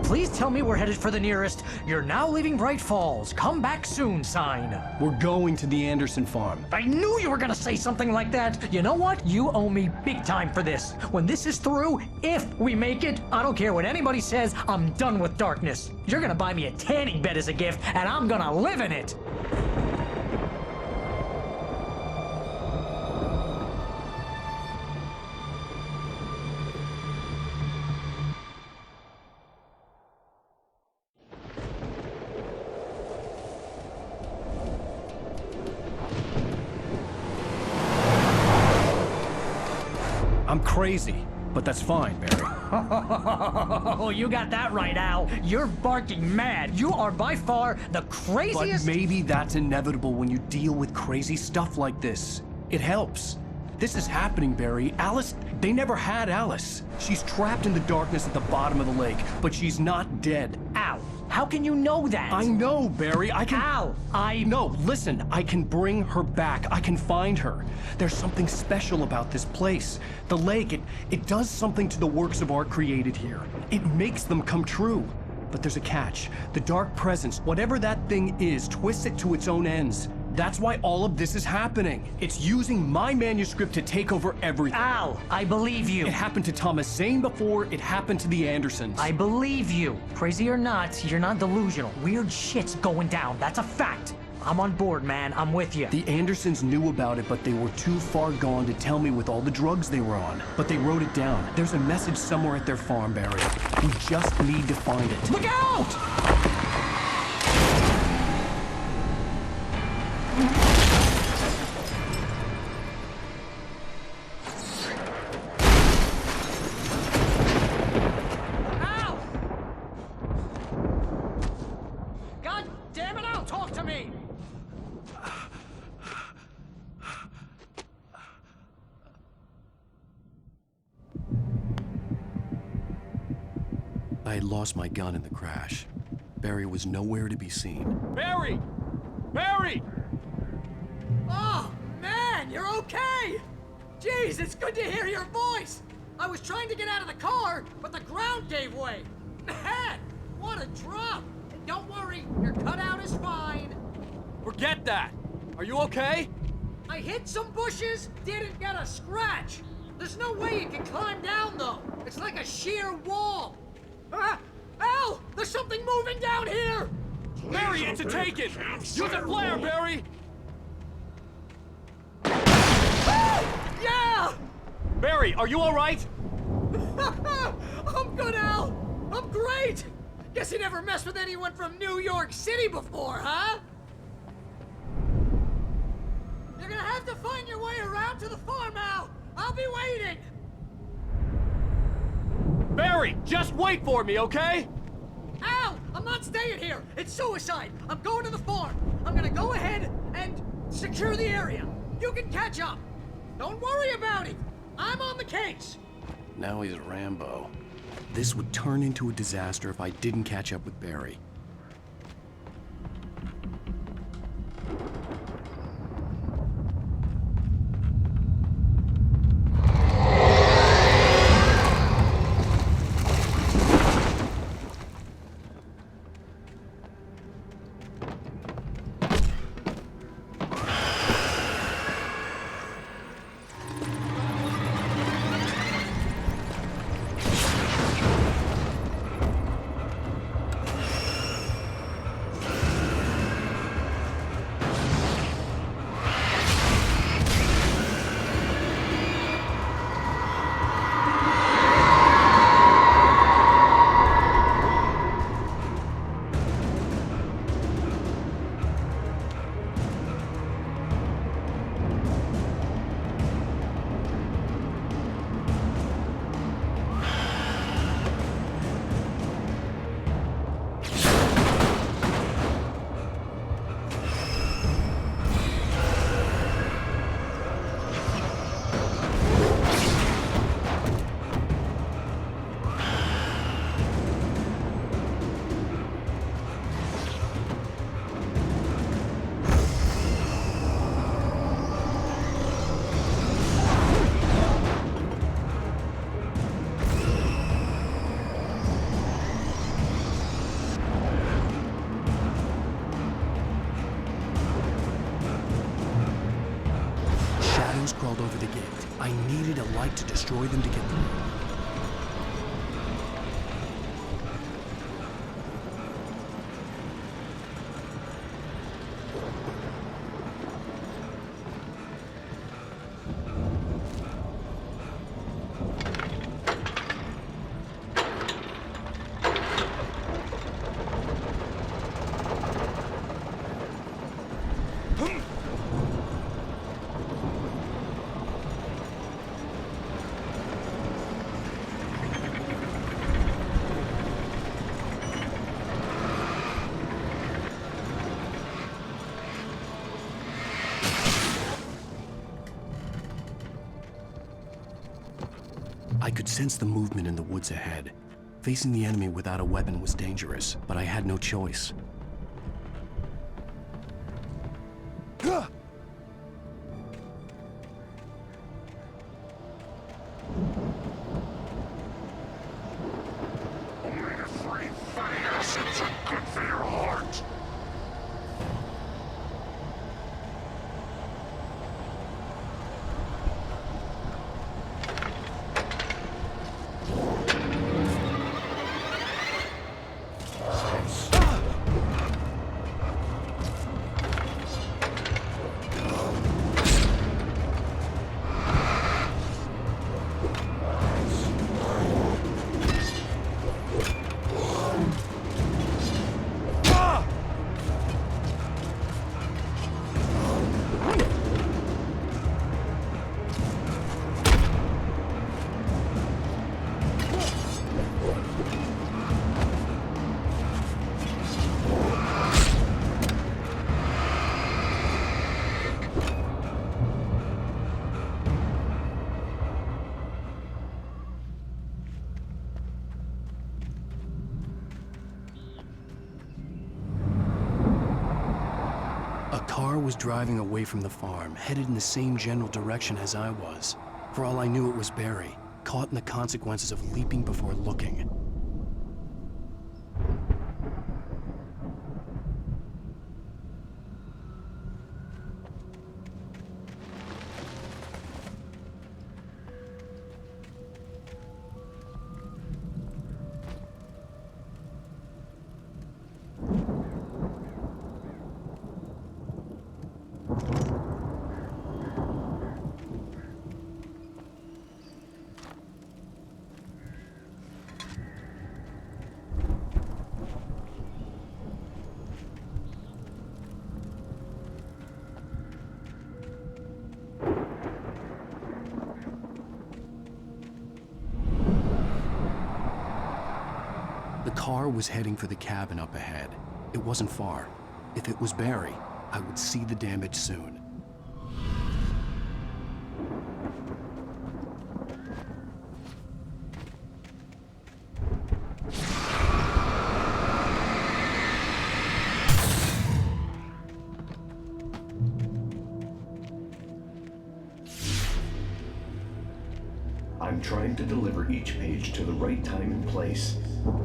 Please tell me we're headed for the nearest "You're now leaving Bright Falls. Come back soon" sign. We're going to the Anderson farm. I knew you were gonna say something like that. You know what? You owe me big time for this. When this is through, if we make it, I don't care what anybody says, I'm done with darkness. You're gonna buy me a tanning bed as a gift, and I'm gonna live in it. I'm crazy, but that's fine, Barry. Oh, you got that right, Al. You're barking mad. You are by far the craziest— But maybe that's inevitable when you deal with crazy stuff like this. It helps. This is happening, Barry. Alice, they never had Alice. She's trapped in the darkness at the bottom of the lake, but she's not dead. Al, how can you know that? I know, Barry. I can— Al, No, listen. I can bring her back. I can find her. There's something special about this place. The lake, it does something to the works of art created here. It makes them come true. But there's a catch. The dark presence, whatever that thing is, twists it to its own ends. That's why all of this is happening. It's using my manuscript to take over everything. Al, I believe you. It happened to Thomas Zane before, it happened to the Andersons. I believe you. Crazy or not, you're not delusional. Weird shit's going down. That's a fact. I'm on board, man. I'm with you. The Andersons knew about it, but they were too far gone to tell me with all the drugs they were on. But they wrote it down. There's a message somewhere at their farm, Barry. We just need to find it. Look out! I had lost my gun in the crash. Barry was nowhere to be seen. Barry! Barry! Oh, man, you're okay! Jeez, it's good to hear your voice! I was trying to get out of the car, but the ground gave way. Man, what a drop! And don't worry, your cutout is fine. Forget that! Are you okay? I hit some bushes, didn't get a scratch. There's no way you can climb down, though. It's like a sheer wall. Al! There's something moving down here! Barry, it's a take-it! Use a flare, Barry! Yeah! Barry, are you alright? I'm good, Al! I'm great! Guess you never messed with anyone from New York City before, huh? You're gonna have to find your way around to the farm now! I'll be waiting! Barry, just wait for me, okay? Al! I'm not staying here! It's suicide! I'm going to the farm! I'm gonna go ahead and secure the area. You can catch up. Don't worry about it! I'm on the case! Now he's Rambo. This would turn into a disaster if I didn't catch up with Barry. Crawled over the gate. I needed a light to destroy them to get through. I could sense the movement in the woods ahead. Facing the enemy without a weapon was dangerous, but I had no choice. Was driving away from the farm, headed in the same general direction as I was. For all I knew, it was Barry, caught in the consequences of leaping before looking. car was heading for the cabin up ahead. It wasn't far. If it was Barry, I would see the damage soon. I'm trying to deliver each page to the right time and place.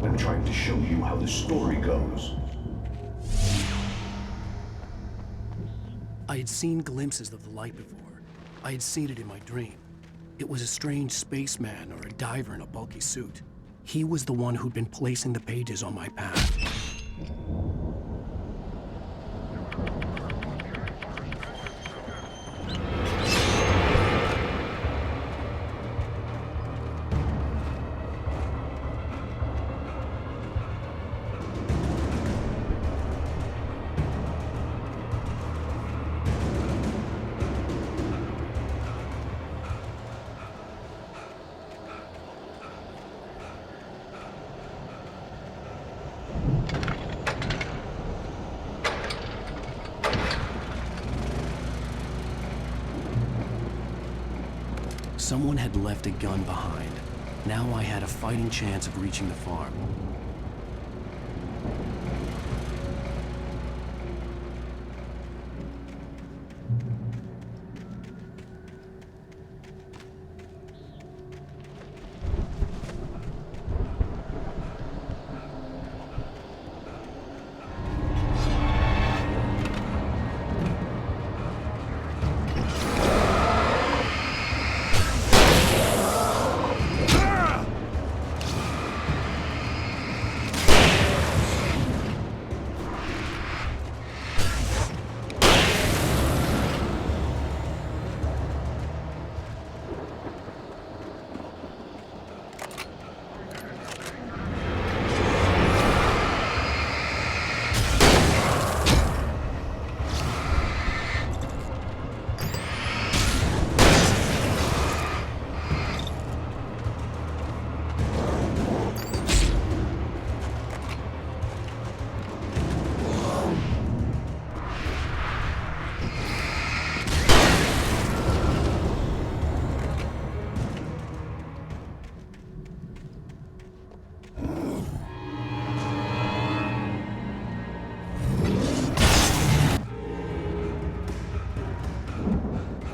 I'm trying to show you how the story goes. I had seen glimpses of the light before. I had seen it in my dream. It was a strange spaceman or a diver in a bulky suit. He was the one who'd been placing the pages on my path. Someone had left a gun behind. Now I had a fighting chance of reaching the farm.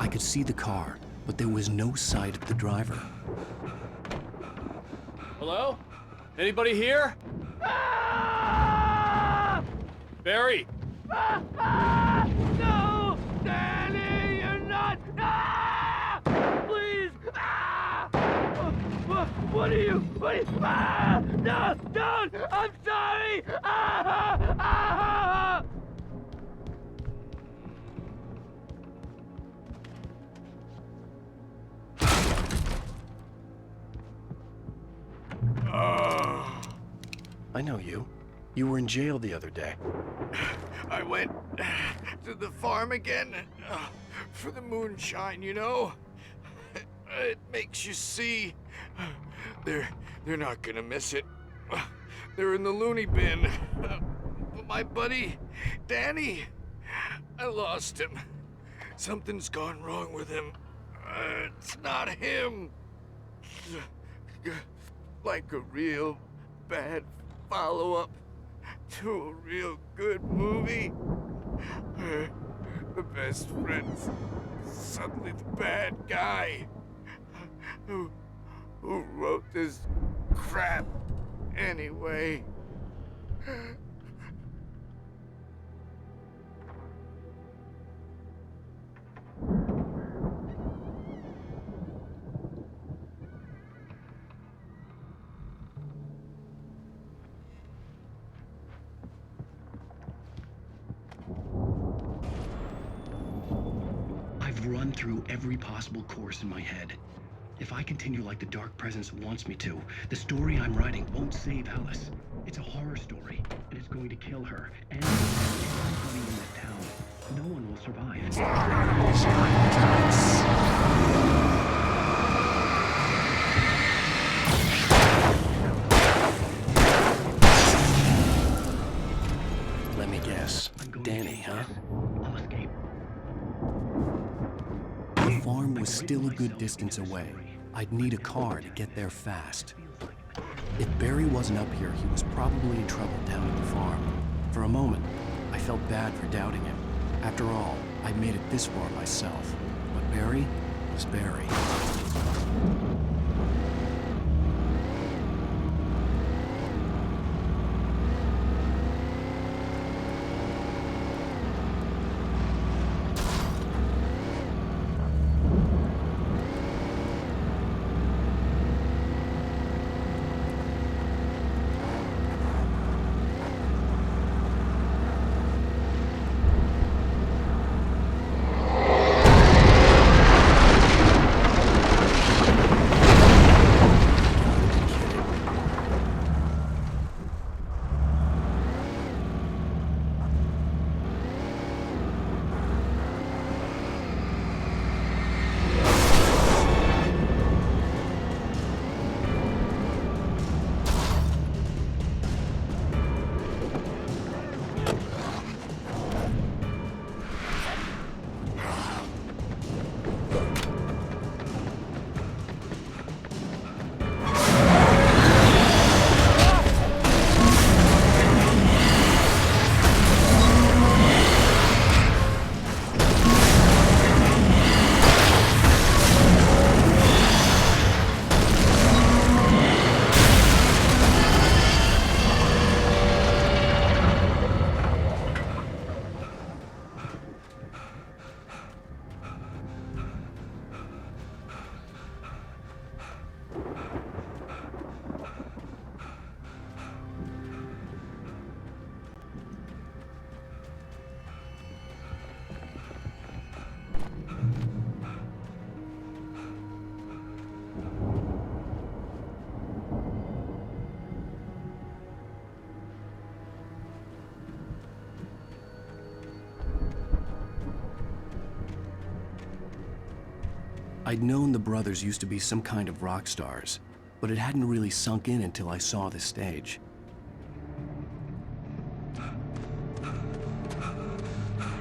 I could see the car, but there was no sight of the driver. Hello? Anybody here? Ah! Barry! No! Danny, you're not! Ah! Please! Ah! What are you? Ah! No! Don't! I'm sorry! Ah! Ah! I know you. You were in jail the other day. I went to the farm again for the moonshine, you know? It makes you see. They're not gonna miss it. They're in the loony bin. But my buddy, Danny, I lost him. Something's gone wrong with him. It's not him. Like a real bad follow-up to a real good movie. The best friend's suddenly the bad guy. Who wrote this crap anyway? I've run through every possible course in my head. If I continue like the Dark Presence wants me to, the story I'm writing won't save Alice. It's a horror story, and it's going to kill her, and everybody in the town. No one will survive. Let me guess. Danny, huh? The farm was still a good distance away. I'd need a car to get there fast. If Barry wasn't up here, he was probably in trouble down at the farm. For a moment, I felt bad for doubting him. After all, I'd made it this far myself. But Barry was Barry. I'd known the brothers used to be some kind of rock stars, but it hadn't really sunk in until I saw this stage.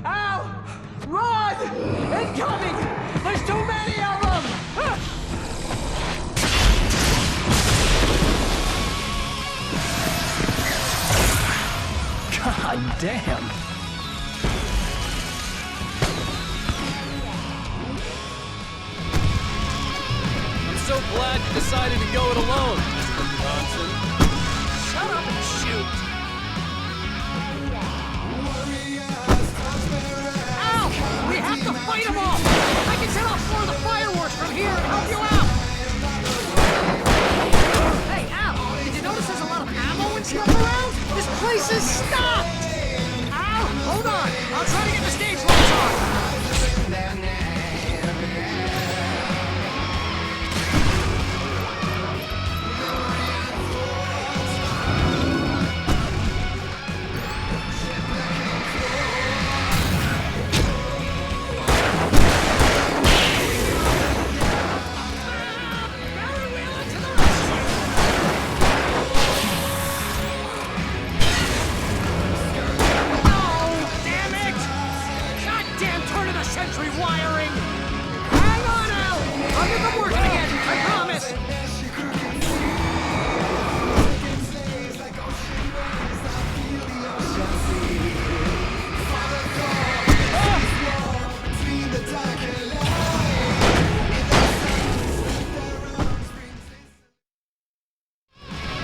Ow! Run! Incoming! There's too many of them! God damn! I'm so glad you decided to go it alone, Mr. Johnson. Shut up and shoot! Ow! We have to fight them all! I can set off 4 of the fireworks from here and help you out! Hey, Al! Did you notice there's a lot of ammo and stuff around? This place is stocked! Al! Hold on! I'll try to get the stage lights on! Century wiring! Hang on, Al! I'll get them working again, I promise!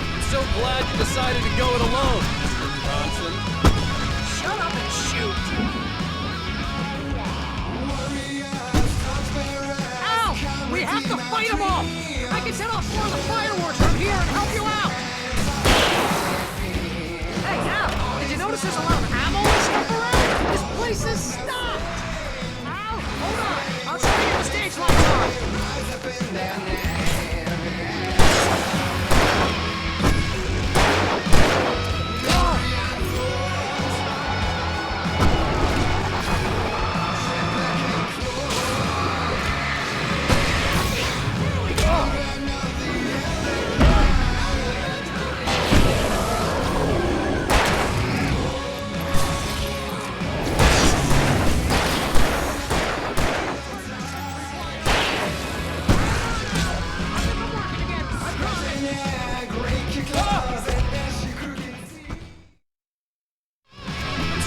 I'm so glad you decided to go it alone, Mr. Johnson. Shut up and shoot! We have to fight them all! I can set off 4 of the fireworks from here and help you out! Hey, Al! Did you notice there's a lot of ammo and stuff around? This place is stocked! Al, hold on! I'll try to get the stage lights on!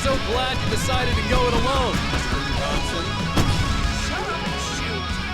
so glad you decided to go it alone, Mr. Johnson. Shut up and shoot.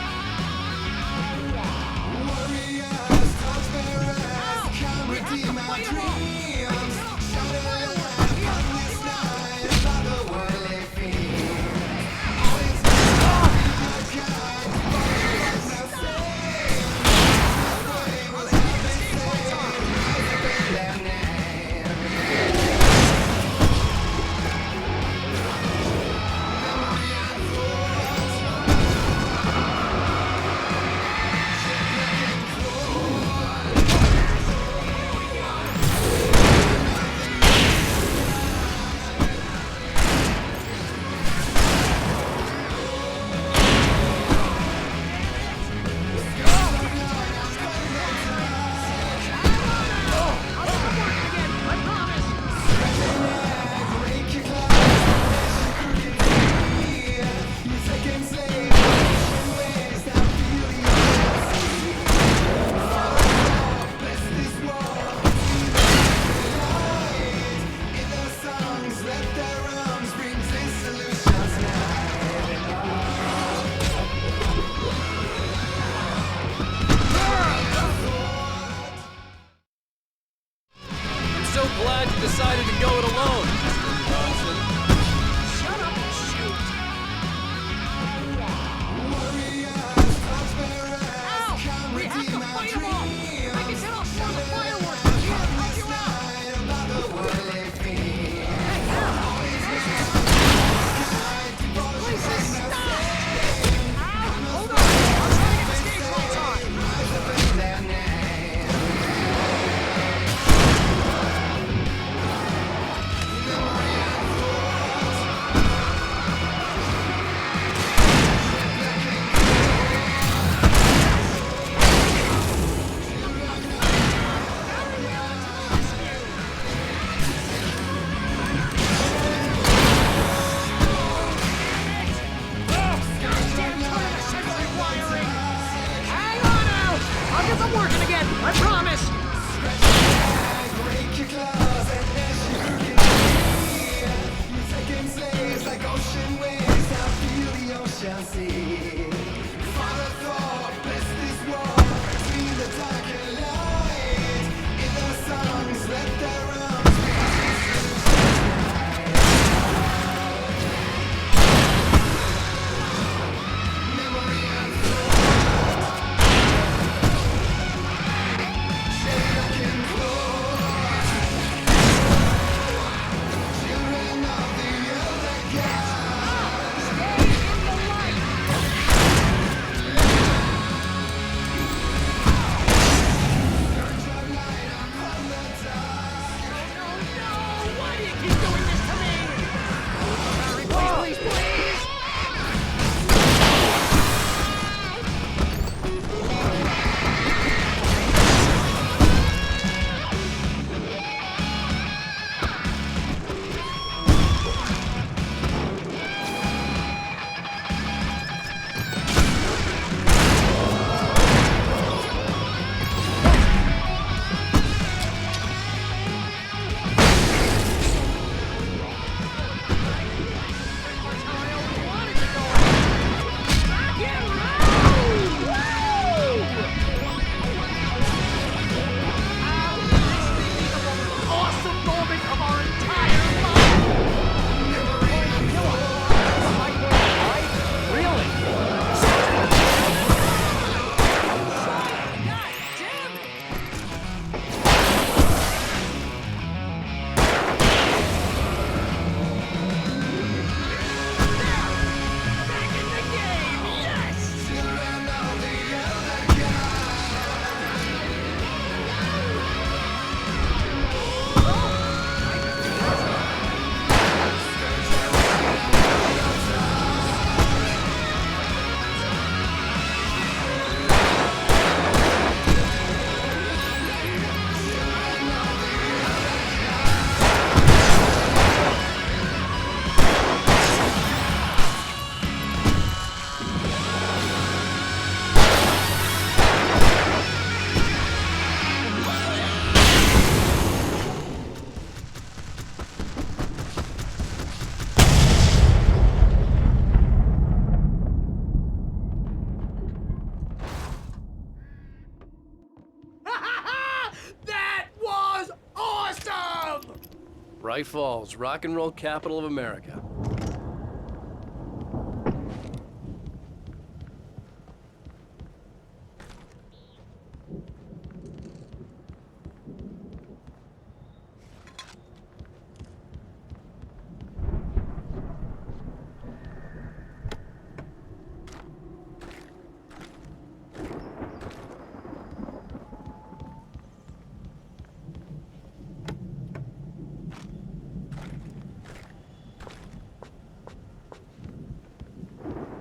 Bright Falls, rock and roll capital of America.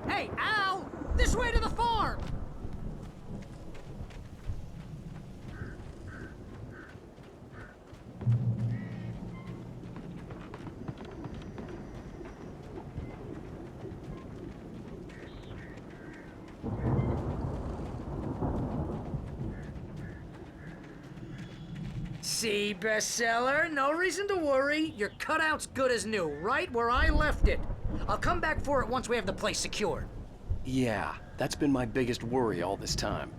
Hey, Al! This way to the farm! See, bestseller? No reason to worry. Your cutout's good as new, right where I left it. I'll come back for it once we have the place secured. Yeah, that's been my biggest worry all this time.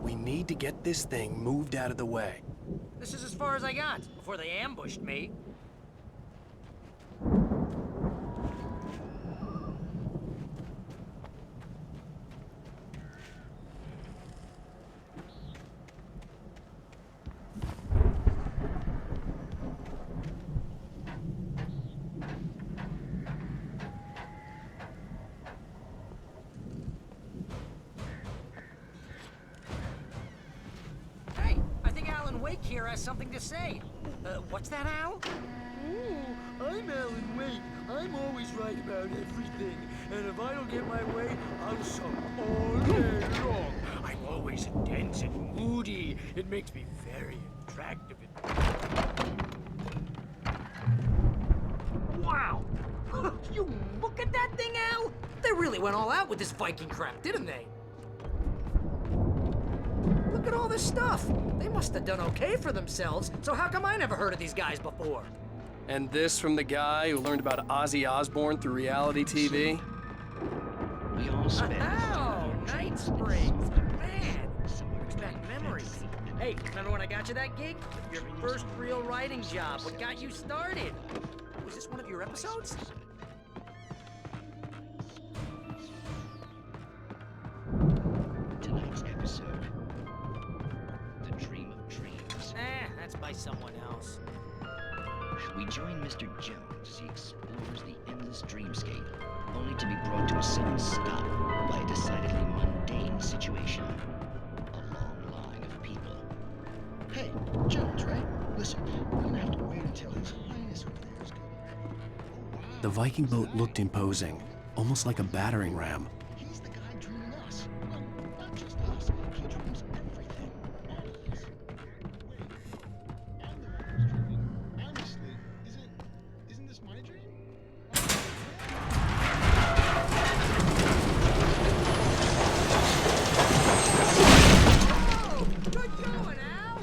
We need to get this thing moved out of the way. This is as far as I got before they ambushed me. Hey, I think Alan Wake here has something to say. What's that, Al? Ooh, I'm Alan Wake. I'm always right about everything. And if I don't get my way, I'll suck all day long. I'm always intense and moody. It makes me very attractive Wow! You look at that thing, Al? They really went all out with this Viking crap, didn't they? Look at all this stuff. They must have done okay for themselves, so how come I never heard of these guys before? And this from the guy who learned about Ozzy Osbourne through reality TV? We all spent. Oh, Night Springs. Man, brings back memories. Hey, remember when I got you that gig? Your first real writing job. What got you started? Was this one of your episodes? Tonight's episode. The Dream of Dreams. That's by someone else. We join Mr. Jones as he explores the endless dreamscape, only to be brought to a sudden stop by a decidedly mundane situation. A long line of people. Hey, Jones, right? Listen, we're gonna have to wait until His Highness over there is gone. The Viking boat looked imposing, almost like a battering ram. He's the guy dreaming us. Well, not just us. He dreams everything. All of us. Wait, I'm the one who's dreaming. Honestly, isn't this my dream? Oh, good going, Al!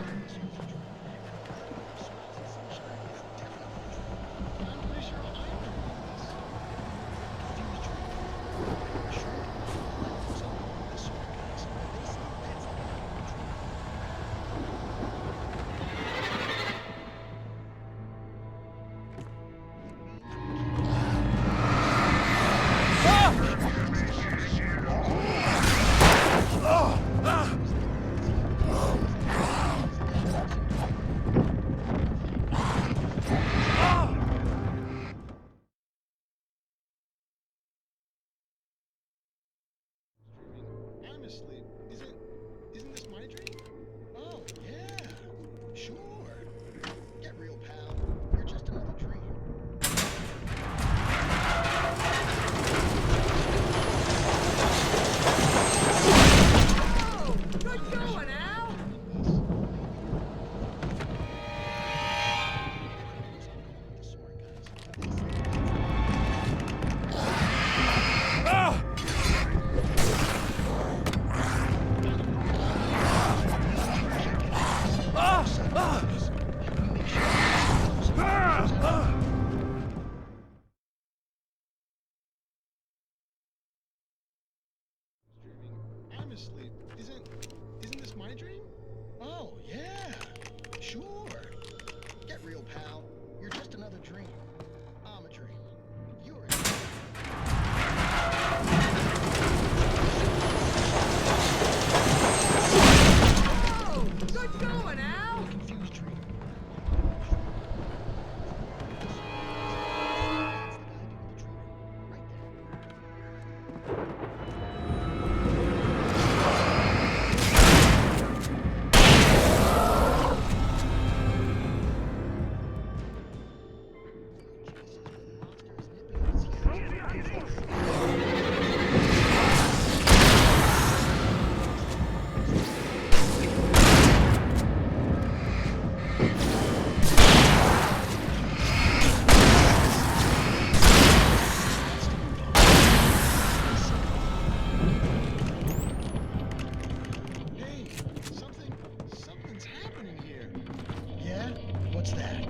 What's that?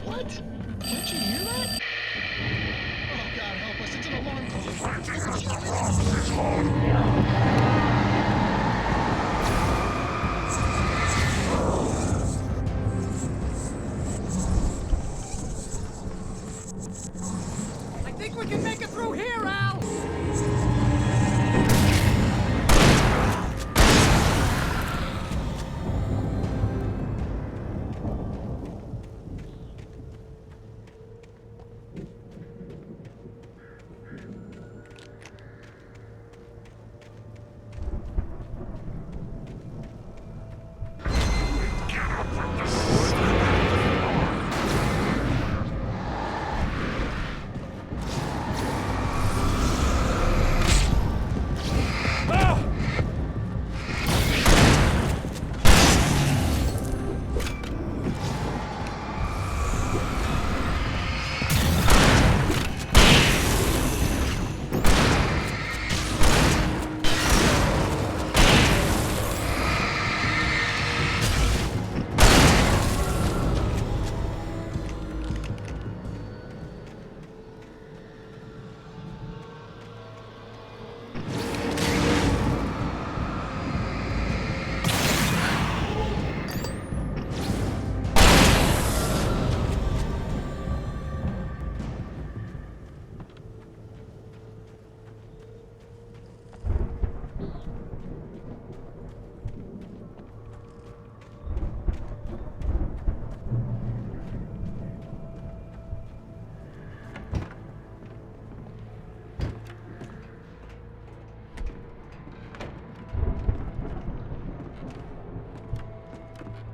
What? Didn't you hear that? Oh, God help us. It's an alarm I think we can make it through here, Al!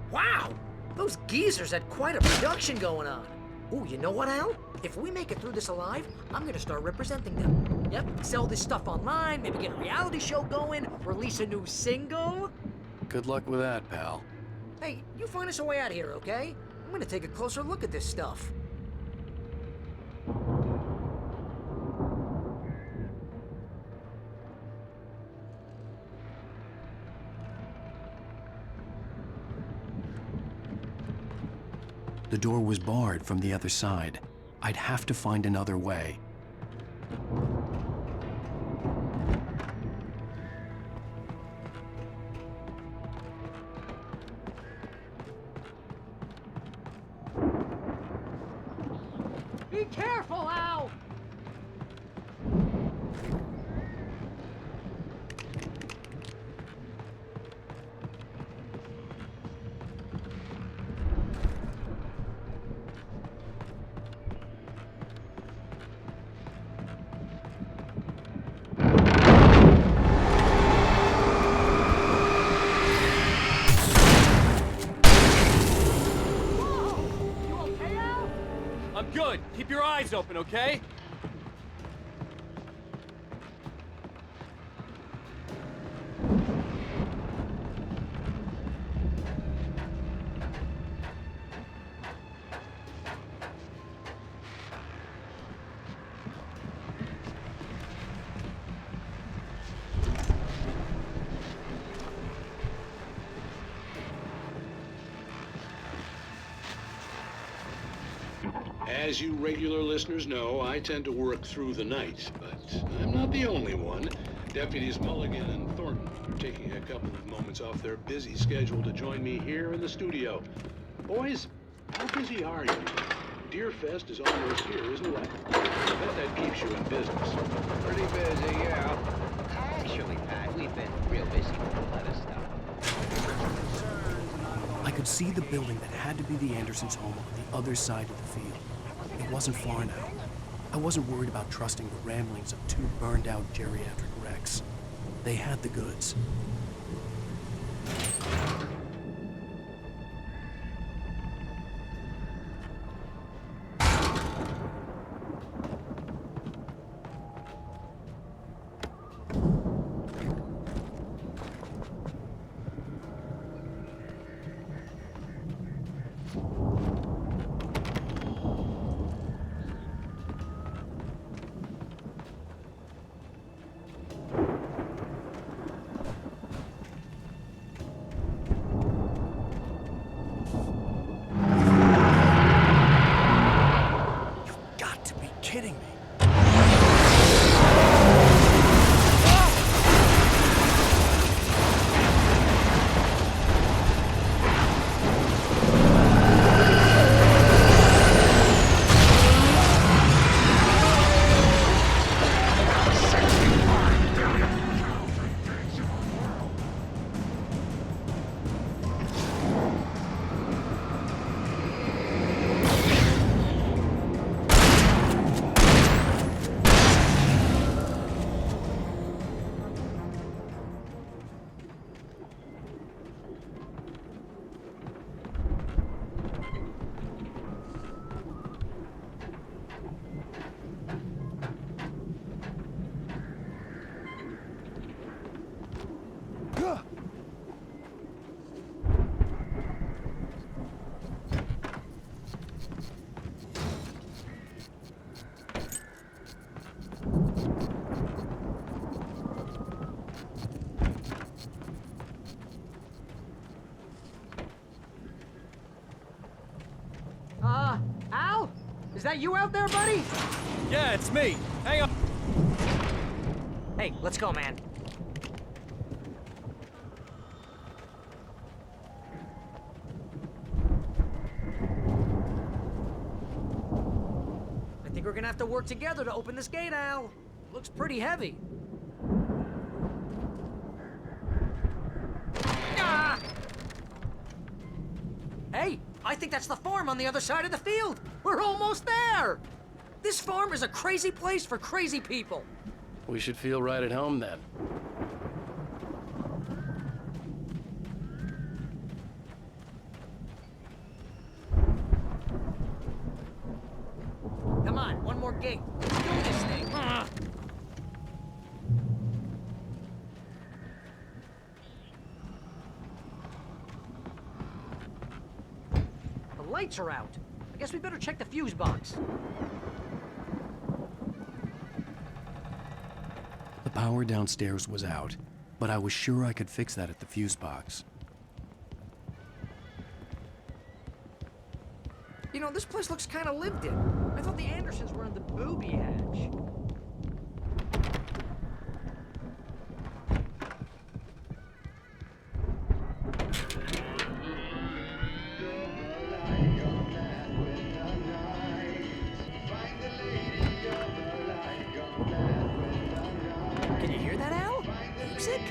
Wow! Those geezers had quite a production going on. Ooh, you know what, Al? If we make it through this alive, I'm gonna start representing them. Yep, sell this stuff online, maybe get a reality show going, release a new single. Good luck with that, pal. Hey, you find us a way out of here, okay? I'm gonna take a closer look at this stuff. The door was barred from the other side. I'd have to find another way. Be careful, Al! I'm good. Keep your eyes open, okay? As you regular listeners know, I tend to work through the night, but I'm not the only one. Deputies Mulligan and Thornton are taking a couple of moments off their busy schedule to join me here in the studio. Boys, how busy are you? Deerfest is almost here, isn't it? I bet that keeps you in business. Pretty busy, yeah. Actually, Pat, we've been real busy with a lot of stuff. I could see the building that had to be the Andersons' home on the other side of the field. It wasn't far now. I wasn't worried about trusting the ramblings of two burned-out geriatric wrecks. They had the goods. Al? Is that you out there, buddy? Yeah, it's me. Hang on. Hey, let's go, man. I think we're gonna have to work together to open this gate, Al. Looks pretty heavy. Ah! Hey, I think that's the farm on the other side of the field. We're almost there. This farm is a crazy place for crazy people. We should feel right at home then. Come on, one more gate. Let's do this thing. The lights are out. I guess we better check the fuse box. The power downstairs was out, but I was sure I could fix that at the fuse box. You know, this place looks kind of lived in. I thought the Andersons were in the booby hatch. Can you hear that, Al? Music?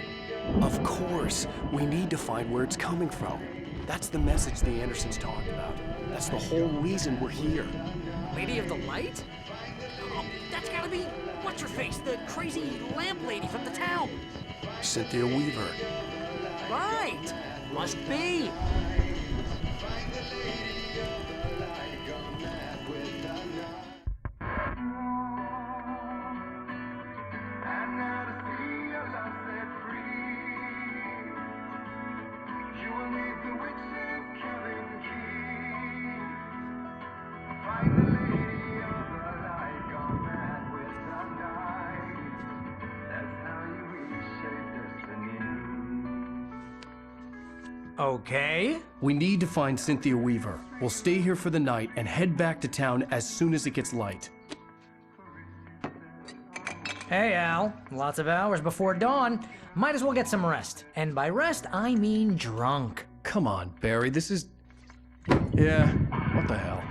Of course! We need to find where it's coming from. That's the message the Andersons talked about. That's the whole reason we're here. Lady of the Light? Oh, that's gotta be what's-her-face, the crazy lamp lady from the town. Cynthia Weaver. Right! Must be. Okay. We need to find Cynthia Weaver. We'll stay here for the night and head back to town as soon as it gets light. Hey, Al. Lots of hours before dawn. Might as well get some rest. And by rest, I mean drunk. Come on, Barry, this is... Yeah, what the hell?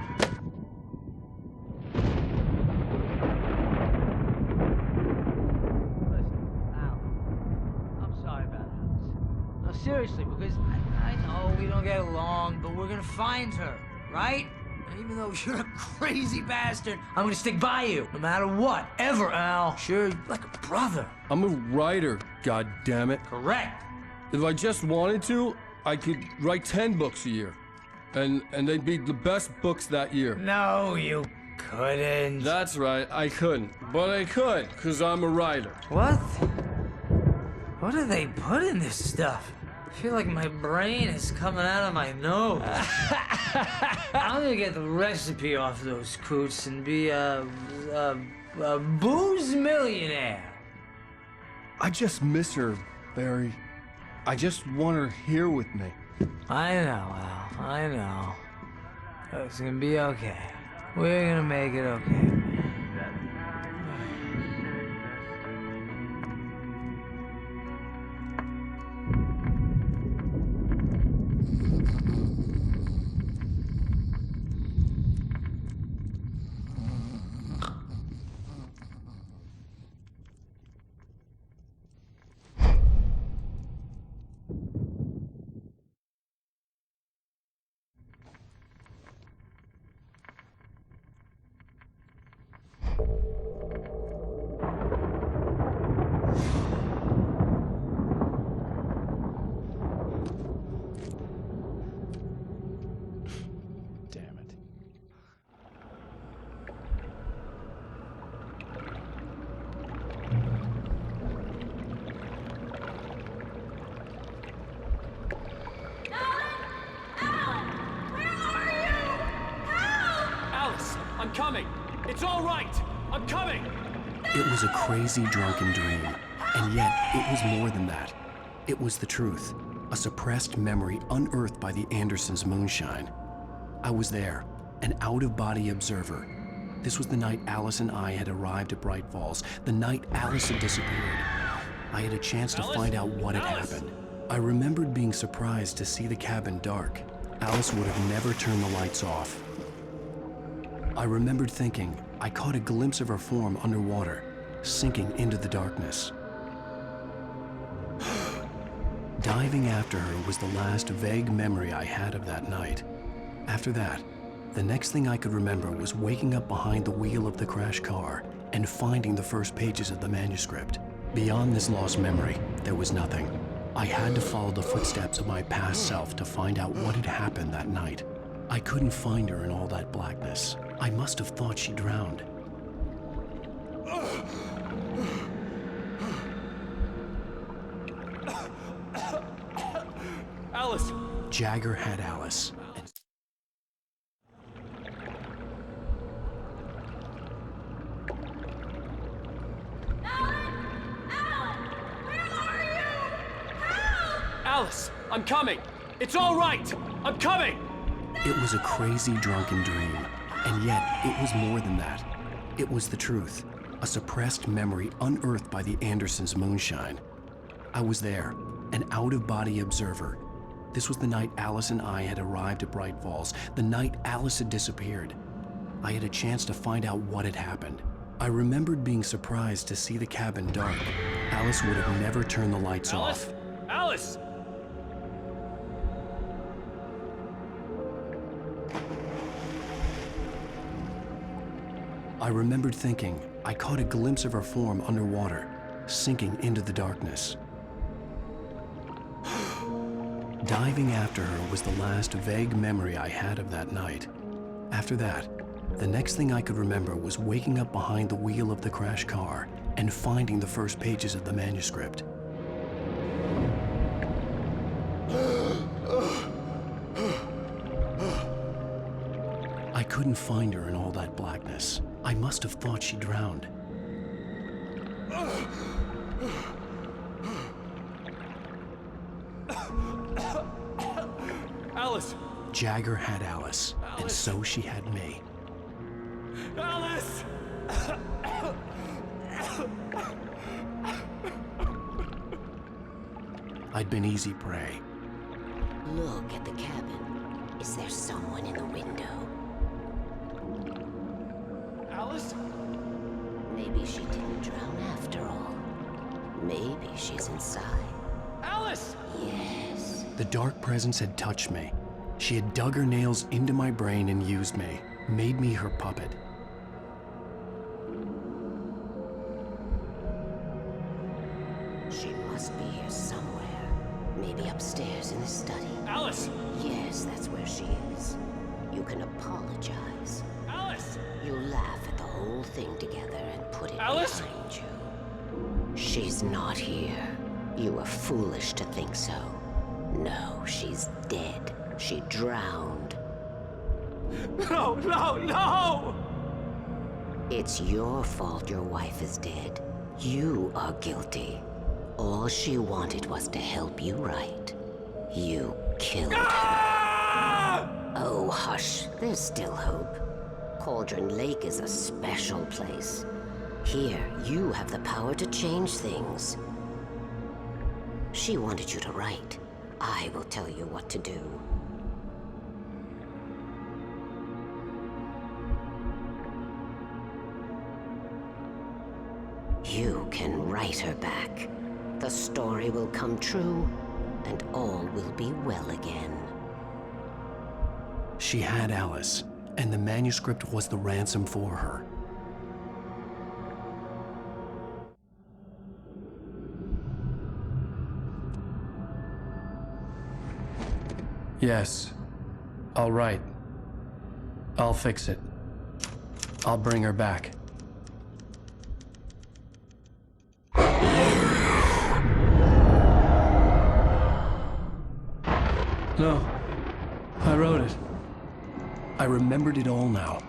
Seriously, because I know we don't get along, but we're gonna find her, right? And even though you're a crazy bastard, I'm gonna stick by you, no matter what, ever, Al. Sure, you're like a brother. I'm a writer, goddammit. Correct. If I just wanted to, I could write 10 books a year. And they'd be the best books that year. No, you couldn't. That's right, I couldn't. But I could, because I'm a writer. What? What do they put in this stuff? I feel like my brain is coming out of my nose. I'm gonna get the recipe off those coots and be a booze millionaire. I just miss her, Barry. I just want her here with me. I know, Al. I know. It's gonna be okay. We're gonna make it okay. I'm coming! It's all right! I'm coming! It was a crazy, drunken dream. And yet, it was more than that. It was the truth. A suppressed memory unearthed by the Andersons' moonshine. I was there, an out-of-body observer. This was the night Alice and I had arrived at Bright Falls, the night Alice had disappeared. I had a chance to find out what had happened. I remembered being surprised to see the cabin dark. Alice would have never turned the lights off. I remembered thinking I caught a glimpse of her form underwater, sinking into the darkness. Diving after her was the last vague memory I had of that night. After that, the next thing I could remember was waking up behind the wheel of the crashed car and finding the first pages of the manuscript. Beyond this lost memory, there was nothing. I had to follow the footsteps of my past self to find out what had happened that night. I couldn't find her in all that blackness. I must have thought she drowned. Alice! Jagger had Alice. Alice, I'm coming! It's all right! I'm coming! It was a crazy, drunken dream, and yet it was more than that. It was the truth, a suppressed memory unearthed by the Andersons' moonshine. I was there, an out-of-body observer. This was the night Alice and I had arrived at Bright Falls, the night Alice had disappeared. I had a chance to find out what had happened. I remembered being surprised to see the cabin dark. Alice would have never turned the lights off. Alice! I remembered thinking I caught a glimpse of her form underwater, sinking into the darkness. Diving after her was the last vague memory I had of that night. After that, the next thing I could remember was waking up behind the wheel of the crashed car and finding the first pages of the manuscript. I couldn't find her in all that blackness. I must have thought she drowned. Alice! Jagger had Alice, and so she had me. Alice! I'd been easy prey. Look at the cabin. Is there someone in the window? Alice? Maybe she didn't drown after all. Maybe she's inside. Alice! Yes. The dark presence had touched me. She had dug her nails into my brain and used me, made me her puppet. She must be here somewhere. Maybe upstairs in the study. Alice! Yes, that's where she is. You can apologize. Alice! You laugh at the whole thing together and put it Alice? behind you. She's not here. You were foolish to think so. No, she's dead. She drowned. No, no, no! It's your fault your wife is dead. You are guilty. All she wanted was to help you right. You killed her. Oh, hush. There's still hope. Cauldron Lake is a special place. Here, you have the power to change things. She wanted you to write. I will tell you what to do. You can write her back. The story will come true, and all will be well again. She had Alice, and the manuscript was the ransom for her. Yes. I'll write. I'll fix it. I'll bring her back. No. I wrote it. I remembered it all now.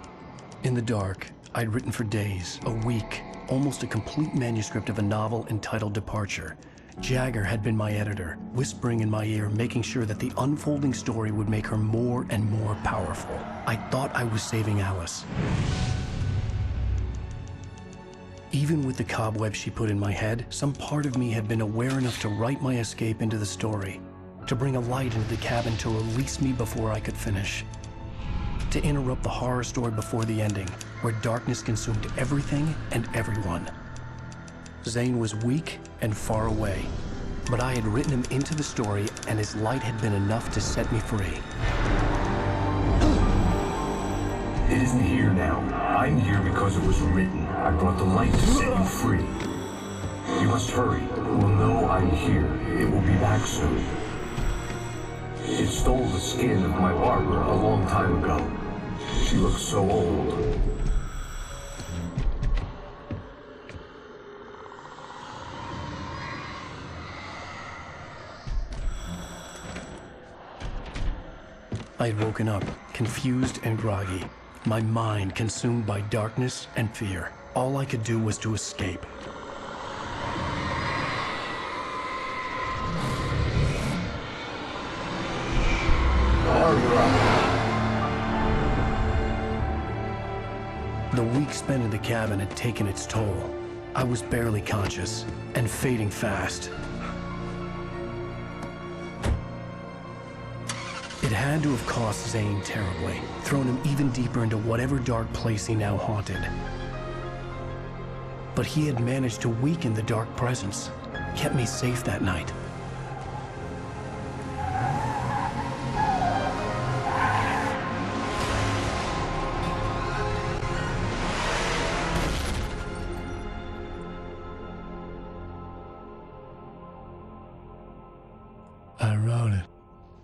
In the dark, I'd written for days, a week, almost a complete manuscript of a novel entitled Departure. Jagger had been my editor, whispering in my ear, making sure that the unfolding story would make her more and more powerful. I thought I was saving Alice. Even with the cobweb she put in my head, some part of me had been aware enough to write my escape into the story, to bring a light into the cabin to release me before I could finish, to interrupt the horror story before the ending, where darkness consumed everything and everyone. Zane was weak and far away, but I had written him into the story, and his light had been enough to set me free. It isn't here now. I'm here because it was written. I brought the light to set you free. You must hurry. It will know I'm here. It will be back soon. It stole the skin of my Barbara a long time ago. She looks so old. I had woken up, confused and groggy, my mind consumed by darkness and fear. All I could do was to escape. The week spent in the cabin had taken its toll. I was barely conscious and fading fast. It had to have cost Zane terribly, thrown him even deeper into whatever dark place he now haunted. But he had managed to weaken the dark presence, kept me safe that night. I wrote it.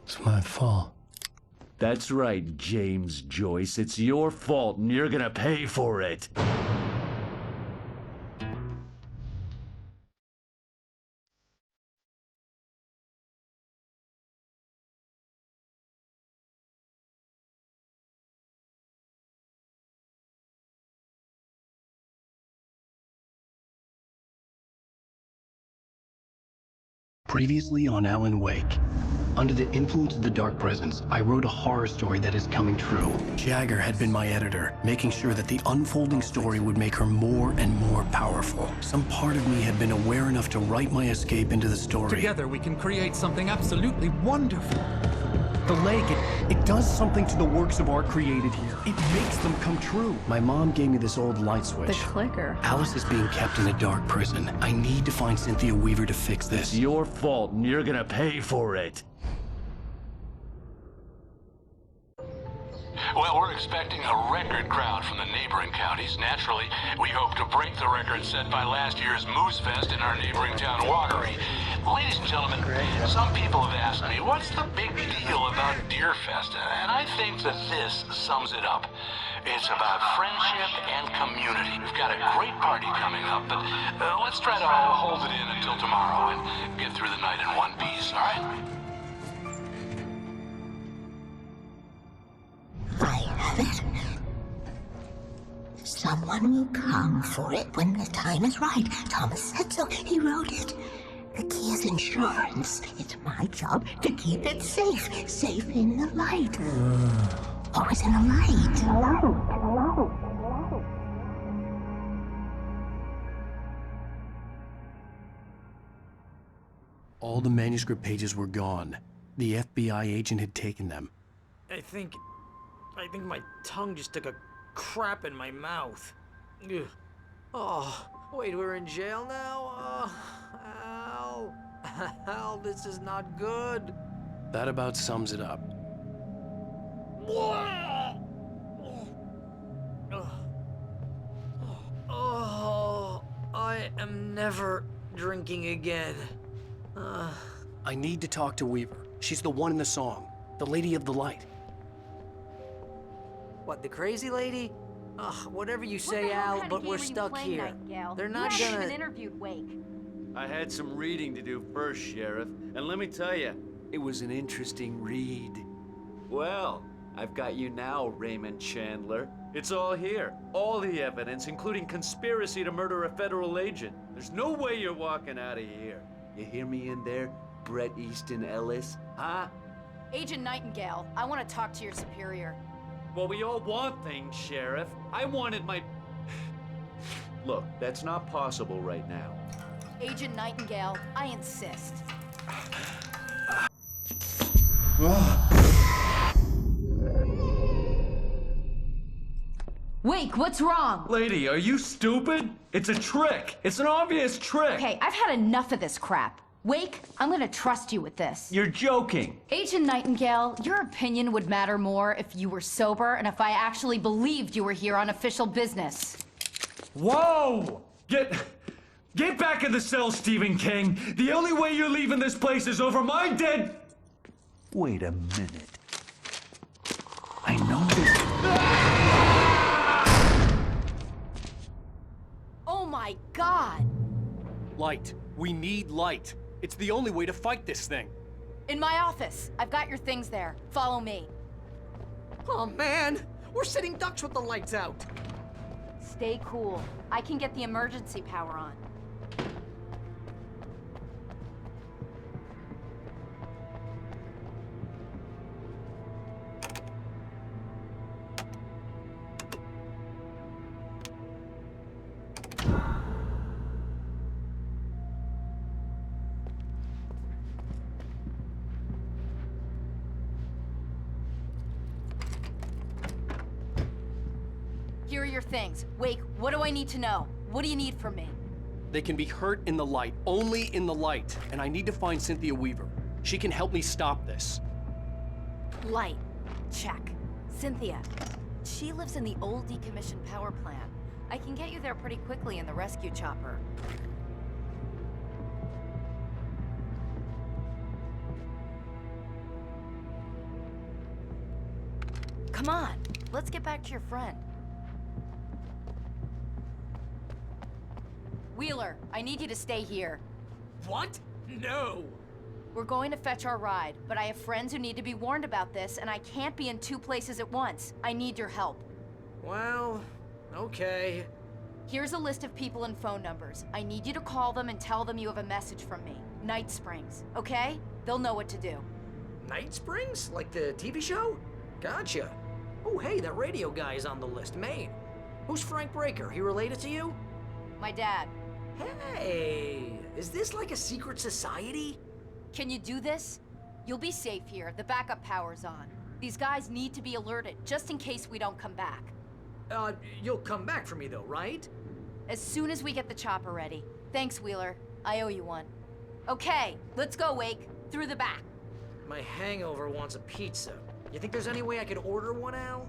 It's my fault. That's right, James Joyce. It's your fault, and you're gonna pay for it. Previously on Alan Wake. Under the influence of the dark presence, I wrote a horror story that is coming true. Jagger had been my editor, making sure that the unfolding story would make her more and more powerful. Some part of me had been aware enough to write my escape into the story. Together we can create something absolutely wonderful. The lake, it does something to the works of art created here. It makes them come true. My mom gave me this old light switch. The clicker. Alice is being kept in a dark prison. I need to find Cynthia Weaver to fix this. It's your fault, and you're gonna pay for it. Well, we're expecting a record crowd from the neighboring counties. Naturally, we hope to break the record set by last year's Moose Fest in our neighboring town, Watery. Ladies and gentlemen, some people have asked me, what's the big deal about Deer Fest? And I think that this sums it up. It's about friendship and community. We've got a great party coming up, but let's try to hold it in until tomorrow and get through the night in one piece, all right? I have it. Someone will come for it when the time is right. Thomas said so. He wrote it. The key is insurance. It's my job to keep it safe. Safe in the light. Always in the light. All the manuscript pages were gone. The FBI agent had taken them. I think my tongue just took a crap in my mouth. Ugh. Oh, wait, we're in jail now? Al. Al, this is not good. That about sums it up. Oh, I am never drinking again. I need to talk to Weaver. She's the one in the song. The Lady of the Light. What, the crazy lady? Ugh, whatever you say, Al, but we're stuck here. They're not You haven't gonna... even interviewed Wake. I had some reading to do first, Sheriff, and let me tell you, it was an interesting read. Well, I've got you now, Raymond Chandler. It's all here. All the evidence, including conspiracy to murder a federal agent. There's no way you're walking out of here. You hear me in there, Bret Easton Ellis? Huh? Agent Nightingale, I want to talk to your superior. Well, we all want things, Sheriff. I wanted my... Look, that's not possible right now. Agent Nightingale, I insist. Wake, what's wrong? Lady, are you stupid? It's a trick. It's an obvious trick. Okay, I've had enough of this crap. Wake, I'm gonna trust you with this. You're joking. Agent Nightingale, your opinion would matter more if you were sober and if I actually believed you were here on official business. Whoa! Get back in the cell, Stephen King. The only way you're leaving this place is over my dead... Wait a minute. I know this... Oh my God! Light. We need light. It's the only way to fight this thing. In my office. I've got your things there. Follow me. Oh man, we're sitting ducks with the lights out. Stay cool. I can get the emergency power on. Here are your things. Wake, what do I need to know? What do you need from me? They can be hurt in the light, only in the light. And I need to find Cynthia Weaver. She can help me stop this. Light. Check. Cynthia. She lives in the old decommissioned power plant. I can get you there pretty quickly in the rescue chopper. Come on, let's get back to your friend. Wheeler, I need you to stay here. What? No! We're going to fetch our ride, but I have friends who need to be warned about this, and I can't be in two places at once. I need your help. Well, okay. Here's a list of people and phone numbers. I need you to call them and tell them you have a message from me. Night Springs, okay? They'll know what to do. Night Springs? Like the TV show? Gotcha. Oh, hey, that radio guy is on the list, Maine. Who's Frank Breaker? He related to you? My dad. Hey, is this like a secret society? Can you do this? You'll be safe here. The backup power's on. These guys need to be alerted, just in case we don't come back. You'll come back for me though, right? As soon as we get the chopper ready. Thanks, Wheeler. I owe you one. Okay, let's go, Wake. Through the back. My hangover wants a pizza. You think there's any way I could order one, Al?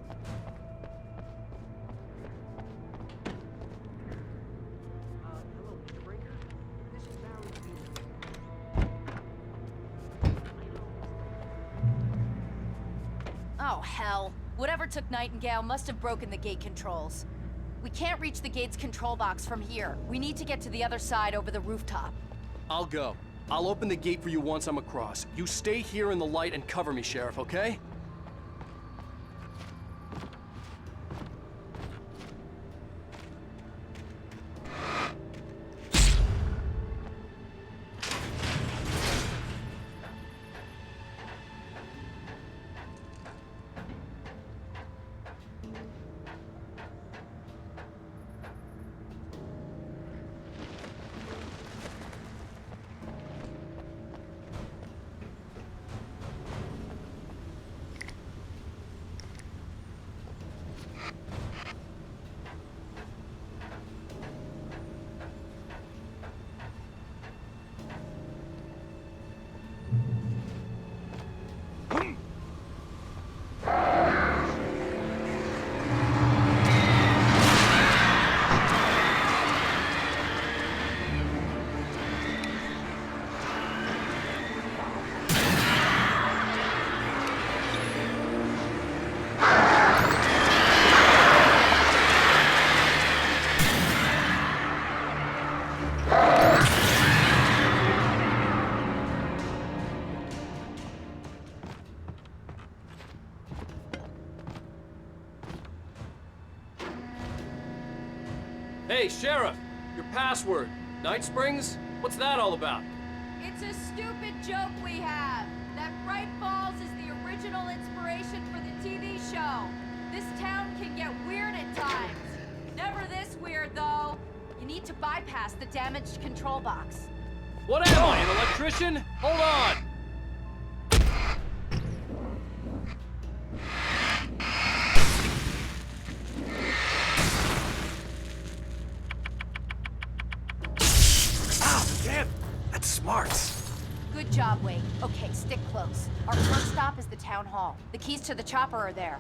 Hello, Mr. Breaker. This is Barry. Oh, hell. Whatever took Nightingale must have broken the gate controls. We can't reach the gate's control box from here. We need to get to the other side over the rooftop. I'll go. I'll open the gate for you once I'm across. You stay here in the light and cover me, Sheriff, okay? Hey, Sheriff! Your password. Night Springs? What's that all about? It's a stupid joke we have. That Bright Falls is the original inspiration for the TV show. This town can get weird at times. Never this weird, though. You need to bypass the damaged control box. What am I, an electrician? Hold on! Ow, damn! That's smart. Good job, Wake. Okay, stick close. Our first stop is the town hall. The keys to the chopper are there.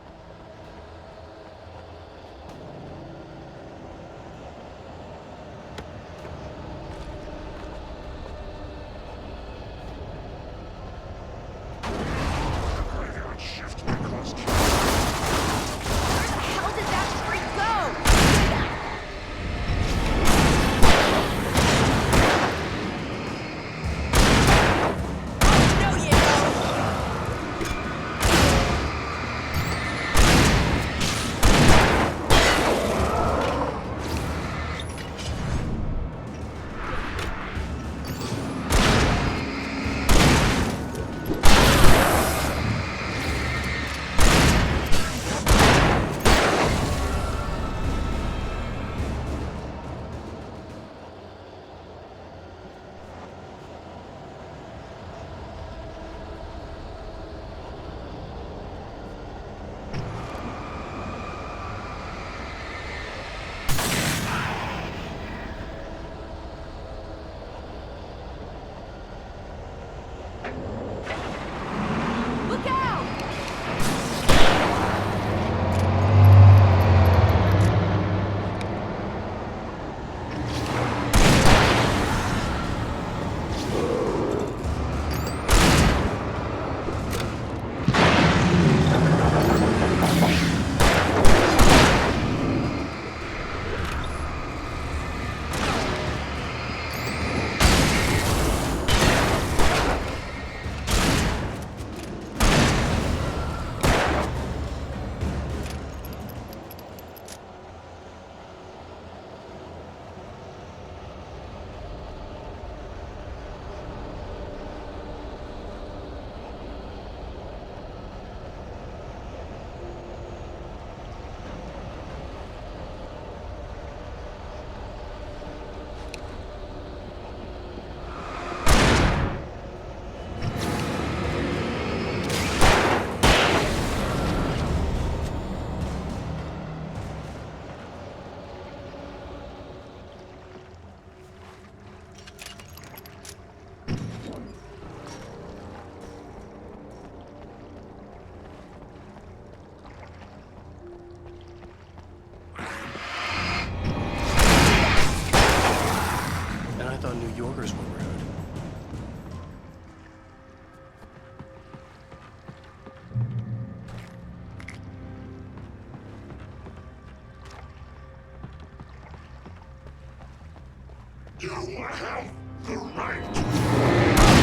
New Yorkers were rude. You have the right.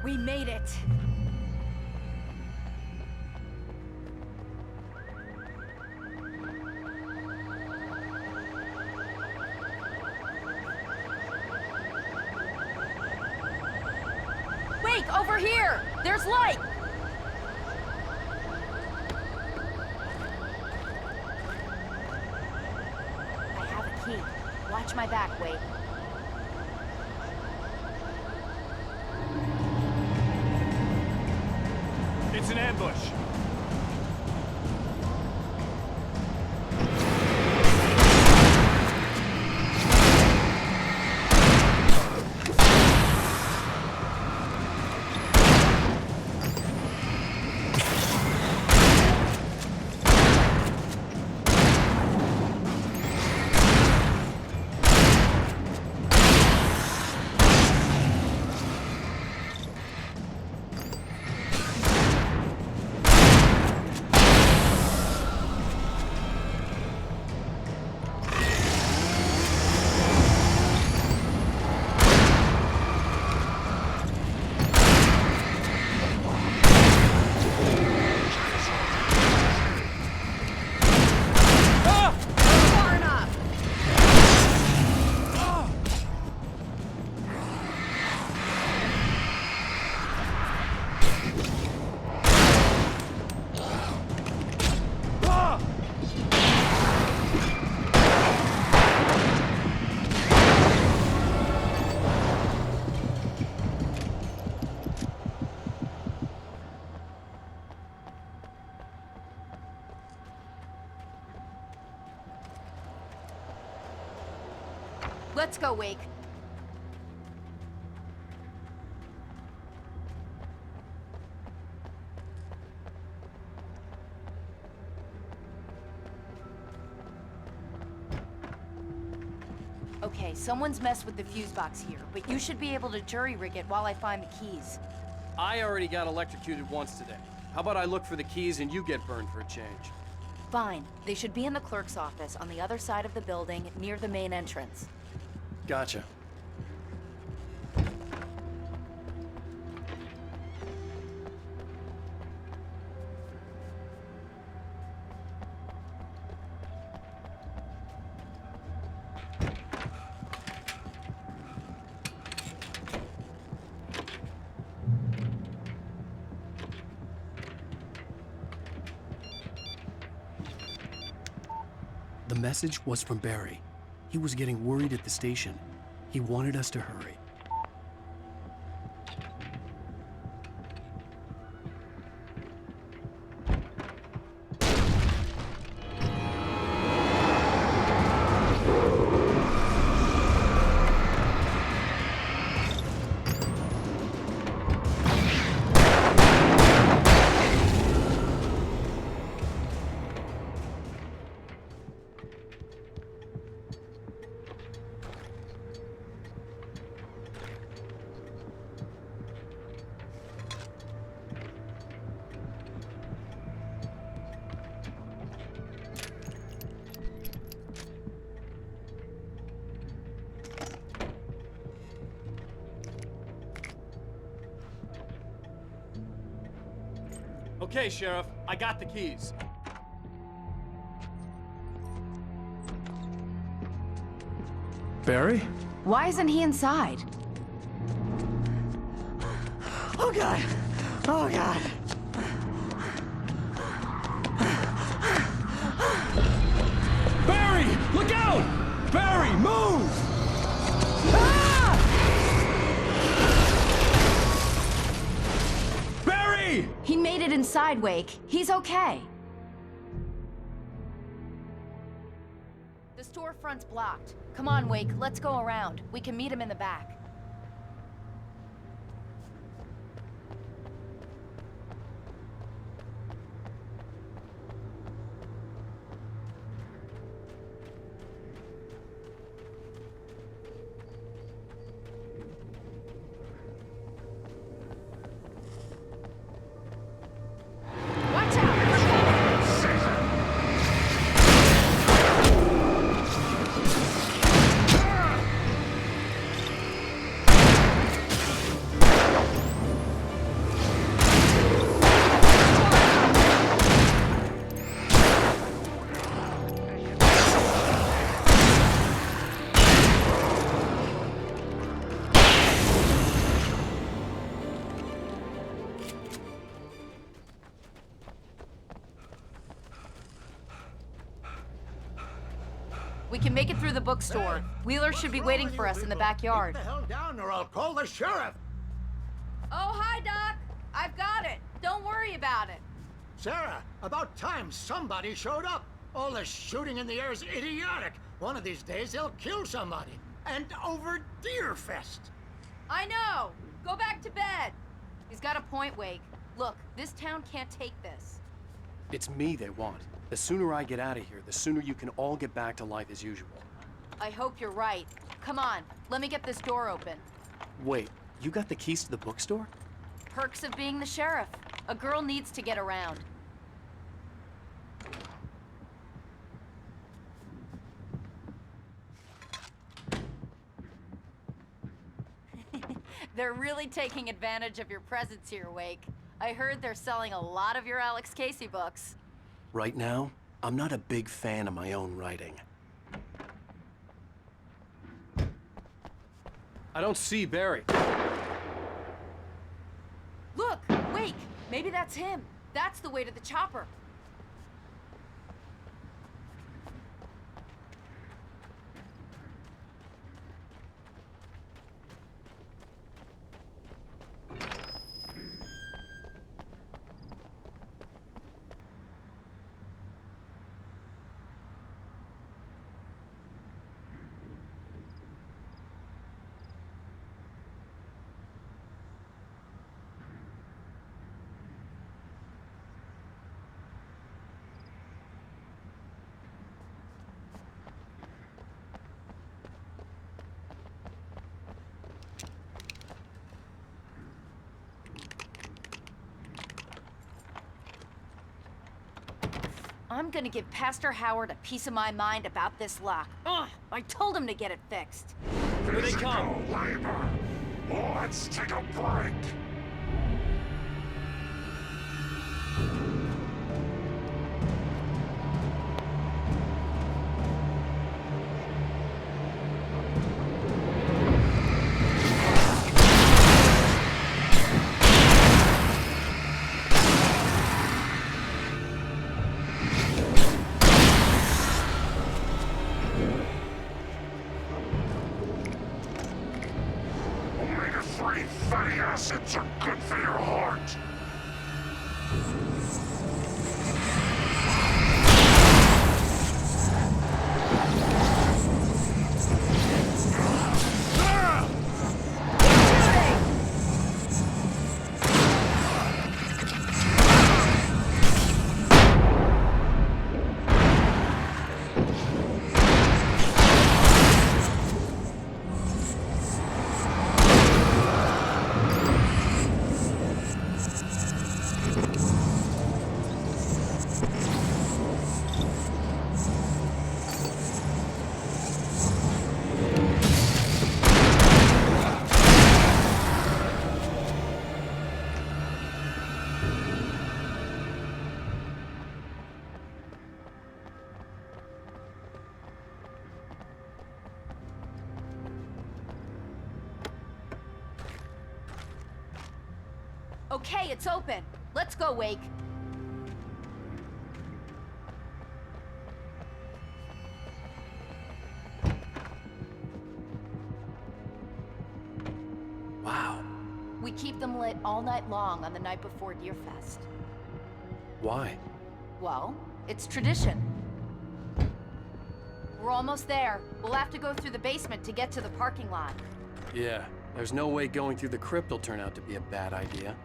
We made it. Wake, over here! There's light! I have a key. Watch my back, Wake. It's an ambush. Let's go, Wake. Okay, someone's messed with the fuse box here, but you should be able to jury-rig it while I find the keys. I already got electrocuted once today. How about I look for the keys and you get burned for a change? Fine. They should be in the clerk's office on the other side of the building, near the main entrance. Gotcha. The message was from Barry. He was getting worried at the station. He wanted us to hurry. Okay, Sheriff, I got the keys. Barry? Why isn't he inside? Oh God! Oh God! Barry! Look out! Barry, move! Barry! He made it inside, Wake. He's okay. The storefront's blocked. Come on, Wake, let's go around. We can meet him in the back. Watch out! We can make it through the bookstore. Wheeler should be waiting for us in the backyard. Get the hell down or I'll call the sheriff! Oh, hi, Doc. I've got it. Don't worry about it. Sarah, about time somebody showed up. All the shooting in the air is idiotic. One of these days they'll kill somebody. And over Deerfest. I know. Go back to bed. He's got a point, Wake. Look, this town can't take this. It's me they want. The sooner I get out of here, the sooner you can all get back to life as usual. I hope you're right. Come on, let me get this door open. Wait, you got the keys to the bookstore? Perks of being the sheriff. A girl needs to get around. They're really taking advantage of your presence here, Wake. I heard they're selling a lot of your Alex Casey books. Right now, I'm not a big fan of my own writing. I don't see Barry. Look, Wake, maybe that's him. That's the way to the chopper. I'm gonna give Pastor Howard a piece of my mind about this lock. Ugh, I told him to get it fixed. Here they come. Labor. Let's take a break. Omega-3 fatty acids are good for your heart. Okay, it's open. Let's go, Wake. Wow. We keep them lit all night long on the night before Deerfest. Why? Well, it's tradition. We're almost there. We'll have to go through the basement to get to the parking lot. Yeah, there's no way going through the crypt will turn out to be a bad idea.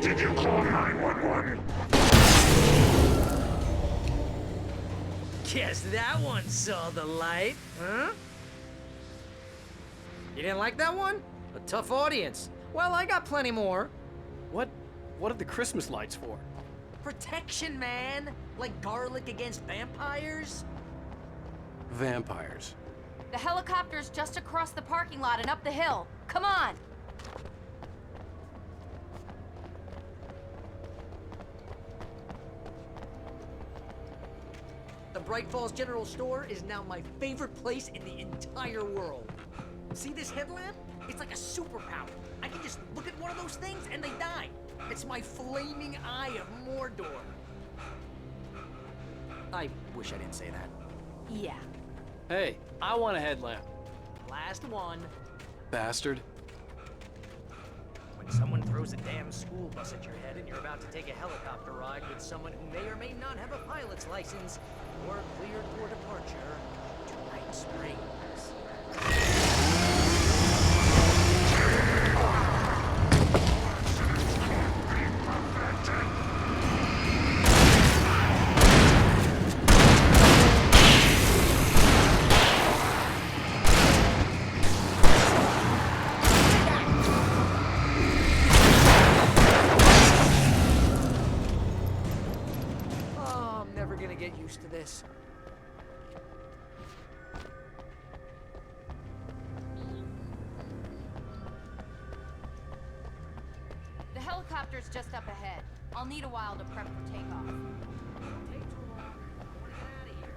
Did you call 911? Guess that one saw the light, huh? You didn't like that one? A tough audience. Well, I got plenty more. What are the Christmas lights for? Protection, man. Like garlic against vampires. Vampires. The helicopter's just across the parking lot and up the hill. Come on! The Bright Falls General Store is now my favorite place in the entire world. See this headlamp? It's like a superpower. I can just look at one of those things and they die. It's my flaming eye of Mordor. I wish I didn't say that. Yeah. Hey, I want a headlamp. Last one. Bastard. When someone throws a damn school bus at your head and you're about to take a helicopter ride with someone who may or may not have a pilot's license, or cleared for departure to Night Springs. Oh, I'm never gonna get used to this. The helicopter's just up ahead. I'll need a while to prep for takeoff. Take too long. I wanna get out of here.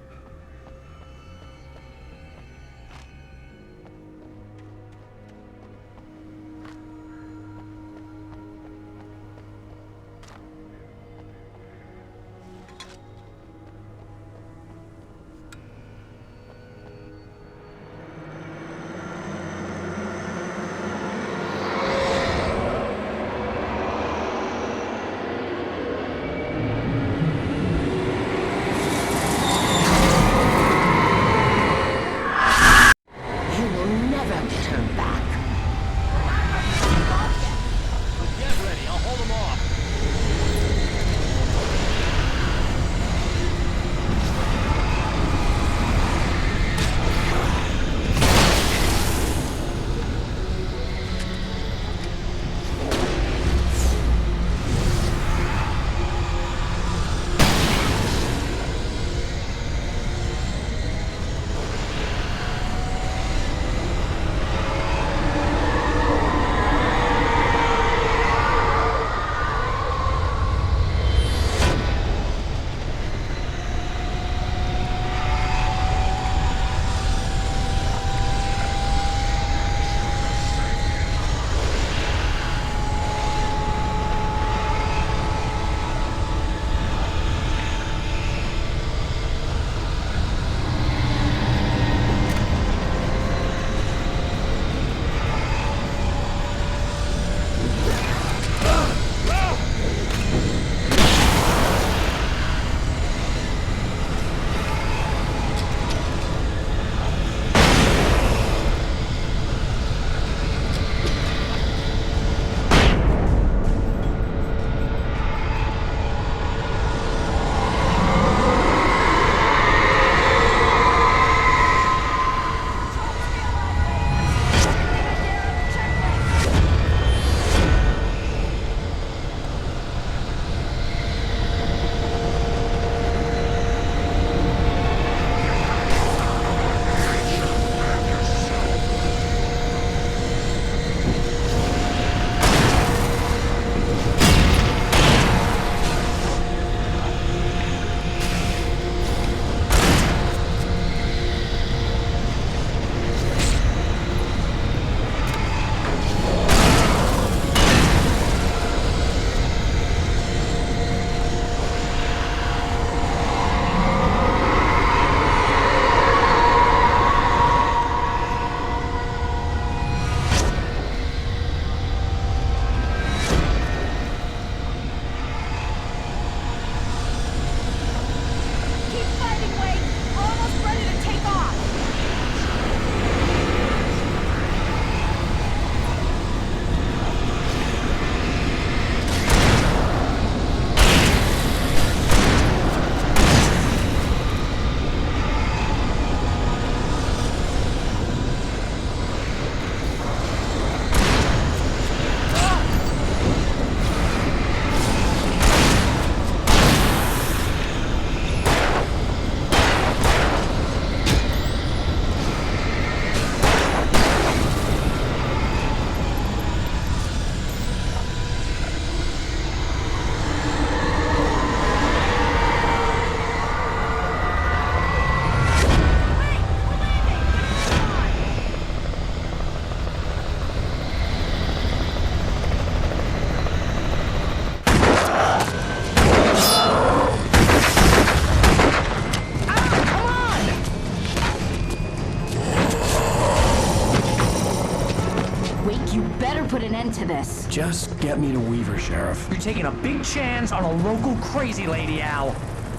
better put an end to this. Just get me to Weaver, Sheriff. You're taking a big chance on a local crazy lady, Al.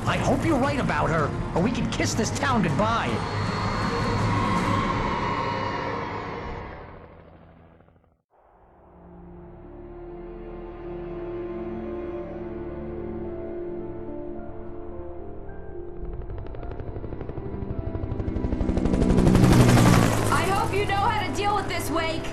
I hope you're right about her, or we can kiss this town goodbye. Wake.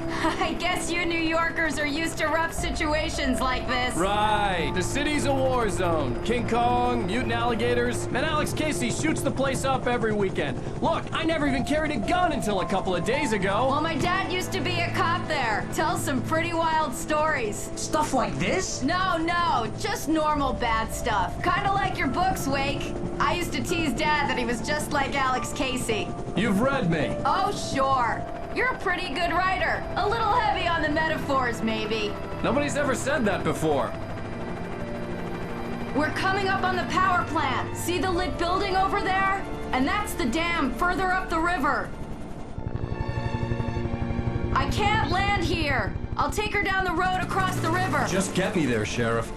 I guess you New Yorkers are used to rough situations like this. Right. The city's a war zone. King Kong, mutant alligators, and Alex Casey shoots the place up every weekend. Look, I never even carried a gun until a couple of days ago. Well, my dad used to be a cop there. Tells some pretty wild stories. Stuff like this? No, just normal bad stuff. Kinda like your books, Wake. I used to tease Dad that he was just like Alex Casey. You've read me. Oh, sure. You're a pretty good writer. A little heavy on the metaphors, maybe. Nobody's ever said that before. We're coming up on the power plant. See the lit building over there? And that's the dam further up the river. I can't land here. I'll take her down the road across the river. Just get me there, Sheriff.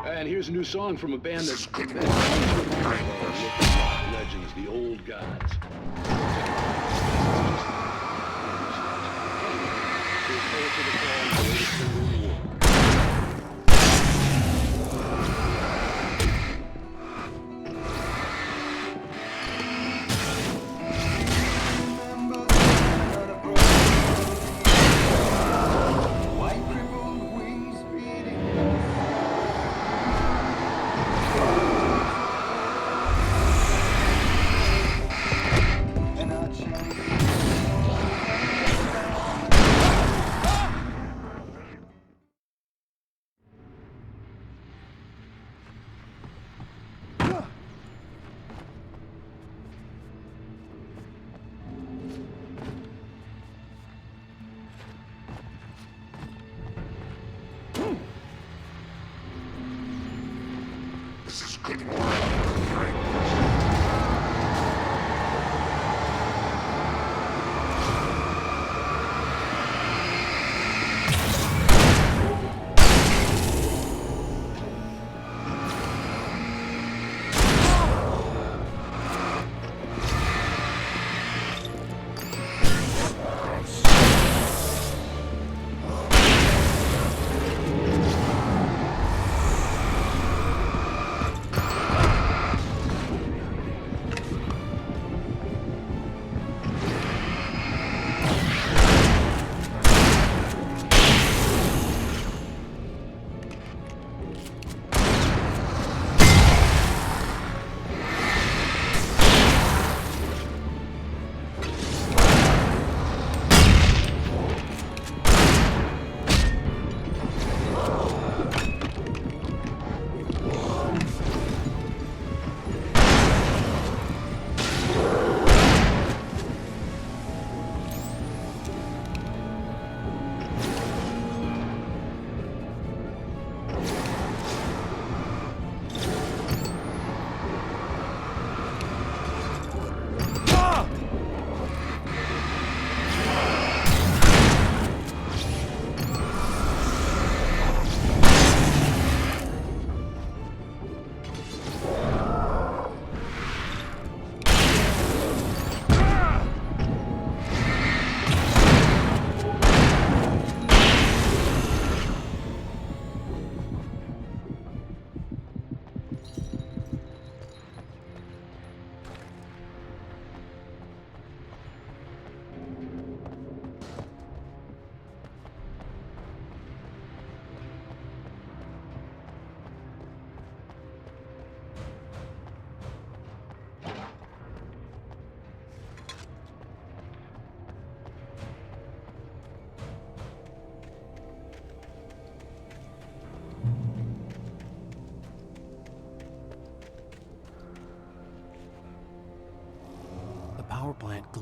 And here's a new song from a band that's legends, the old gods.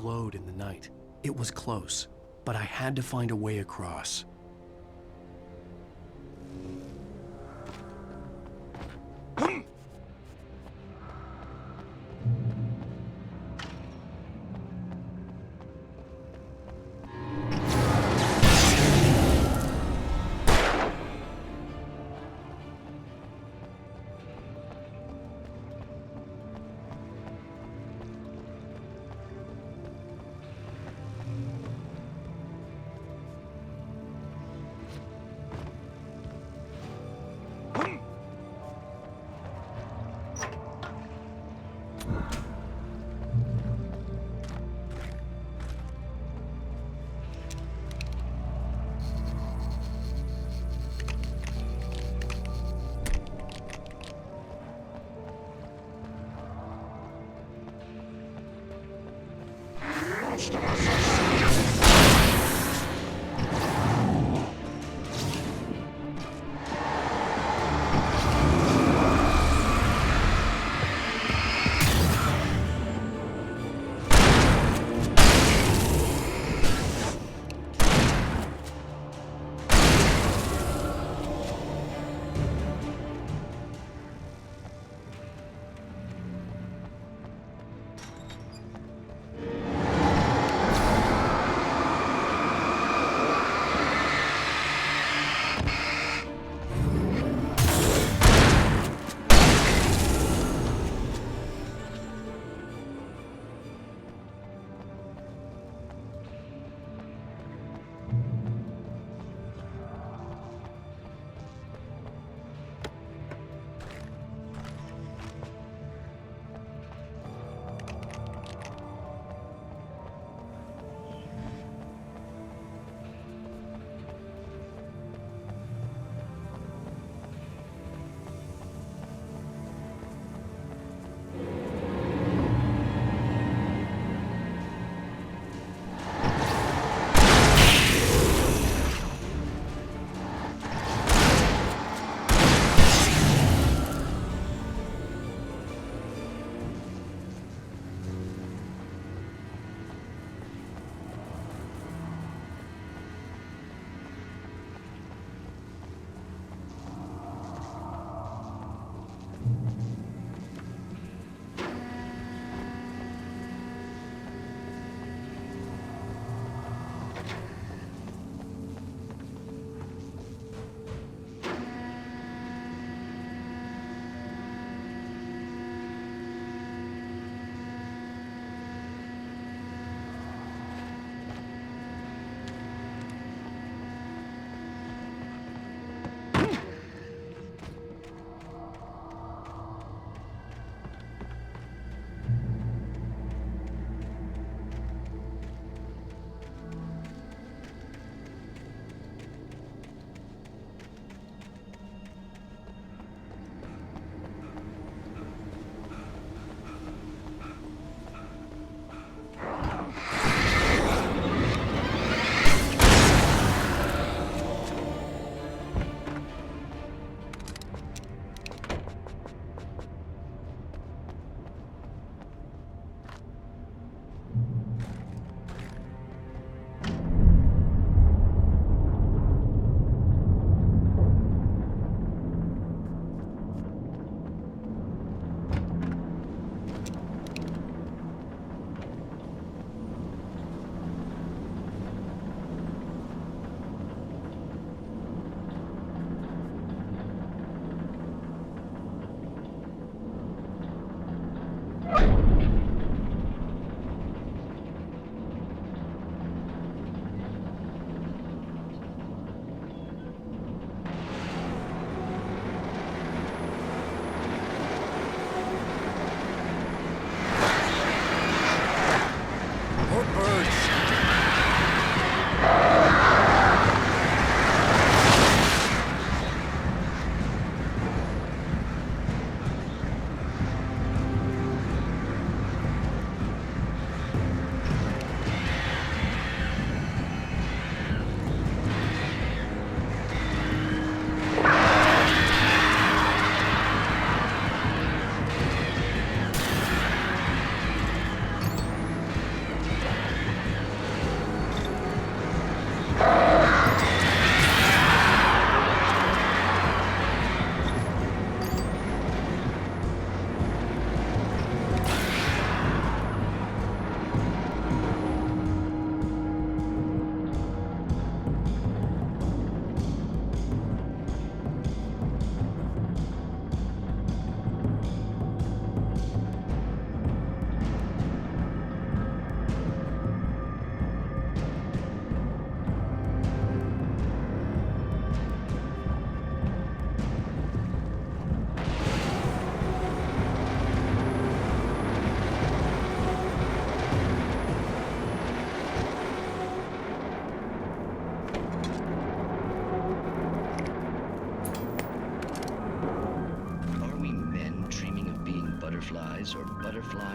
glowed in the night. It was close, but I had to find a way across.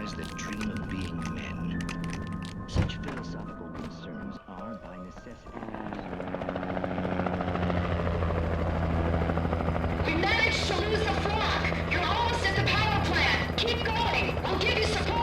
fireflies that dream of being men. Such philosophical concerns are, by necessity... We managed to lose the flock! You're almost at the power plant! Keep going! I'll give you support!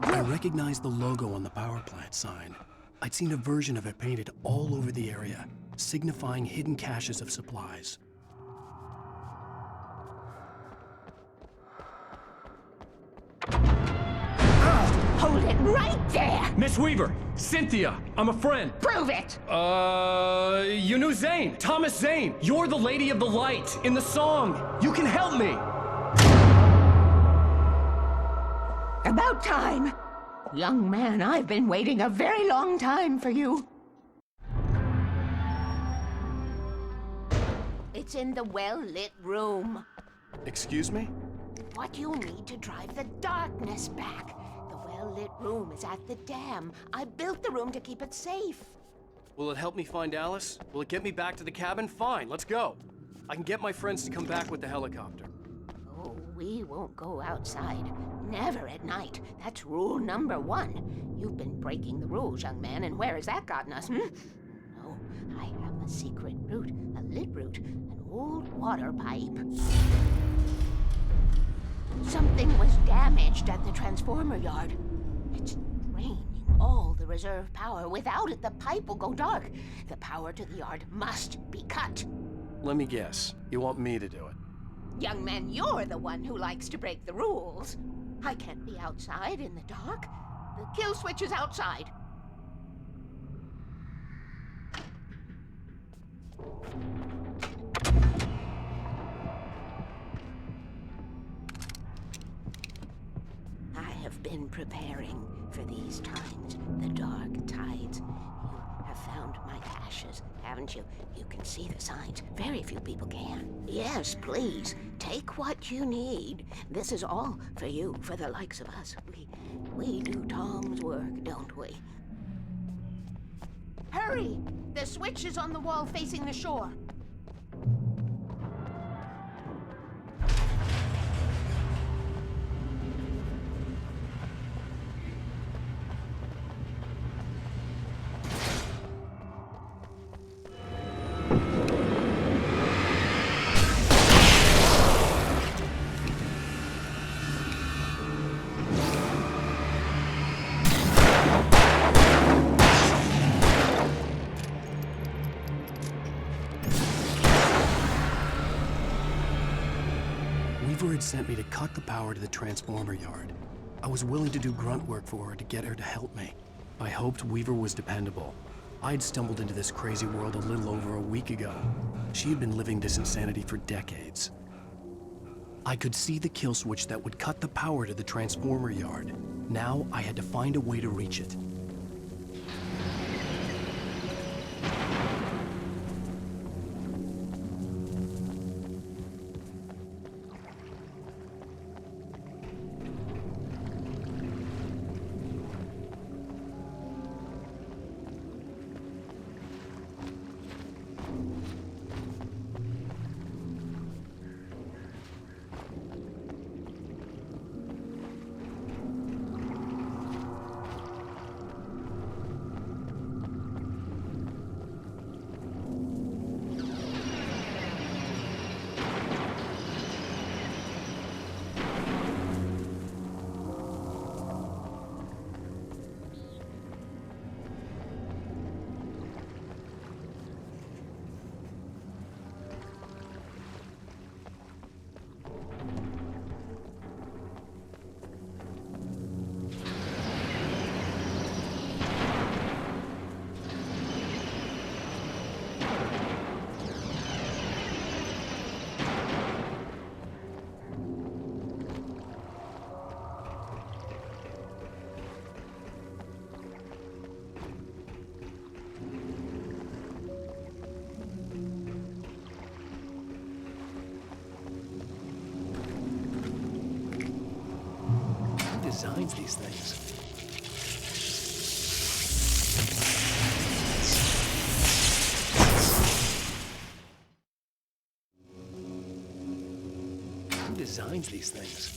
I recognized the logo on the power plant sign. I'd seen a version of it painted all over the area, signifying hidden caches of supplies. Hold it right there! Miss Weaver! Cynthia! I'm a friend! Prove it! You knew Zane! Thomas Zane! You're the Lady of the Light in the song! You can help me! About time! Young man, I've been waiting a very long time for you. It's in the well-lit room. Excuse me? What you need to drive the darkness back. The well-lit room is at the dam. I built the room to keep it safe. Will it help me find Alice? Will it get me back to the cabin? Fine, let's go. I can get my friends to come back with the helicopter. Oh, we won't go outside. Never at night. That's rule number 1. You've been breaking the rules, young man, and where has that gotten us, No, I have a secret route, a lit route, an old water pipe. Something was damaged at the transformer yard. It's draining all the reserve power. Without it, the pipe will go dark. The power to the yard must be cut. Let me guess. You want me to do it? Young man, you're the one who likes to break the rules. I can't be outside in the dark. The kill switch is outside. I have been preparing for these times, the dark tides. You have found my ashes, haven't you? You can see the signs. Very few people can. Yes, please. Take what you need. This is all for you, for the likes of us. We do Tom's work, don't we? Hurry! The switch is on the wall facing the shore. Weaver had sent me to cut the power to the transformer yard. I was willing to do grunt work for her to get her to help me. I hoped Weaver was dependable. I'd stumbled into this crazy world a little over a week ago. She had been living this insanity for decades. I could see the kill switch that would cut the power to the transformer yard. Now I had to find a way to reach it. Designs these things. Who designs these things?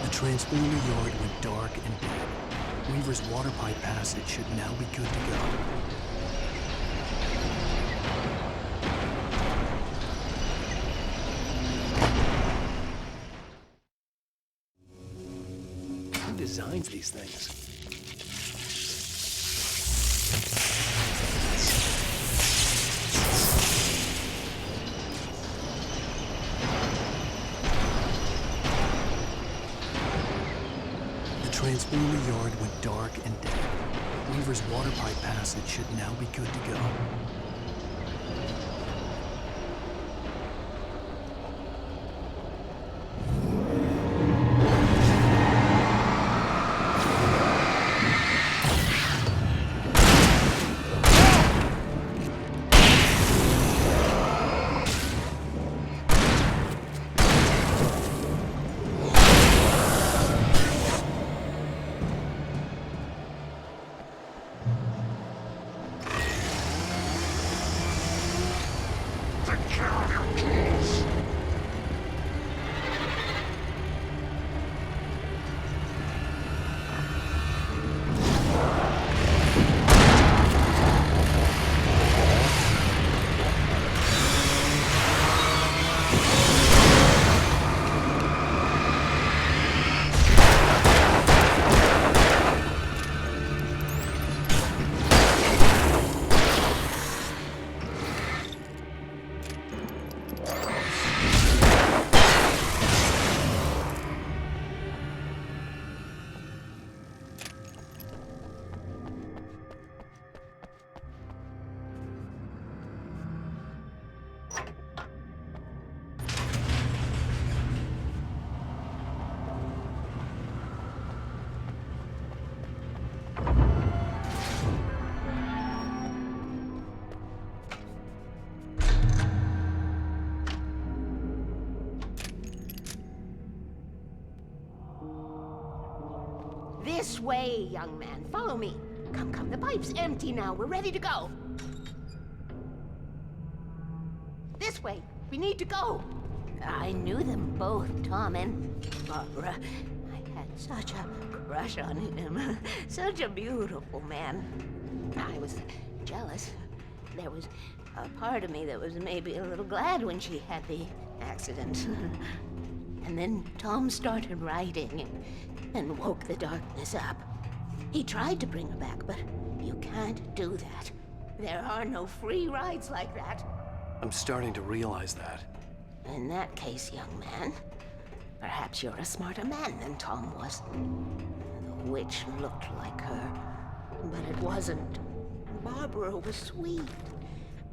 The transformer yard went dark and dead. Weaver's water pipe passage should now be good to go. Who designs these things? The transformer yard went dark and dead. Weaver's water pipe passage should now be good to go. This way, young man. Follow me. Come, come. The pipe's empty now. We're ready to go. This way. We need to go. I knew them both, Tom and Barbara. I had such a crush on him. Such a beautiful man. I was jealous. There was a part of me that was maybe a little glad when she had the accident. And then Tom started writing and woke the darkness up. He tried to bring her back, but you can't do that. There are no free rides like that. I'm starting to realize that. In that case, young man, perhaps you're a smarter man than Tom was. The witch looked like her, but it wasn't. Barbara was sweet.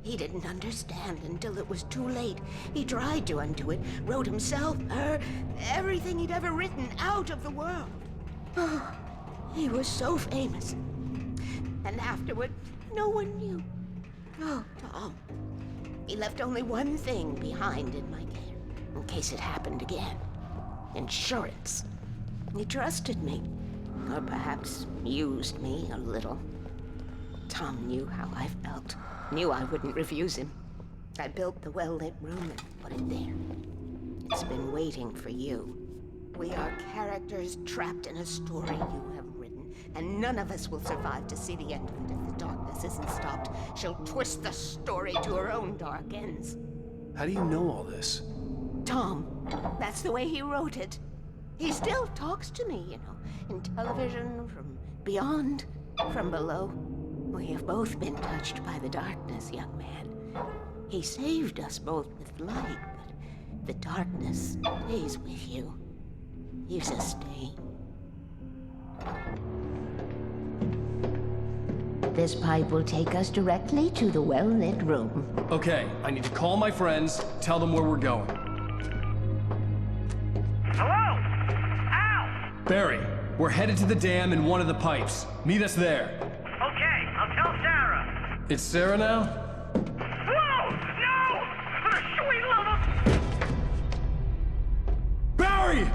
He didn't understand until it was too late. He tried to undo it, wrote himself, her, everything he'd ever written out of the world. Oh, he was so famous. And afterward, no one knew. Oh, Tom. He left only one thing behind in my care, in case it happened again. Insurance. He trusted me. Or perhaps used me a little. Tom knew how I felt. Knew I wouldn't refuse him. I built the well-lit room and put it there. It's been waiting for you. We are characters trapped in a story you have written, and none of us will survive to see the end of it if the darkness isn't stopped. She'll twist the story to her own dark ends. How do you know all this? Tom, that's the way he wrote it. He still talks to me, you know, in television, from beyond, from below. We have both been touched by the darkness, young man. He saved us both with light, but the darkness stays with you. You sustain. This pipe will take us directly to the well-lit room. Okay, I need to call my friends, tell them where we're going. Hello? Al! Barry, we're headed to the dam in one of the pipes. Meet us there. Okay, I'll tell Sarah. It's Sarah now? Whoa! No! For the sweet love of... Barry!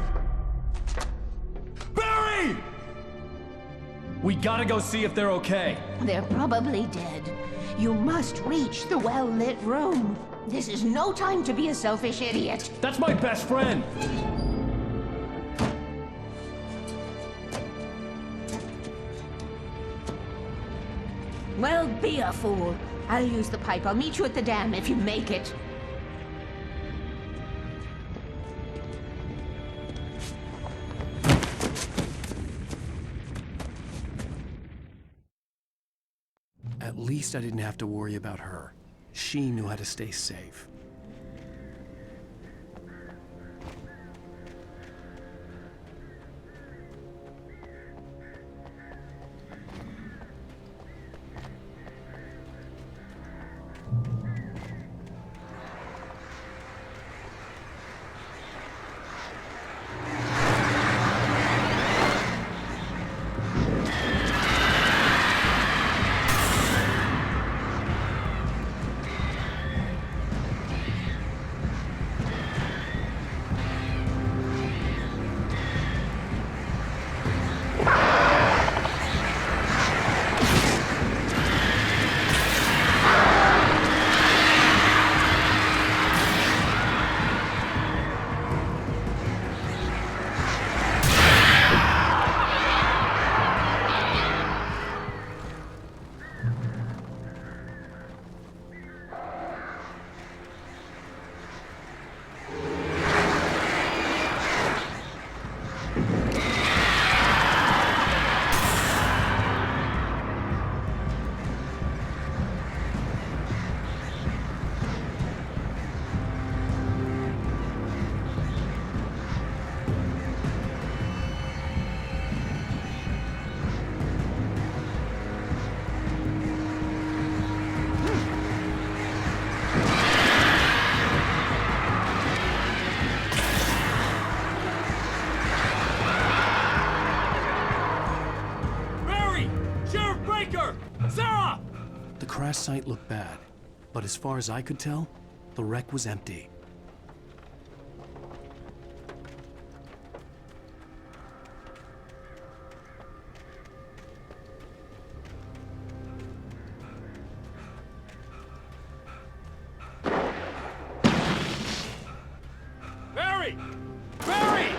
Barry! We gotta go see if they're okay. They're probably dead. You must reach the well-lit room. This is no time to be a selfish idiot. That's my best friend. Well, be a fool. I'll use the pipe. I'll meet you at the dam if you make it. At least I didn't have to worry about her. She knew how to stay safe. The crash site looked bad, but as far as I could tell, the wreck was empty. Barry! Barry!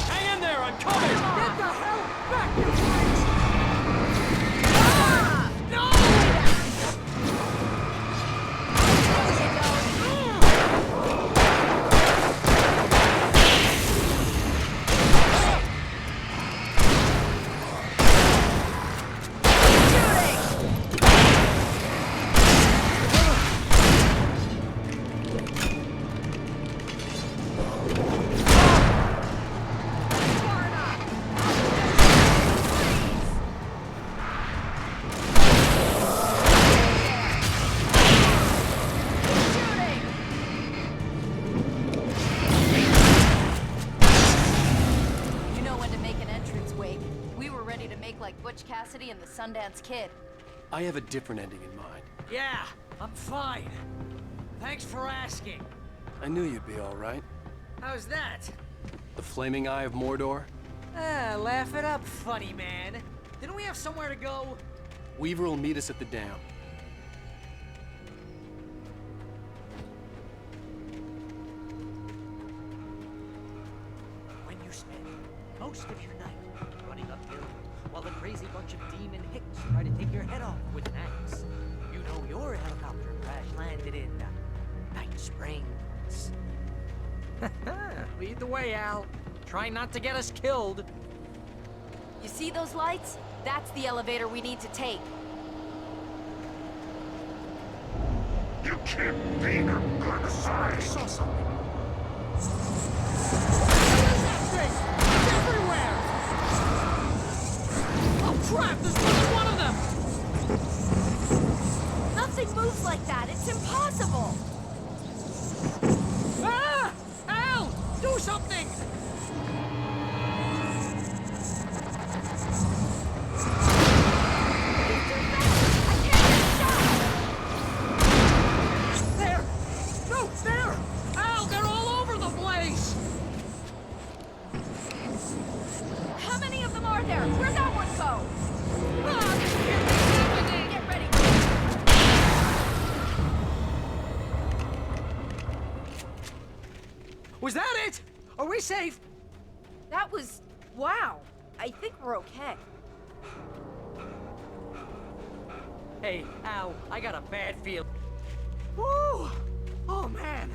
Hang in there, I'm coming! Get the hell back, you guys! No! Butch Cassidy and the Sundance Kid. I have a different ending in mind. Yeah, I'm fine. Thanks for asking. I knew you'd be all right. How's that? The Flaming Eye of Mordor? Laugh it up, funny man. Didn't we have somewhere to go? Weaver will meet us at the dam. When you spend most of your night running uphill while the crazy bunch of demon hicks try to take your head off with an axe, you know your helicopter crash landed in Night Springs. Lead the way, Al. Try not to get us killed. You see those lights? That's the elevator we need to take. You can't be a good side. I saw something. What is that thing? It's everywhere! Oh crap, there's more than one of them! Nothing moves like that. It's impossible. Ah! Al! Do something! There! No, there! Al, they're all over the place! How many of them are there? Where'd that one go? Ah, Get ready. was that it? Are we safe? That was... wow. I think we're okay. Hey, Al, I got a bad feeling. Woo! Oh, man.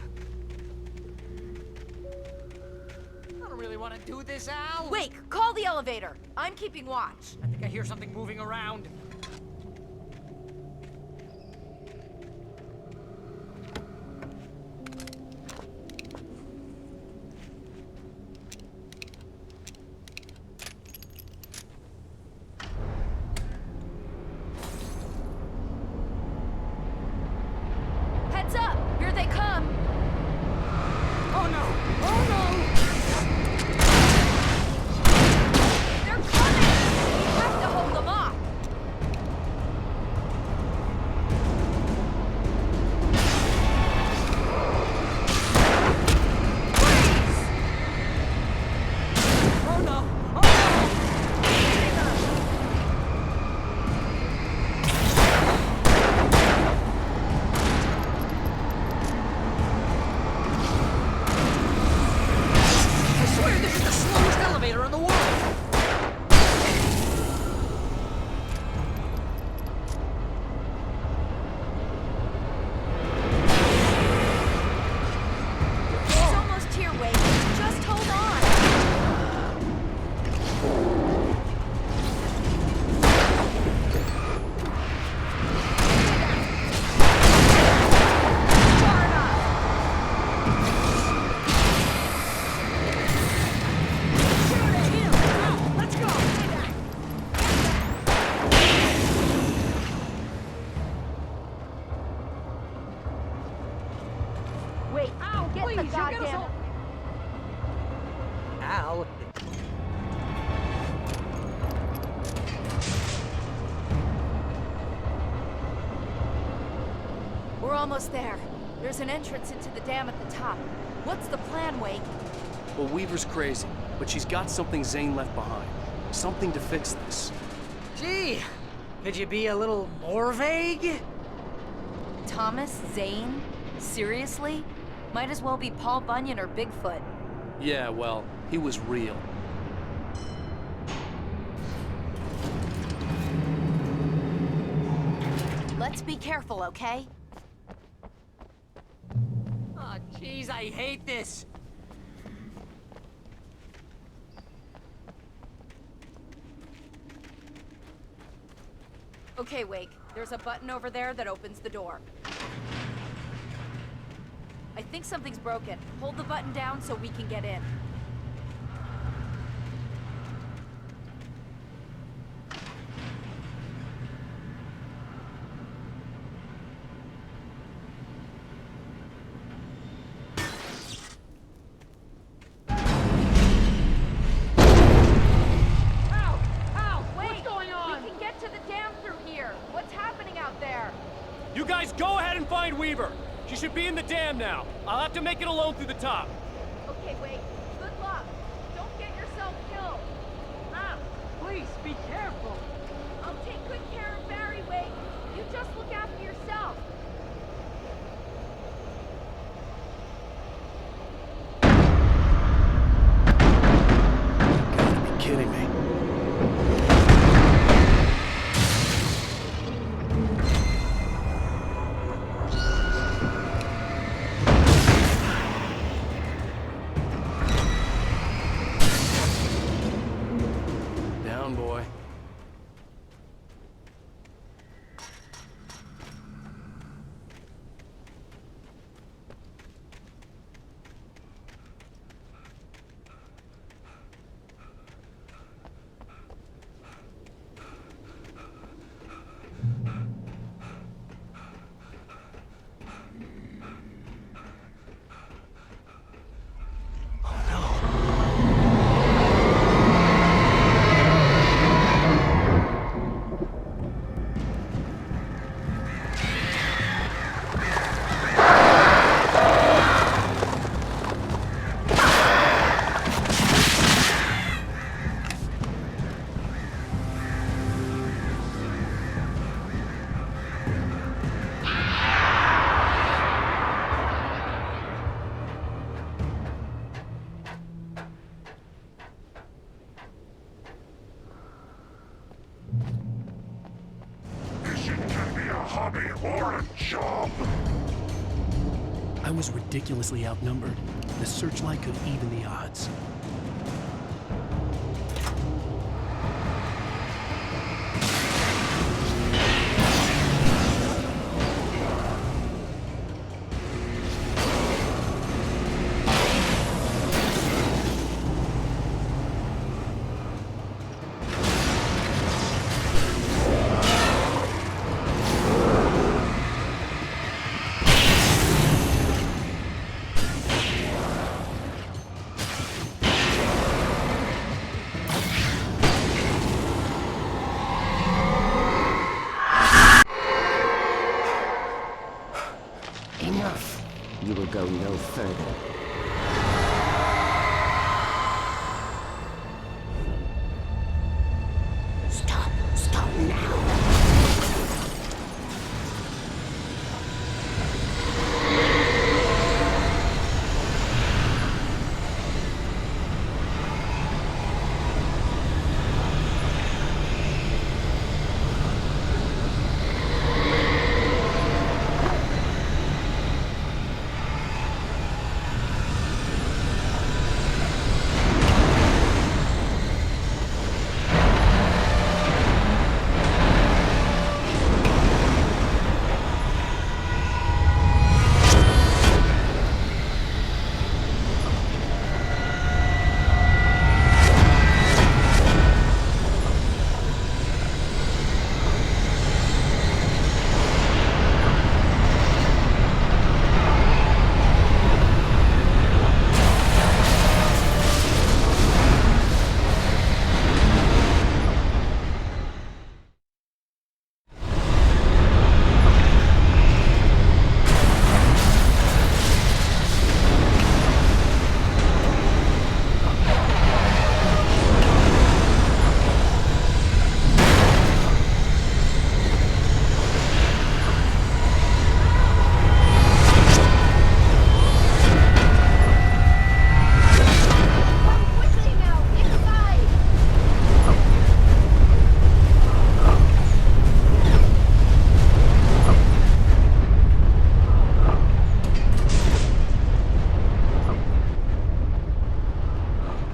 I don't really want to do this, Al. Wake, call the elevator. I'm keeping watch. I think I hear something moving around. Heads up! Here they come! Oh, no! Oh, no! They're coming! We have to hold them off! Oh, no! Oh, no! I swear this is the slowest elevator in the world! It's almost here, Wake. Just hold on! Far enough! Let's go! Wait, get Please, the you'll get us goddamn... all- Al. We're almost there. There's an entrance into the dam at the top. What's the plan, Wake? Well, Weaver's crazy, but she's got something Zane left behind. Something to fix this. Gee, could you be a little more vague? Thomas Zane? Seriously? Might as well be Paul Bunyan or Bigfoot. Yeah, well, he was real. Let's be careful, okay? Oh, jeez, I hate this. Okay, Wake. There's a button over there that opens the door. I think something's broken. Hold the button down so we can get in. Ow! Ow! What's going on? You guys go ahead and find Weaver. She should be in the dam now. I'll have to make it alone through the top. Okay, wait. Good luck. Don't get yourself killed. Ah, please, be careful. I'll take good care of Barry, Wake. You just look after yourself. You gotta be kidding me. Down, boy. hobby or a job. I was ridiculously outnumbered. The searchlight could even the odds. Enough. You will go no further. Stop. Stop now.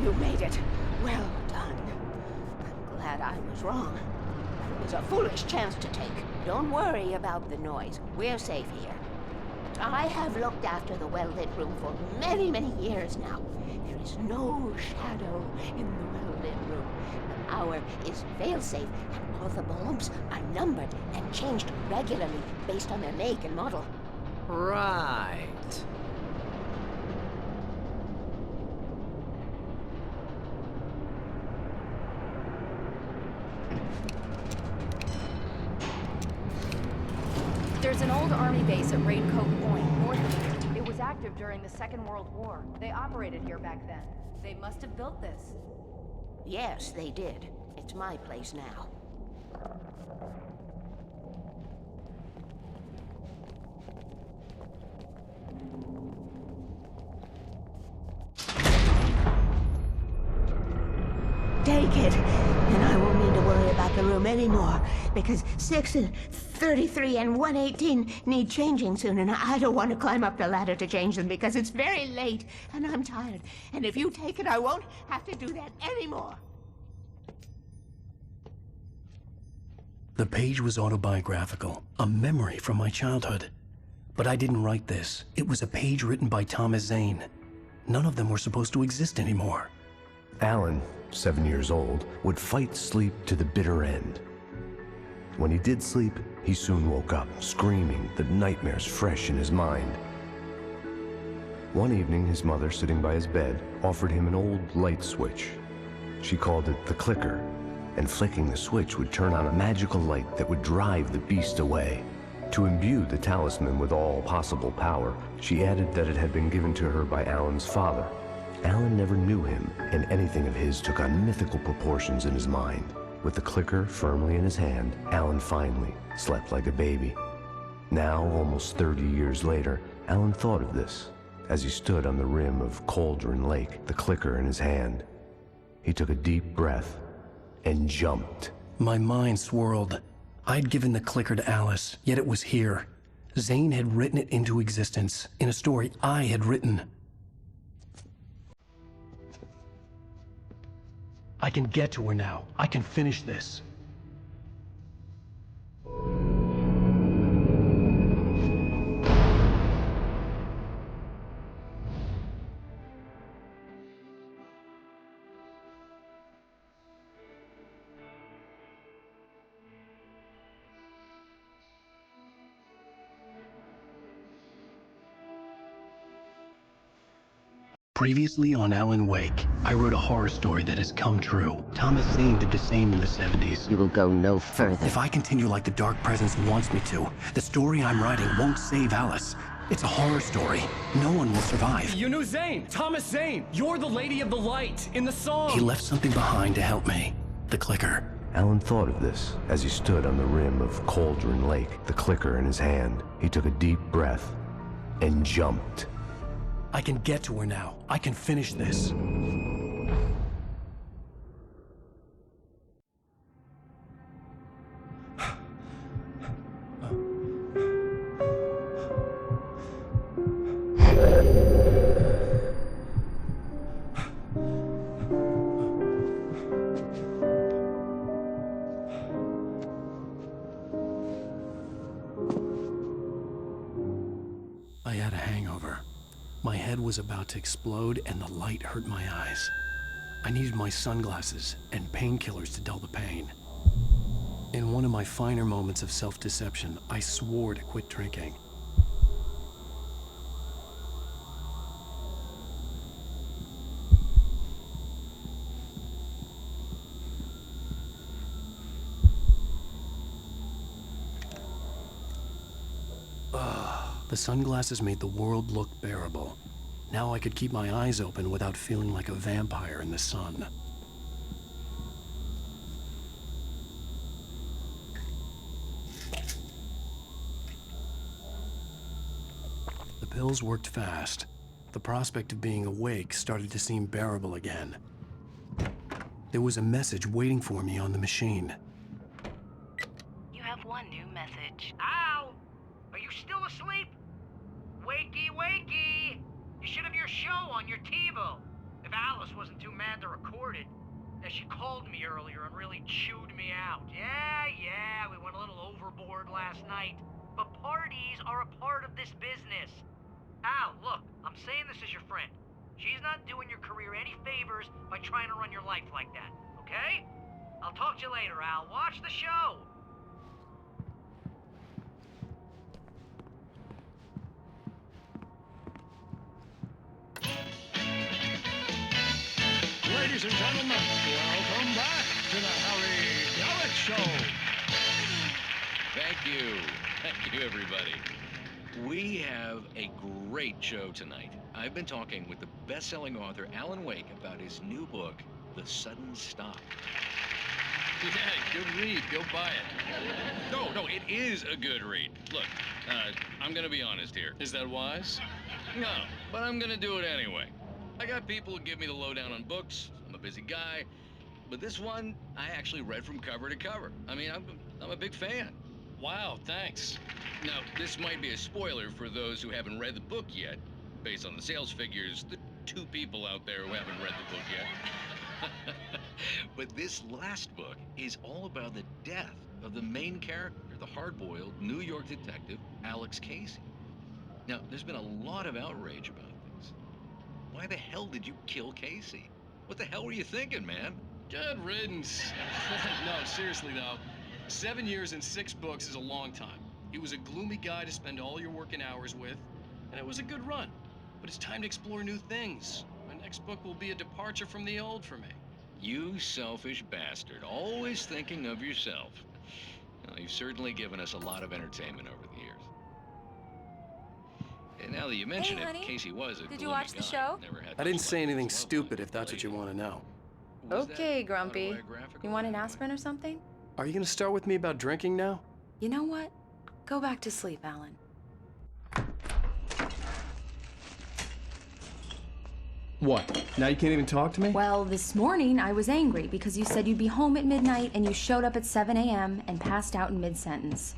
You made it. Well done. I'm glad I was wrong. It was a foolish chance to take. Don't worry about the noise. We're safe here. I have looked after the well-lit room for many, many years now. There is no shadow in the well-lit room. The power is fail-safe, and all the bulbs are numbered and changed regularly based on their make and model. Right. There's an old army base at Raincoat Point, north of here. It was active during the Second World War. They operated here back then. They must have built this. Yes, they did. It's my place now. Take it, and I won't need to worry about the room anymore, because 6 and 33 and 118 need changing soon, and I don't want to climb up the ladder to change them because it's very late, and I'm tired. And if you take it, I won't have to do that anymore. The page was autobiographical, a memory from my childhood. But I didn't write this. It was a page written by Thomas Zane. None of them were supposed to exist anymore. Alan, 7 years old, would fight sleep to the bitter end. When he did sleep, he soon woke up, screaming, the nightmares fresh in his mind. One evening, his mother, sitting by his bed, offered him an old light switch. She called it the clicker, and flicking the switch would turn on a magical light that would drive the beast away. To imbue the talisman with all possible power, she added that it had been given to her by Alan's father. Alan never knew him, and anything of his took on mythical proportions in his mind. With the clicker firmly in his hand, Alan finally slept like a baby. Now, almost 30 years later, Alan thought of this as he stood on the rim of Cauldron Lake, the clicker in his hand. He took a deep breath and jumped. My mind swirled. I'd given the clicker to Alice, yet it was here. Zane had written it into existence, in a story I had written. I can get to her now. I can finish this. Previously on Alan Wake, I wrote a horror story that has come true. Thomas Zane did the same in the 70s. You will go no further. If I continue like the Dark Presence wants me to, the story I'm writing won't save Alice. It's a horror story. No one will survive. You knew Zane! Thomas Zane! You're the Lady of the Light in the song! He left something behind to help me. The clicker. Alan thought of this as he stood on the rim of Cauldron Lake, the clicker in his hand. He took a deep breath and jumped. I can get to her now. I can finish this. I had a hangover. My head was about to explode and the light hurt my eyes. I needed my sunglasses and painkillers to dull the pain. In one of my finer moments of self-deception, I swore to quit drinking. The sunglasses made the world look bearable. Now I could keep my eyes open without feeling like a vampire in the sun. The pills worked fast. The prospect of being awake started to seem bearable again. There was a message waiting for me on the machine. You have one new message. Al! Are you still asleep? Wakey, wakey! You should have your show on your TiVo. If Alice wasn't too mad to record it. Yeah, she called me earlier and really chewed me out. Yeah, we went a little overboard last night. But parties are a part of this business. Al, look, I'm saying this as your friend. She's not doing your career any favors by trying to run your life like that, okay? I'll talk to you later, Al. Watch the show. Ladies and gentlemen, welcome back to the Harry Gallic Show. Thank you. Thank you. you, everybody. We have a great show tonight. I've been talking with the best-selling author Alan Wake about his new book, The Sudden Stop. Yeah, good read. Go buy it. No, it is a good read. Look, I'm gonna be honest here. Is that wise? No, but I'm gonna do it anyway. I got people who give me the lowdown on books. I'm a busy guy. But this one, I actually read from cover to cover. I mean, I'm a big fan. Wow, thanks. Now, this might be a spoiler for those who haven't read the book yet. Based on the sales figures, the 2 people out there who haven't read the book yet. But this last book is all about the death of the main character, the hard-boiled New York detective, Alex Casey. Now, there's been a lot of outrage about this. Why the hell did you kill Casey? What the hell were you thinking, man? Good riddance. No, seriously though. 7 years and 6 books is a long time. He was a gloomy guy to spend all your working hours with, and it was a good run. But it's time to explore new things. My next book will be a departure from the old for me. You selfish bastard, always thinking of yourself. Well, you've certainly given us a lot of entertainment over the years. And now that you mention it, honey. Casey was a Did you gloomy watch the guy. show? Never had I didn't much say luck with anything his love stupid life. if that's what you want to know. Okay, Grumpy. You want an aspirin or something? Are you going to start with me about drinking now? You know what? Go back to sleep, Alan. What? Now you can't even talk to me? Well, this morning I was angry because you said you'd be home at midnight and you showed up at 7 a.m. and passed out in mid-sentence.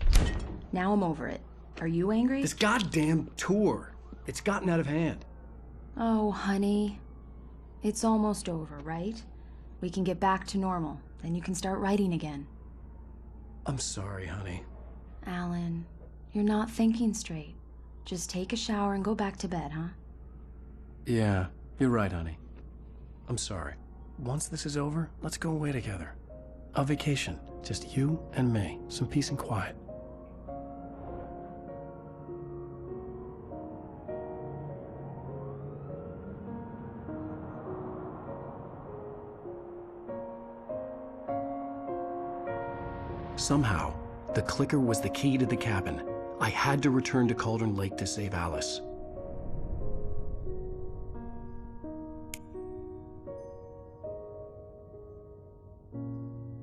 Now I'm over it. Are you angry? This goddamn tour. It's gotten out of hand. Oh, honey. It's almost over, right? We can get back to normal. Then you can start writing again. I'm sorry, honey. Alan, you're not thinking straight. Just take a shower and go back to bed, huh? Yeah, you're right, honey. I'm sorry. Once this is over, let's go away together. A vacation. Just you and me. Some peace and quiet. Somehow, the clicker was the key to the cabin. I had to return to Cauldron Lake to save Alice.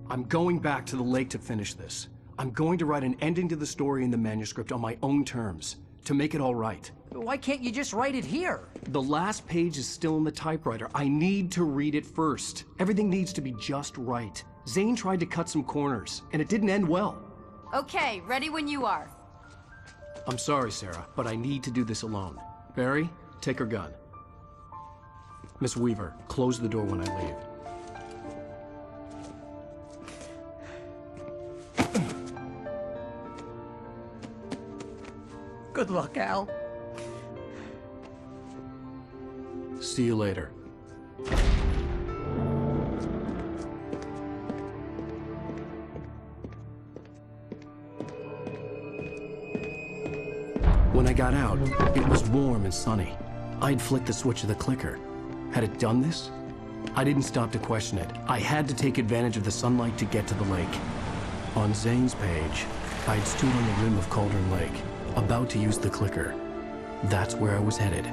I'm going back to the lake to finish this. I'm going to write an ending to the story in the manuscript on my own terms, to make it all right. Why can't you just write it here? The last page is still in the typewriter. I need to read it first. Everything needs to be just right. Zane tried to cut some corners, and it didn't end well. Okay, ready when you are. I'm sorry, Sarah, but I need to do this alone. Barry, take her gun. Miss Weaver, close the door when I leave. Good luck, Al. See you later. When I got out, it was warm and sunny. I'd flicked the switch of the clicker. Had it done this? I didn't stop to question it. I had to take advantage of the sunlight to get to the lake. On Zane's page, I'd stood on the rim of Cauldron Lake, about to use the clicker. That's where I was headed.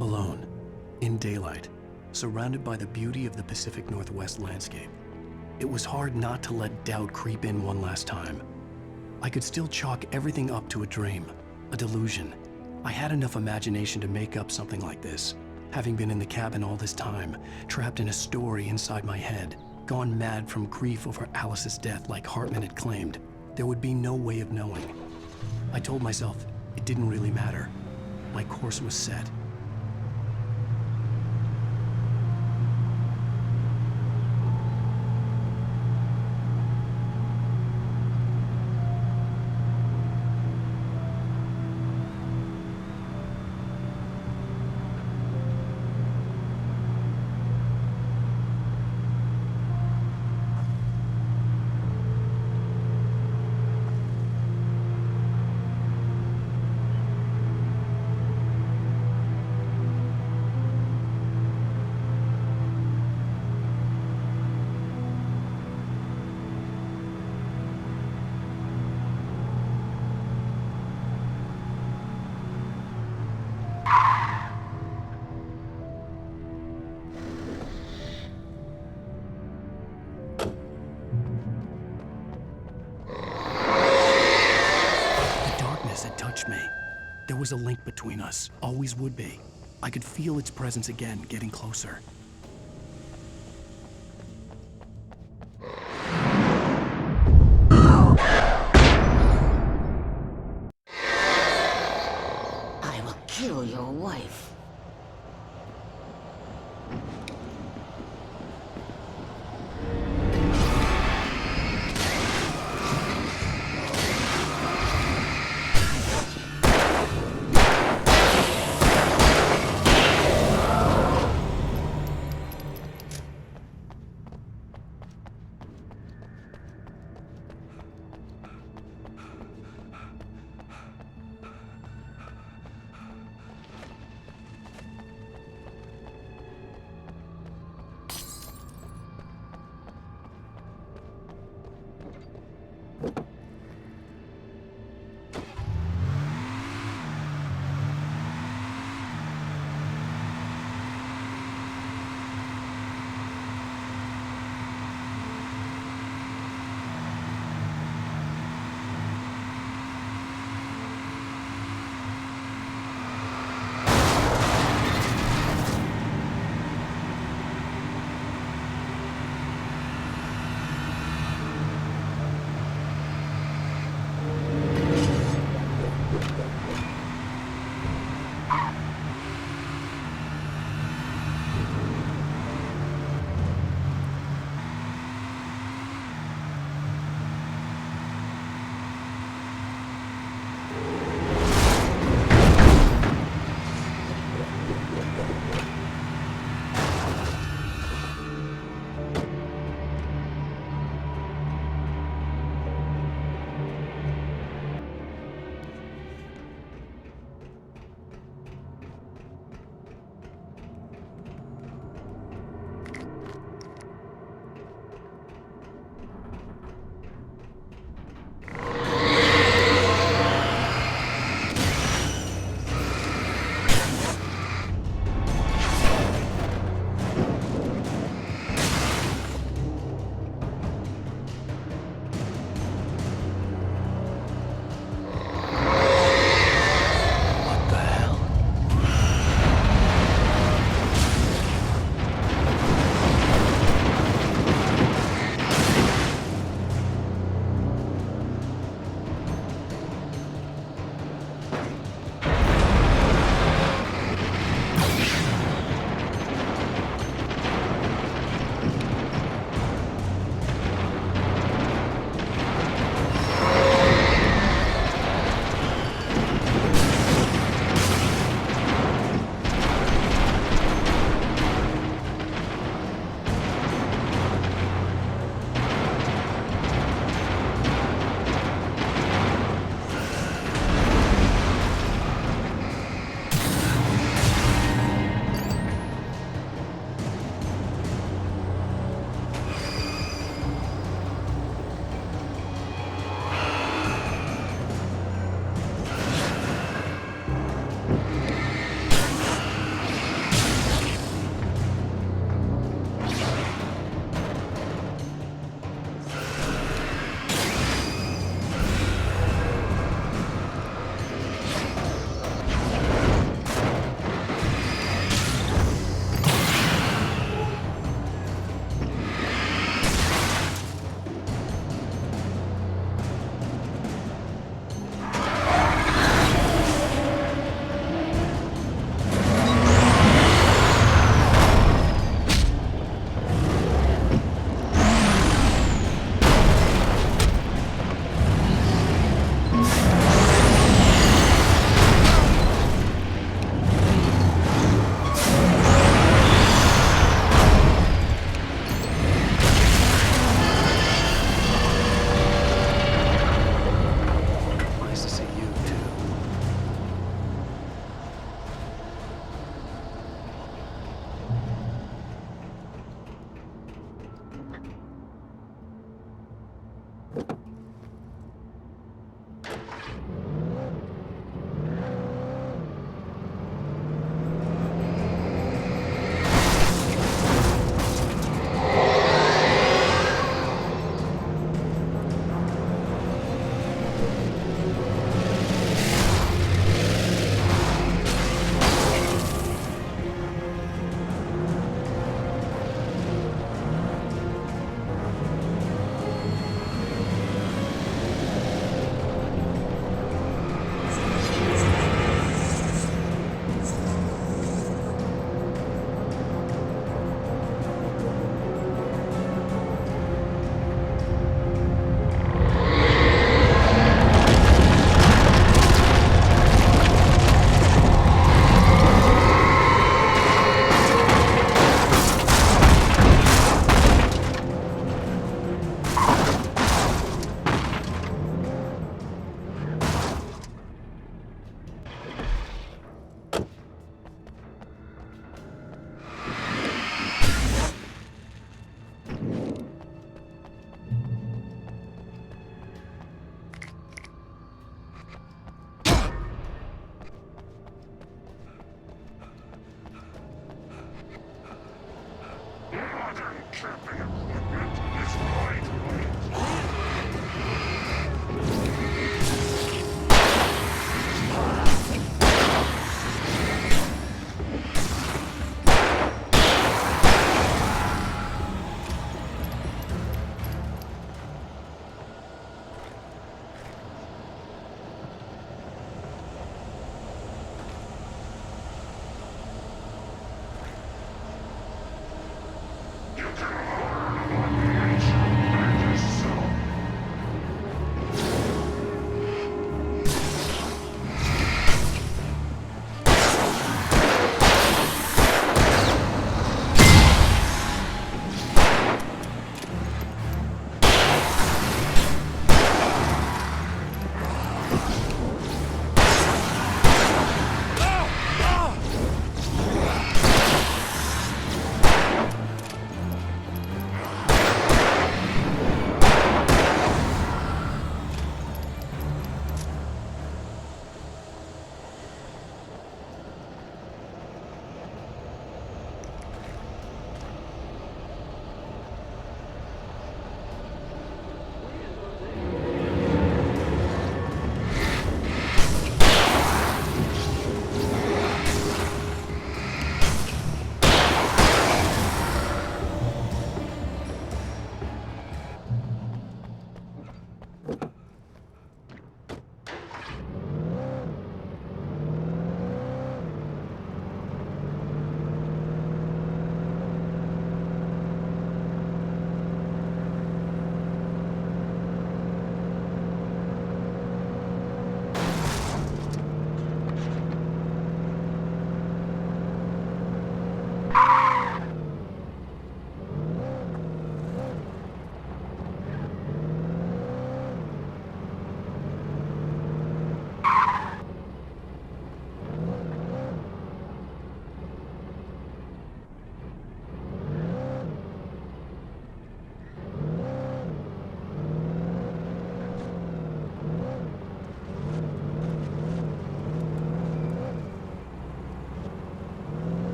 Alone, in daylight, surrounded by the beauty of the Pacific Northwest landscape. It was hard not to let doubt creep in one last time. I could still chalk everything up to a dream, a delusion. I had enough imagination to make up something like this, having been in the cabin all this time, trapped in a story inside my head, gone mad from grief over Alice's death like Hartman had claimed. There would be no way of knowing. I told myself it didn't really matter. My course was set. was a link between us, always would be. I could feel its presence again, getting closer. I will kill your wife.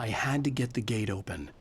I had to get the gate open.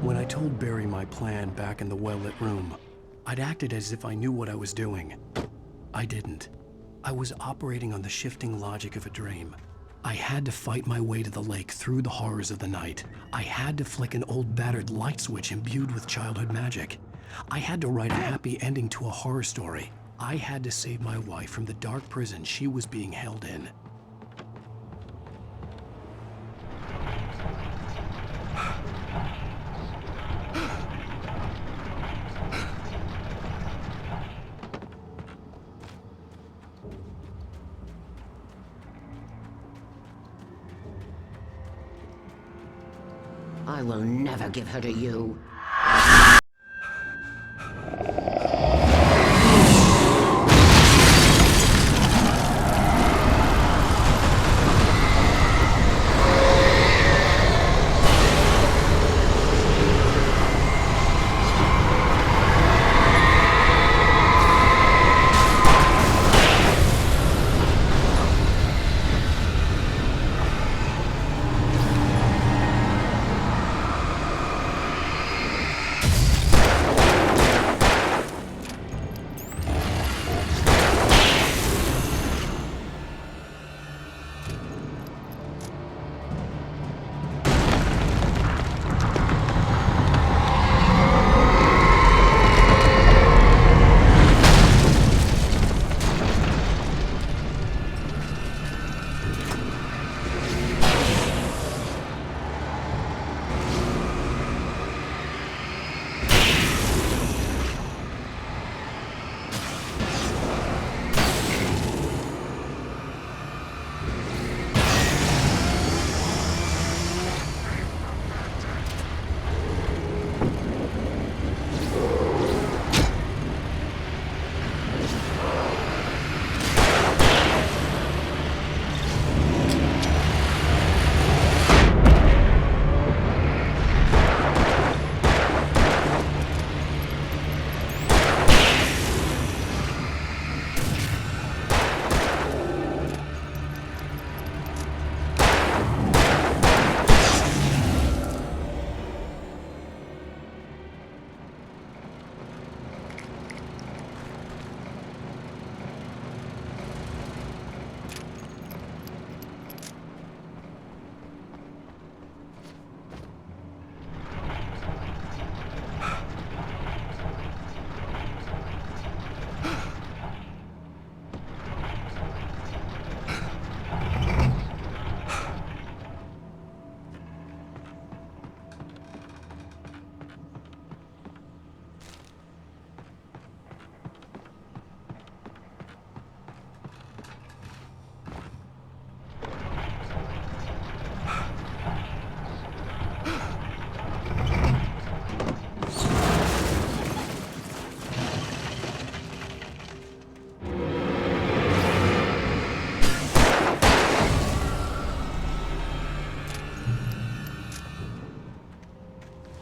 When I told Barry my plan back in the well-lit room, I'd acted as if I knew what I was doing. I didn't. I was operating on the shifting logic of a dream. I had to fight my way to the lake through the horrors of the night. I had to flick an old battered light switch imbued with childhood magic. I had to write a happy ending to a horror story. I had to save my wife from the dark prison she was being held in. I will never give her to you.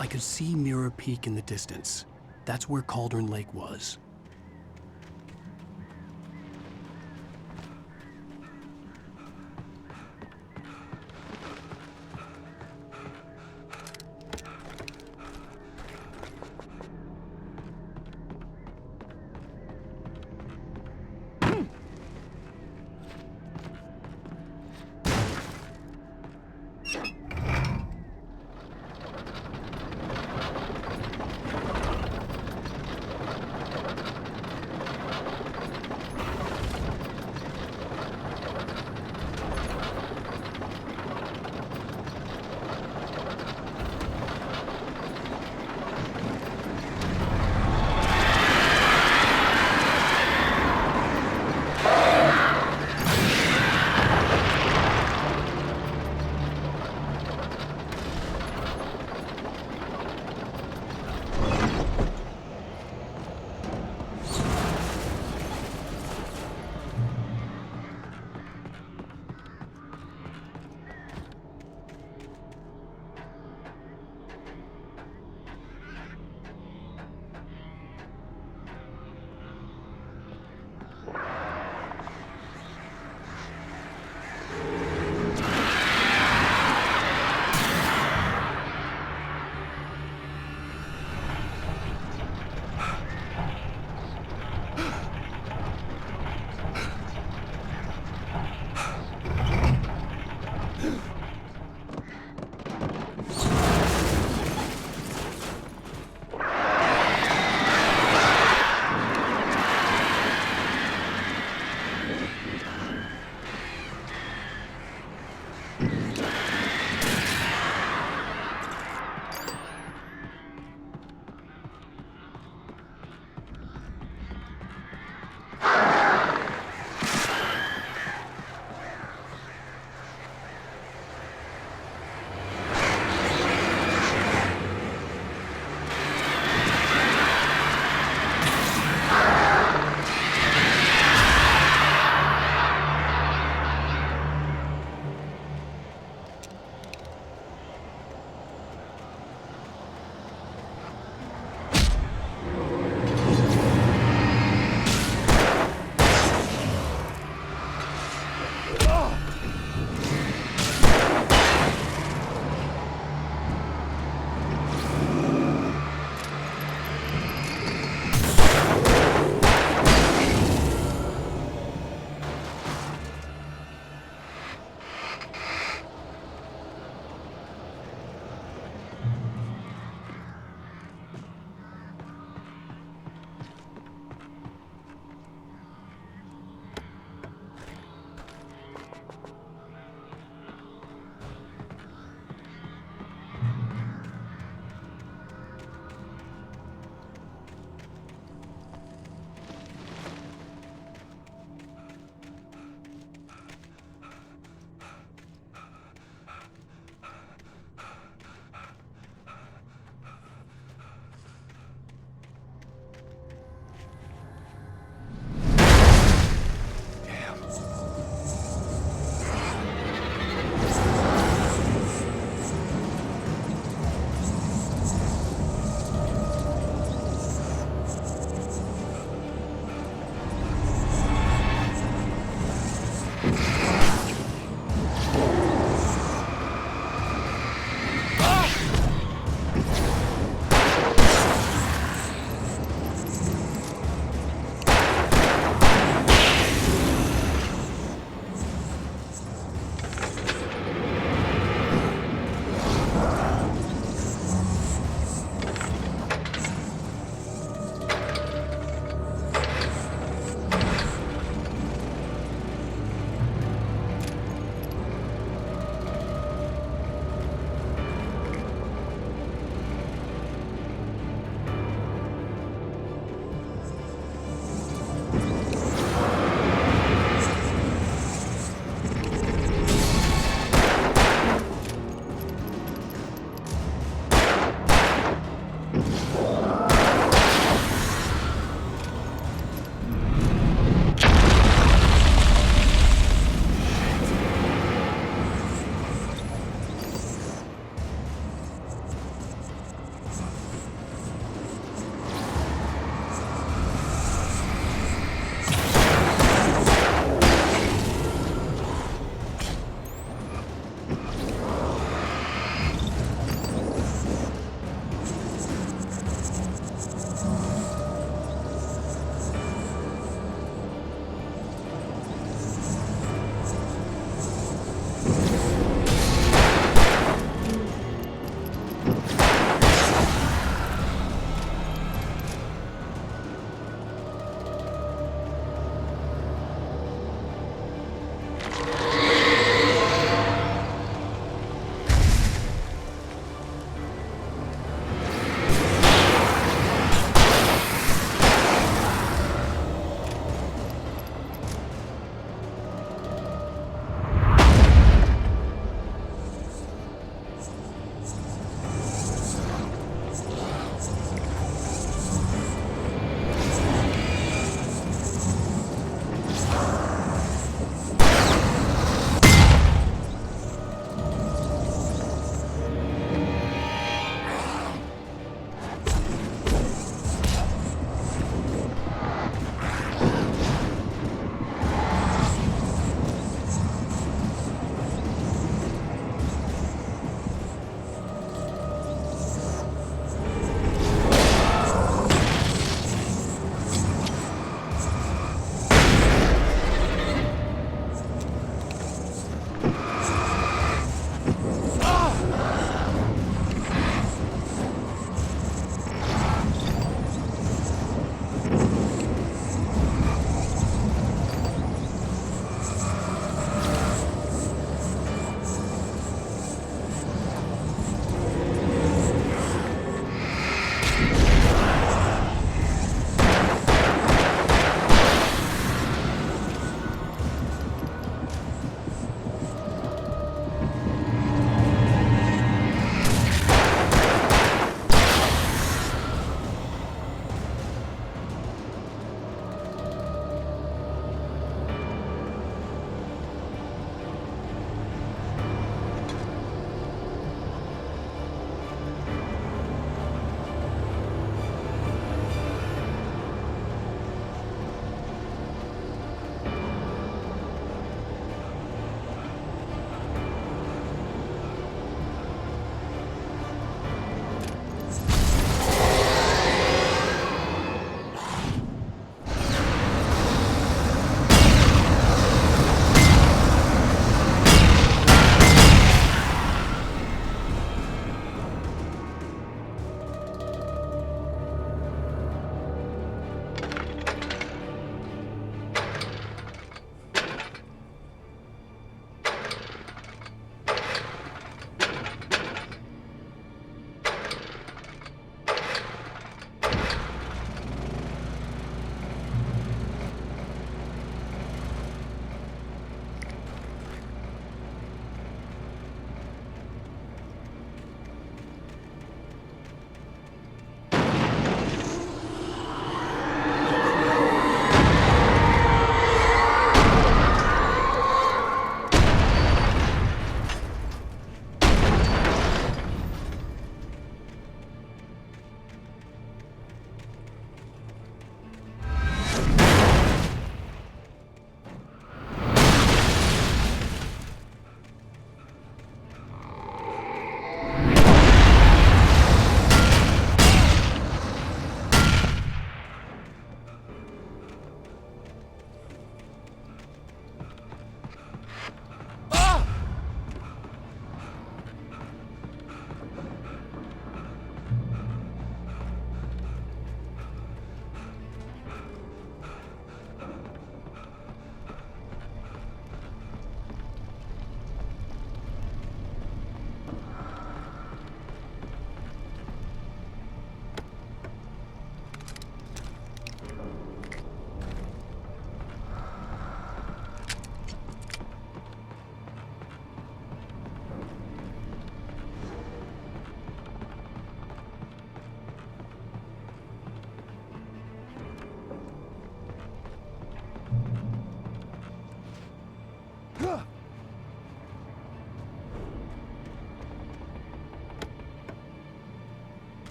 I could see Mirror Peak in the distance. That's where Cauldron Lake was.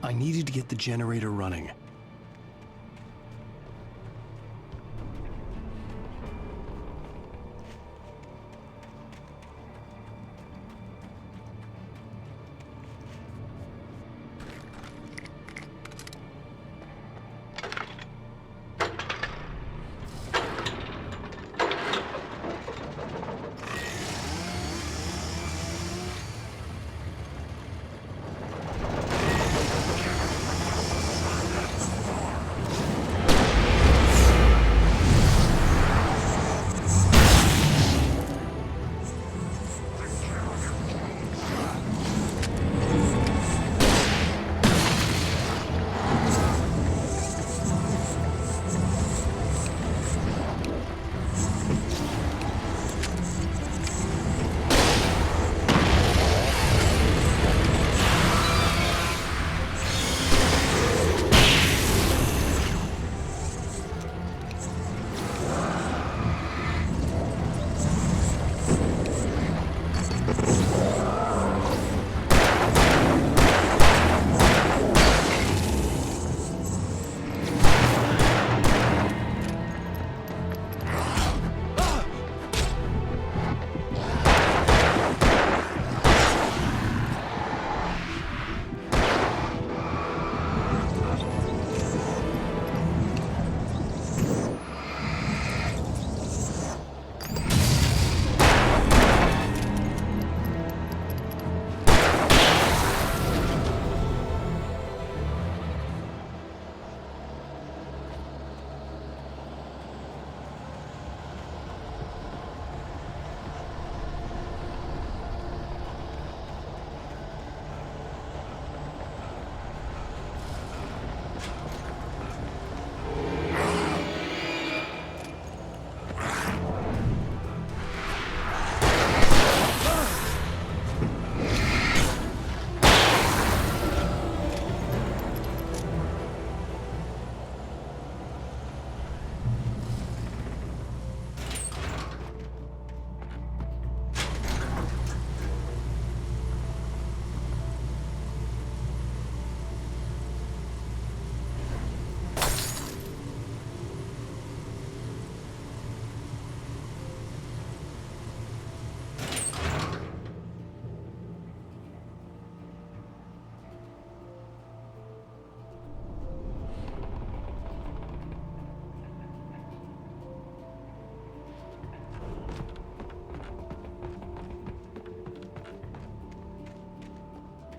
I needed to get the generator running.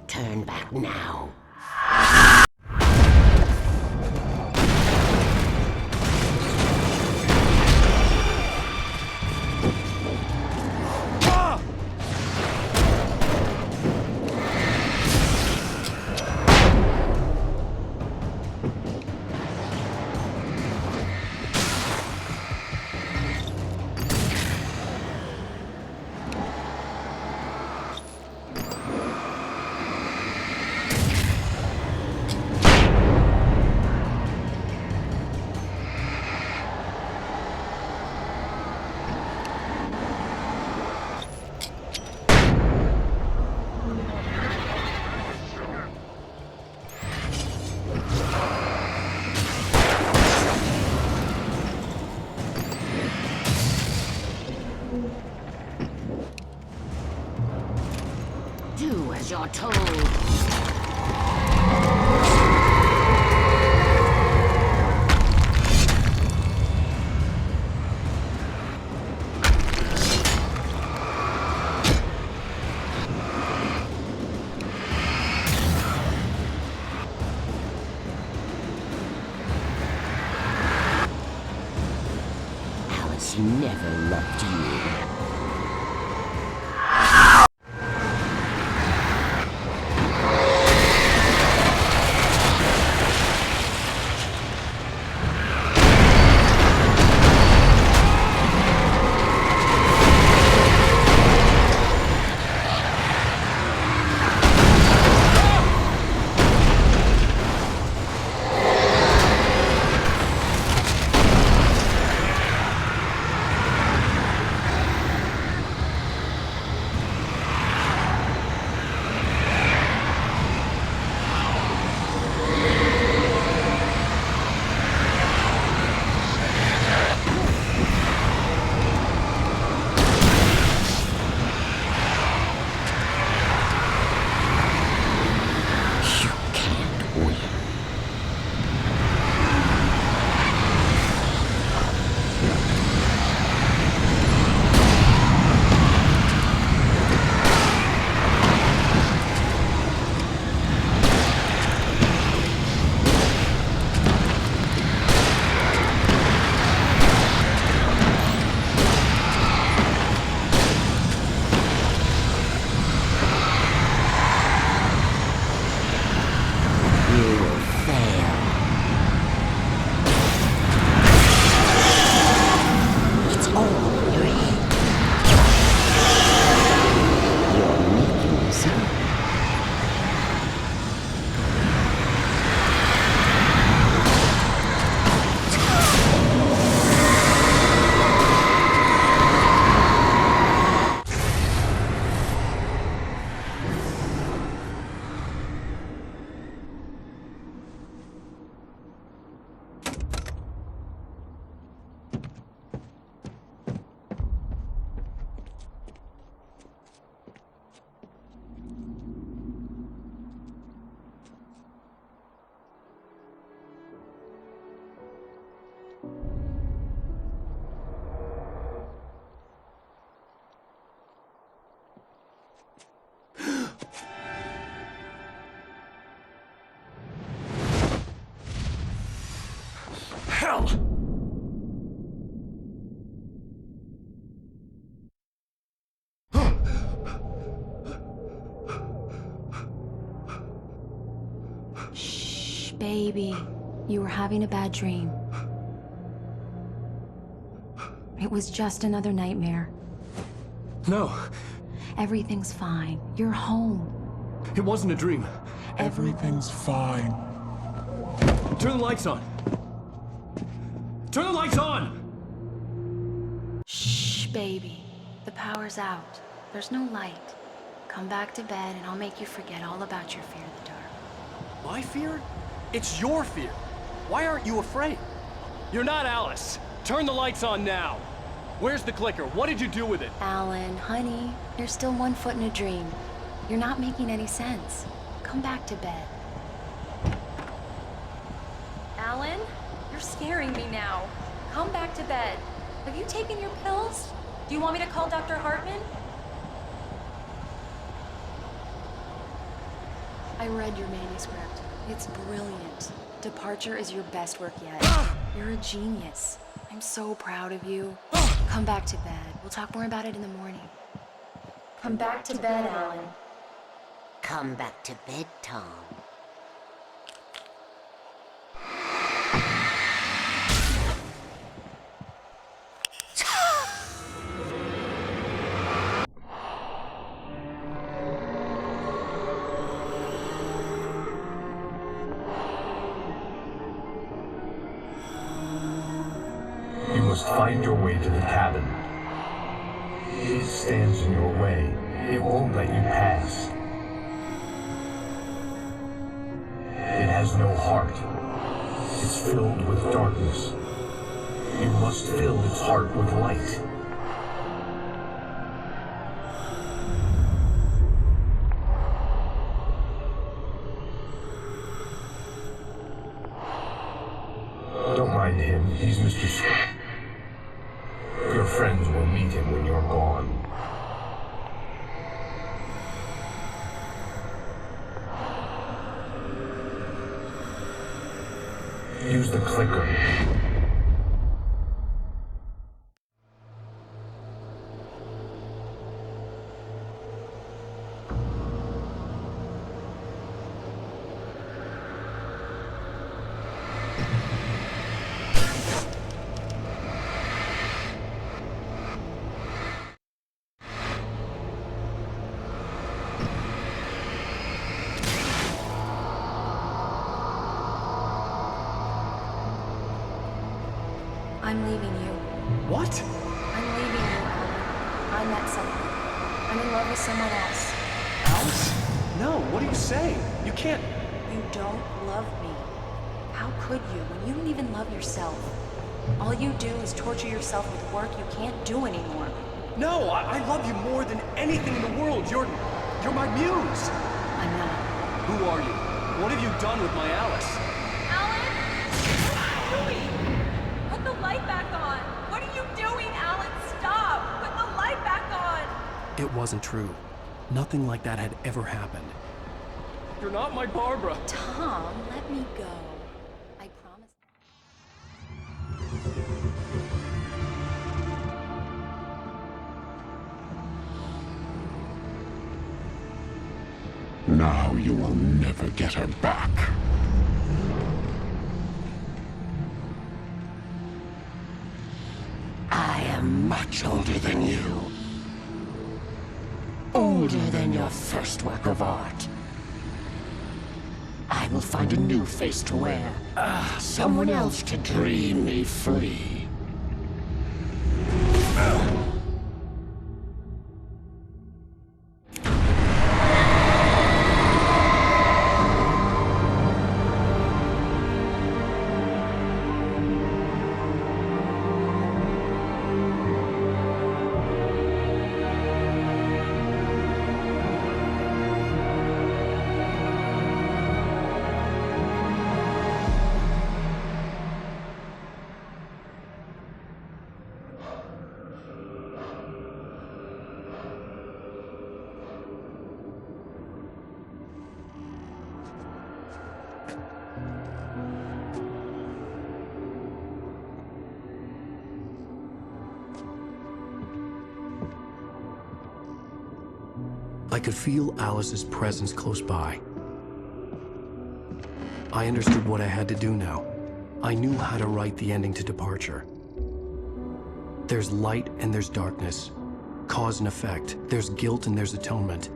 Turn back now. Do as you're told. Alice never loved you. hell! Shh, baby. You were having a bad dream. It was just another nightmare. No, Everything's fine. You're home. it wasn't a dream. Everything's fine. Turn the lights on. Turn the lights on! Shh, baby. The power's out. There's no light. Come back to bed and I'll make you forget all about your fear of the dark. My fear? It's your fear. Why aren't you afraid? You're not Alice. Turn the lights on now. Where's the clicker? What did you do with it? Alan, honey, you're still 1 foot in a dream. You're not making any sense. Come back to bed. Alan, you're scaring me now. Come back to bed. Have you taken your pills? Do you want me to call Dr. Hartman? I read your manuscript. It's brilliant. Departure is your best work yet. You're a genius. I'm so proud of you. Come back to bed. We'll talk more about it in the morning. Come back to bed, Alan. Come back to bed, Tom. You must find your way to the cabin. It stands in your way. It won't let you pass. It has no heart. It's filled with darkness. You must fill its heart with light. Don't mind him. He's Mr. Scott. Your friends will meet him when you're gone. Use the clicker. I'm leaving you. What? I'm leaving you, Alan. I met someone. I'm in love with someone else. Alice? No, what are you saying? You can't... You don't love me. How could you when you don't even love yourself? All you do is torture yourself with work you can't do anymore. No, I love you more than anything in the world. You're my muse. I'm not. Who are you? What have you done with my Alice? Alan? What are you doing? Put the light back on. What are you doing, Alan? Stop. Put the light back on. It wasn't true. Nothing like that had ever happened. You're not my Barbara. Tom, let me go. I promise. Now you will never get her back. I am much older than you. Older than your first work of art. I will find a new face to wear. Someone else to dream me free. I could feel Alice's presence close by. I understood what I had to do now. I knew how to write the ending to Departure. There's light and there's darkness. Cause and effect. There's guilt and there's atonement.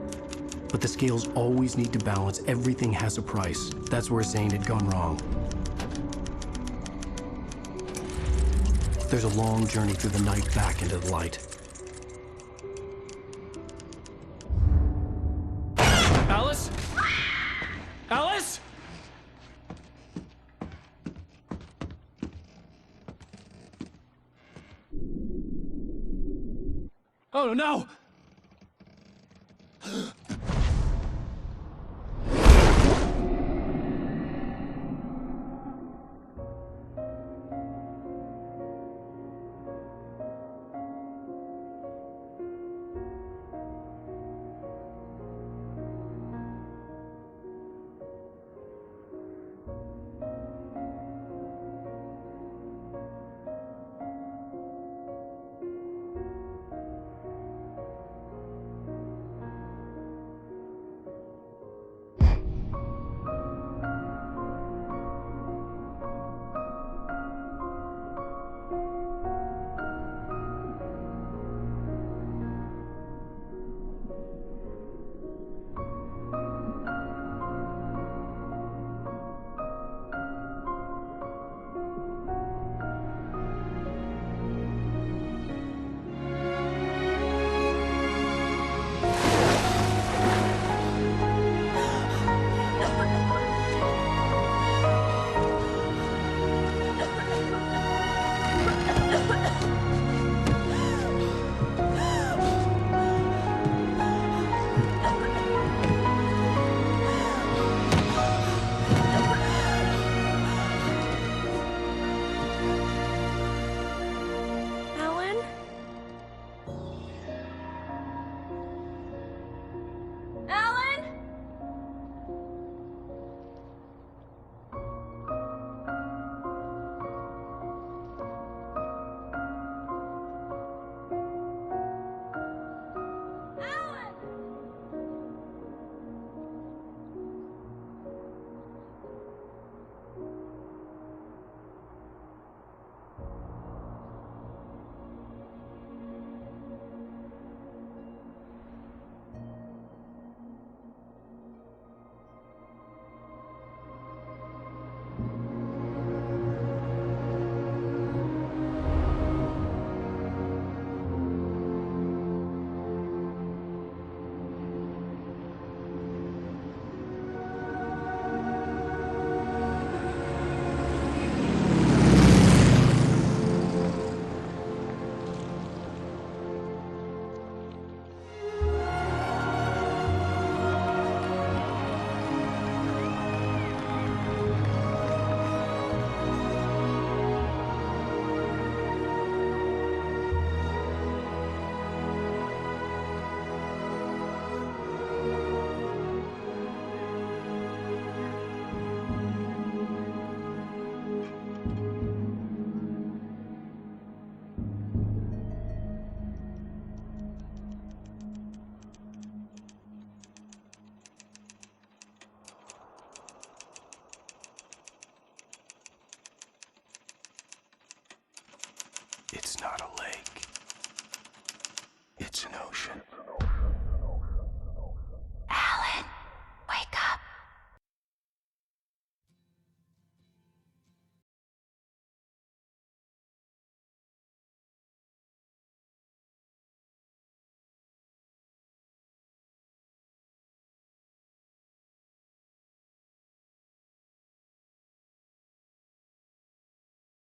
But the scales always need to balance. Everything has a price. That's where Zane had gone wrong. There's a long journey through the night back into the light. Alice? Alice? Oh no!